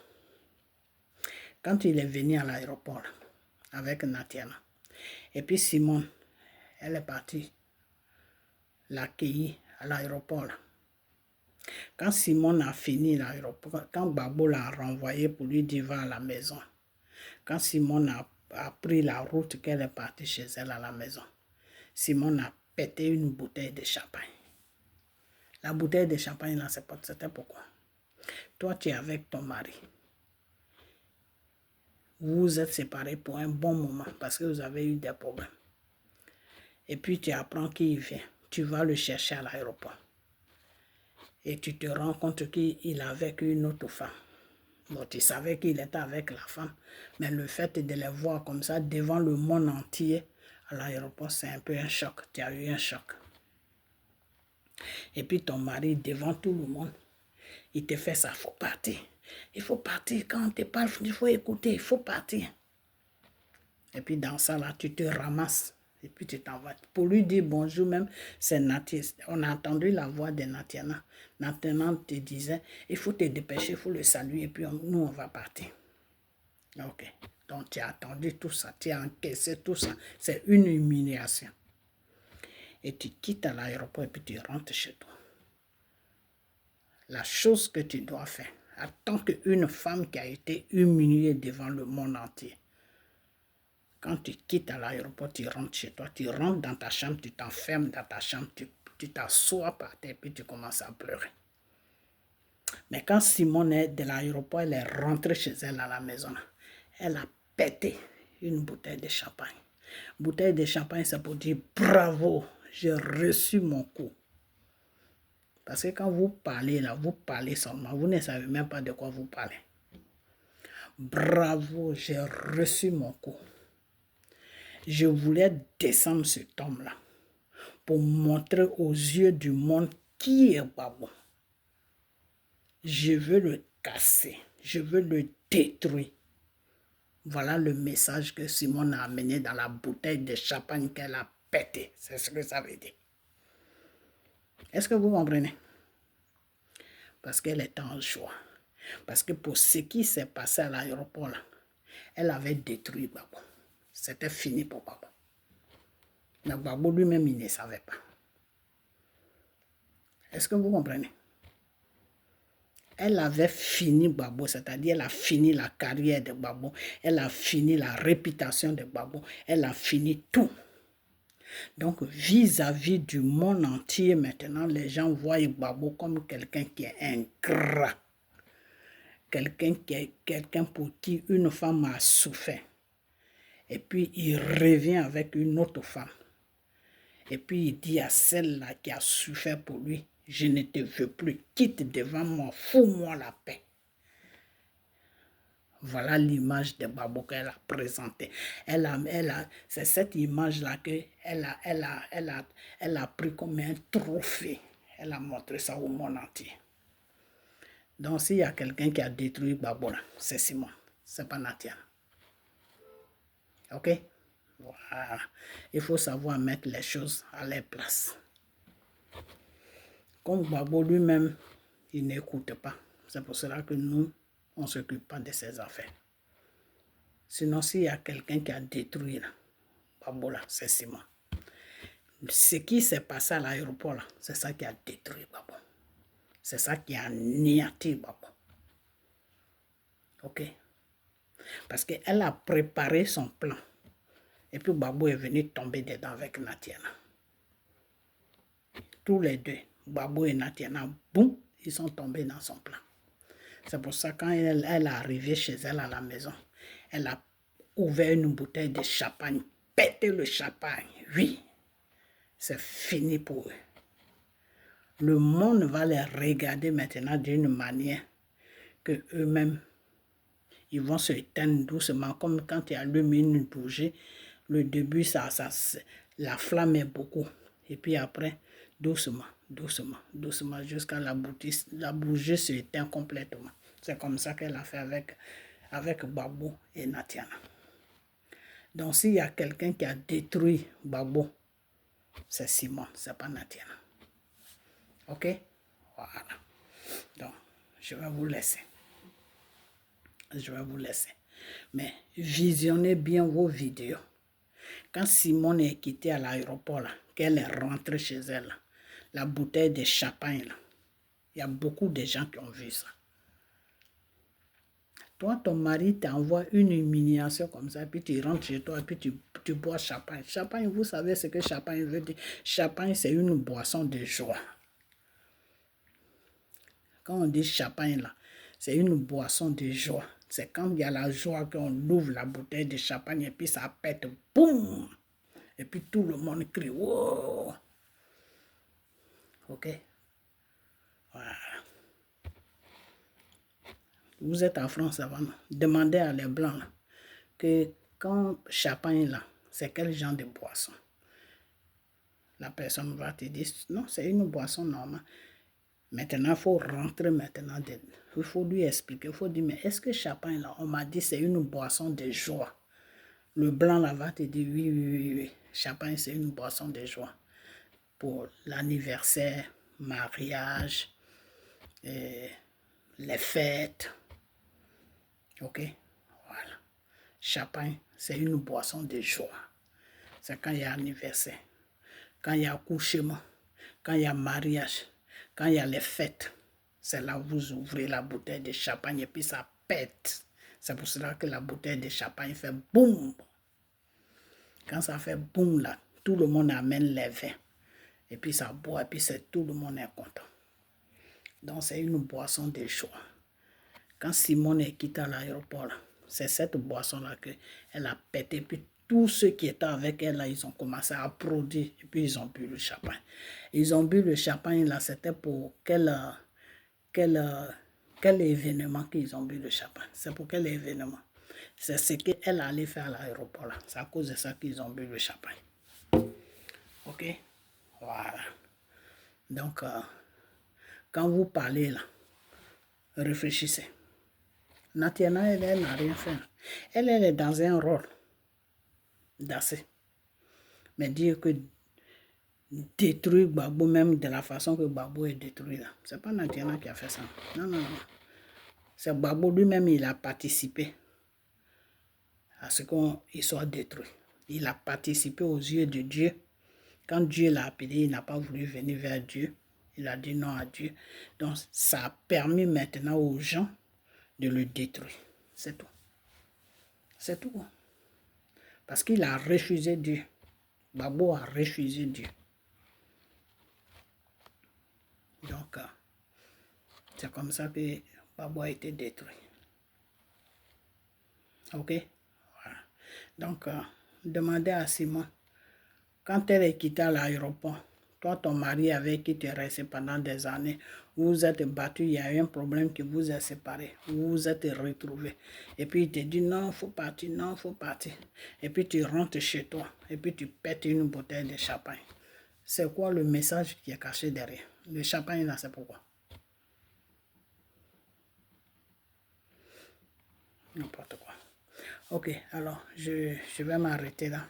quand il est venu à l'aéroport avec Natiana, et puis Simone, elle est partie l'accueillir à l'aéroport. Quand Simone a fini l'aéroport, quand Gbagbo l'a renvoyé pour lui dire va à la maison, quand Simone a pris la route qu'elle est partie chez elle à la maison, Simone a pété une bouteille de champagne. La bouteille de champagne là, c'était pourquoi? Toi, tu es avec ton mari. Vous vous êtes séparés pour un bon moment parce que vous avez eu des problèmes. Et puis tu apprends qu'il vient. Tu vas le chercher à l'aéroport. Et tu te rends compte qu'il est avec une autre femme. Bon, tu savais qu'il était avec la femme. Mais le fait de les voir comme ça devant le monde entier à l'aéroport, c'est un peu un choc. Tu as eu un choc. Et puis ton mari, devant tout le monde, il te fait ça. Il faut partir. Il faut partir. Quand on te parle, il faut écouter. Il faut partir. Et puis dans ça, là, tu te ramasses. Et puis tu t'en vas. Pour lui dire bonjour même, c'est Natia. On a entendu la voix de Natiana. Natiana te disait, il faut te dépêcher, il faut le saluer. Et puis nous, on va partir. Ok. Donc tu as attendu tout ça. Tu as encaissé tout ça. C'est une humiliation. Et tu quittes à l'aéroport et puis tu rentres chez toi. La chose que tu dois faire, en tant qu'une femme qui a été humiliée devant le monde entier, quand tu quittes à l'aéroport, tu rentres chez toi, tu rentres dans ta chambre, tu t'enfermes dans ta chambre, tu t'assois par terre, puis tu commences à pleurer. Mais quand Simone est de l'aéroport, elle est rentrée chez elle à la maison, elle a pété une bouteille de champagne. Bouteille de champagne, c'est pour dire bravo, j'ai reçu mon coup. Parce que quand vous parlez là, vous parlez seulement, vous ne savez même pas de quoi vous parlez. Bravo, j'ai reçu mon coup. Je voulais descendre cet homme-là pour montrer aux yeux du monde qui est Gbagbo. Je veux le casser, je veux le détruire. Voilà le message que Simone a amené dans la bouteille de champagne qu'elle a pété. C'est ce que ça veut dire. Est-ce que vous comprenez? Parce qu'elle était en joie. Parce que pour ce qui s'est passé à l'aéroport, là, elle avait détruit Gbagbo. C'était fini pour Gbagbo. Mais Gbagbo lui-même, il ne savait pas. Est-ce que vous comprenez? Elle avait fini Gbagbo, c'est-à-dire elle a fini la carrière de Gbagbo, elle a fini la réputation de Gbagbo, elle a fini tout. Donc, vis-à-vis du monde entier, maintenant, les gens voient Gbagbo comme quelqu'un qui est ingrat. Quelqu'un pour qui une femme a souffert. Et puis, il revient avec une autre femme. Et puis, il dit à celle-là qui a souffert pour lui, je ne te veux plus, quitte devant moi, fous-moi la paix. Voilà l'image de Gbagbo qu'elle a présentée. C'est cette image-là qu'elle a pris comme un trophée. Elle a montré ça au monde entier. Donc, s'il y a quelqu'un qui a détruit Gbagbo, c'est Simone, c'est pas Natia. Ok? Voilà. Il faut savoir mettre les choses à leur place. Comme Gbagbo lui-même, il n'écoute pas. C'est pour cela que nous, on ne s'occupe pas de ses affaires. Sinon, s'il y a quelqu'un qui a détruit Gbagbo, c'est Simone. Ce qui s'est passé à l'aéroport, c'est ça qui a détruit Gbagbo. C'est ça qui a niaté Gbagbo. Ok? Parce qu'elle a préparé son plan. Et puis Gbagbo est venu tomber dedans avec Natiana. Tous les deux, Gbagbo et Natiana, boum, ils sont tombés dans son plan. C'est pour ça que quand elle est arrivée chez elle à la maison, elle a ouvert une bouteille de champagne, pété le champagne. Oui, c'est fini pour eux. Le monde va les regarder maintenant d'une manière que eux-mêmes, ils vont se éteindre doucement, comme quand tu allumes une bougie. Le début, la flamme est beaucoup. Et puis après, doucement, jusqu'à la bougie se éteint complètement. C'est comme ça qu'elle a fait avec Gbagbo et Natiana. Donc, s'il y a quelqu'un qui a détruit Gbagbo, c'est Simone, c'est pas Natiana. Ok? Voilà. Donc, je vais vous laisser. Mais visionnez bien vos vidéos. Quand Simone est quittée à l'aéroport, qu'elle est rentrée chez elle, la bouteille de champagne. Là. Il y a beaucoup de gens qui ont vu ça. Toi, ton mari t'envoie une humiliation comme ça, puis tu rentres chez toi, puis tu bois champagne. Champagne, vous savez ce que champagne veut dire. Champagne, c'est une boisson de joie. Quand on dit champagne, là, c'est une boisson de joie. C'est quand il y a la joie qu'on ouvre la bouteille de champagne et puis ça pète, boum! Et puis tout le monde crie, wow! Ok? Voilà. Vous êtes en France avant, demandez à les Blancs là, que quand champagne là, c'est quel genre de boisson? La personne va te dire, non, c'est une boisson normale. Maintenant, il faut rentrer maintenant dedans. Il faut lui expliquer, il faut dire, mais est-ce que champagne là, on m'a dit c'est une boisson de joie. Le Blanc là va te dire, oui, oui, oui, oui. Champagne c'est une boisson de joie. Pour l'anniversaire, mariage, les fêtes. Ok? Voilà. Champagne, c'est une boisson de joie. C'est quand il y a anniversaire, quand il y a accouchement, quand il y a mariage, quand il y a les fêtes. C'est là où vous ouvrez la bouteille de champagne et puis ça pète. C'est pour cela que la bouteille de champagne fait boum. Quand ça fait boum là, tout le monde amène les vins. Et puis ça boit et puis tout le monde est content. Donc c'est une boisson de joie. Quand Simone est quitté à l'aéroport, c'est cette boisson-là qu'elle a pété. Puis tous ceux qui étaient avec elle, là, ils ont commencé à applaudir. Et puis ils ont bu le champagne. Ils ont bu le champagne, là, c'était pour quel événement qu'ils ont bu le champagne. C'est pour quel événement? C'est ce qu'elle allait faire à l'aéroport, là. C'est à cause de ça qu'ils ont bu le champagne. Ok? Voilà. Donc, quand vous parlez, là, réfléchissez. Natiana, elle n'a rien fait. Elle est dans un rôle d'assez. Mais dire que détruire Gbagbo, même de la façon que Gbagbo est détruit, là, c'est pas Natiana qui a fait ça. Non, non, non. C'est Gbagbo lui-même, il a participé à ce qu'il soit détruit. Il a participé aux yeux de Dieu. Quand Dieu l'a appelé, il n'a pas voulu venir vers Dieu. Il a dit non à Dieu. Donc, ça a permis maintenant aux gens de le détruire. C'est tout. C'est tout. Parce qu'il a refusé Dieu. Gbagbo a refusé Dieu. Donc, c'est comme ça que Gbagbo a été détruit. Ok? Voilà. Donc, demandez à Simon, quand elle est quittée à l'aéroport, toi, ton mari avec qui tu es resté pendant des années, vous vous êtes battu, il y a eu un problème qui vous a séparés, vous vous êtes retrouvés. Et puis il te dit non, il faut partir, non, il faut partir. Et puis tu rentres chez toi, et puis tu pètes une bouteille de champagne. C'est quoi le message qui est caché derrière? Le champagne là, c'est pourquoi? N'importe quoi. Ok, alors je vais m'arrêter là.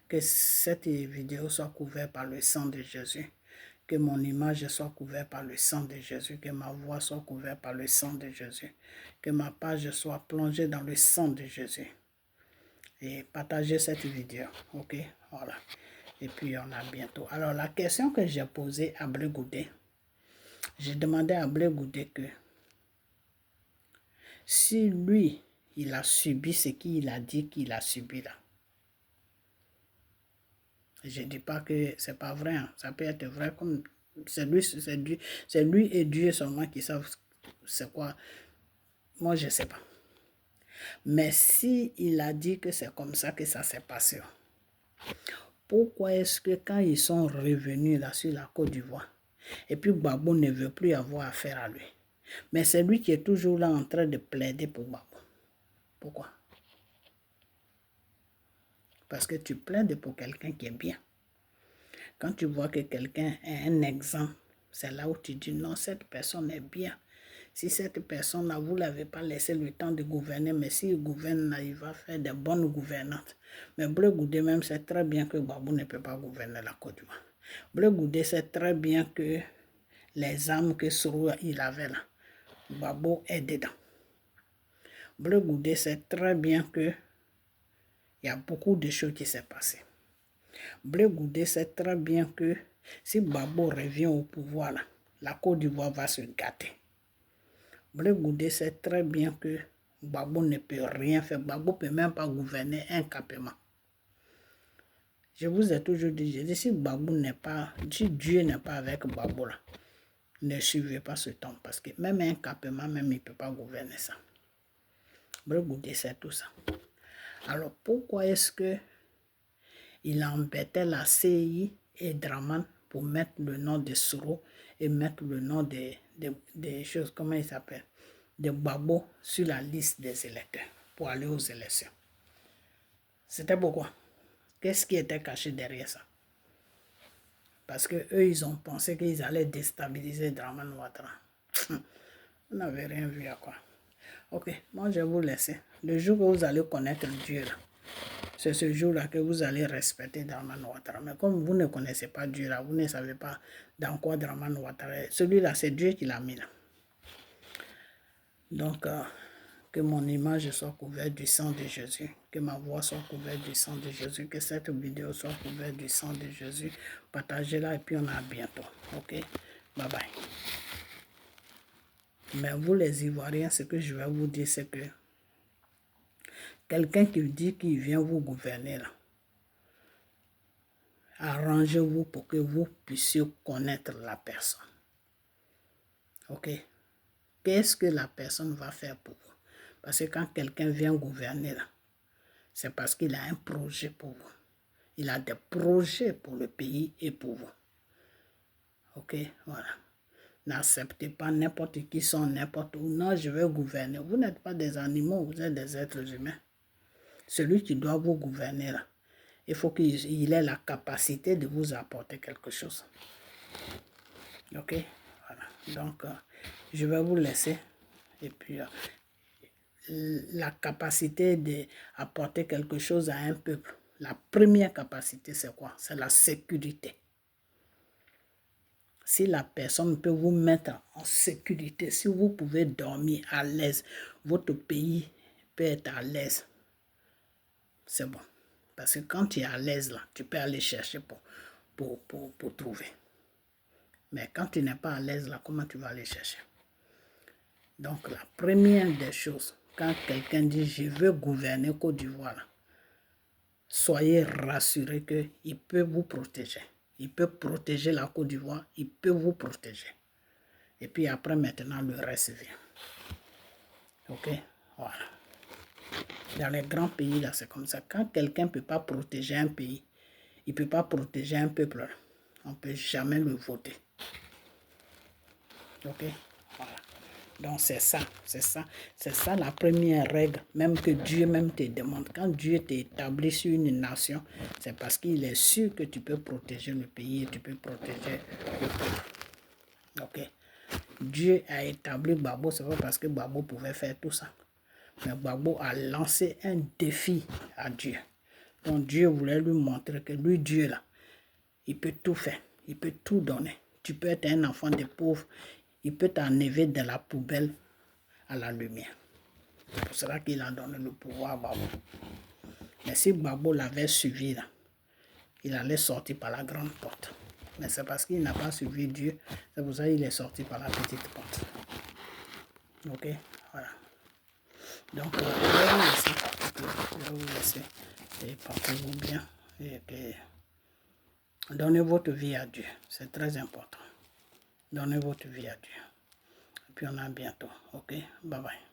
Que cette vidéo soit couverte par le sang de Jésus. Que mon image soit couverte par le sang de Jésus. Que ma voix soit couverte par le sang de Jésus. Que ma page soit plongée dans le sang de Jésus. Et partagez cette vidéo. Ok, voilà. Et puis on a bientôt. Alors la question que j'ai posée à Blé Goudé. J'ai demandé à Blé Goudé que si lui, il a subi ce qu'il a dit qu'il a subi là. Je ne dis pas que c'est pas vrai, hein. Ça peut être vrai comme c'est lui et Dieu seulement qui savent c'est quoi. Moi, je ne sais pas. Mais si il a dit que c'est comme ça que ça s'est passé, pourquoi est-ce que quand ils sont revenus là sur la Côte d'Ivoire, et puis Gbagbo ne veut plus avoir affaire à lui, mais c'est lui qui est toujours là en train de plaider pour Gbagbo. Pourquoi? Parce que tu plaides pour quelqu'un qui est bien. Quand tu vois que quelqu'un est un exemple, c'est là où tu dis non, cette personne est bien. Si cette personne-là, vous ne l'avez pas laissé le temps de gouverner, mais s'il gouverne, là, il va faire des bonnes gouvernantes. Mais Blé Goudé même sait très bien que Gbagbo ne peut pas gouverner la Côte d'Ivoire. Blé Goudé sait très bien que les armes que Soro il avait là, Gbagbo est dedans. Blé Goudé sait très bien que il y a beaucoup de choses qui s'est passées. Blé Goudé sait très bien que Si Gbagbo revient au pouvoir, là, la Côte d'Ivoire va se gâter. Blé Goudé sait très bien que Gbagbo ne peut rien faire. Gbagbo ne peut même pas gouverner incapablement. Je vous ai toujours dit, je dis, si Gbagbo n'est pas, si Dieu n'est pas avec Gbagbo là, ne suivez pas ce temps, parce que même incapablement, même il ne peut pas gouverner ça. Blé Goudé c'est tout ça. Alors pourquoi est-ce que il embêtait la CI et Draman pour mettre le nom de Soro et mettre le nom des choses, comment il s'appelle, de Gbagbo sur la liste des électeurs pour aller aux élections? C'était pourquoi? Qu'est-ce qui était caché derrière ça? Parce que eux, ils ont pensé qu'ils allaient déstabiliser Draman Ouattara. Vous n'avez rien vu à quoi. Ok, moi je vais vous laisser. Le jour que vous allez connaître Dieu, là, c'est ce jour-là que vous allez respecter Draman Ouattara. Mais comme vous ne connaissez pas Dieu, là, vous ne savez pas dans quoi Draman Ouattara est. Celui-là, c'est Dieu qui l'a mis là. Donc, que mon image soit couverte du sang de Jésus, que ma voix soit couverte du sang de Jésus, que cette vidéo soit couverte du sang de Jésus. Partagez-la et puis on a bientôt. Ok? Bye bye. Mais vous les Ivoiriens, ce que je vais vous dire, c'est que quelqu'un qui dit qu'il vient vous gouverner là, arrangez-vous pour que vous puissiez connaître la personne. Ok? Qu'est-ce que la personne va faire pour vous? Parce que quand quelqu'un vient gouverner là, c'est parce qu'il a un projet pour vous. Il a des projets pour le pays et pour vous. Ok? Voilà. N'acceptez pas n'importe qui sont n'importe où. Non, je vais gouverner. Vous n'êtes pas des animaux, vous êtes des êtres humains. Celui qui doit vous gouverner là, il faut qu'il ait la capacité de vous apporter quelque chose. Ok? Voilà. Donc, je vais vous laisser. Et puis, la capacité d'apporter quelque chose à un peuple, la première capacité, c'est quoi? C'est la sécurité. Si la personne peut vous mettre en sécurité, si vous pouvez dormir à l'aise, votre pays peut être à l'aise. C'est bon. Parce que quand tu es à l'aise là, tu peux aller chercher pour trouver. Mais quand tu n'es pas à l'aise là, comment tu vas aller chercher? Donc la première des choses, quand quelqu'un dit je veux gouverner Côte d'Ivoire, soyez rassurés qu'il peut vous protéger. Il peut protéger la Côte d'Ivoire, il peut vous protéger. Et puis après maintenant le reste vient. Ok? Voilà. Dans les grands pays là, c'est comme ça. Quand quelqu'un ne peut pas protéger un pays, il ne peut pas protéger un peuple, on ne peut jamais le voter. Ok? Voilà. Donc c'est ça la première règle, même que Dieu même te demande. Quand Dieu t'établit sur une nation, c'est parce qu'il est sûr que tu peux protéger le pays et tu peux protéger le peuple. Ok? Dieu a établi Gbagbo, c'est pas parce que Gbagbo pouvait faire tout ça. Mais Gbagbo a lancé un défi à Dieu. Donc Dieu voulait lui montrer que lui, Dieu là, il peut tout faire, il peut tout donner. Tu peux être un enfant de pauvre, il peut t'enlever de la poubelle à la lumière. C'est pour cela qu'il a donné le pouvoir à Gbagbo. Mais si Gbagbo l'avait suivi là, il allait sortir par la grande porte. Mais c'est parce qu'il n'a pas suivi Dieu, c'est pour ça qu'il est sorti par la petite porte. Ok, voilà. Donc, je vais vous laisser. Et portez-vous bien. Et donnez votre vie à Dieu. C'est très important. Donnez votre vie à Dieu. Et puis on a bientôt. Ok, bye bye.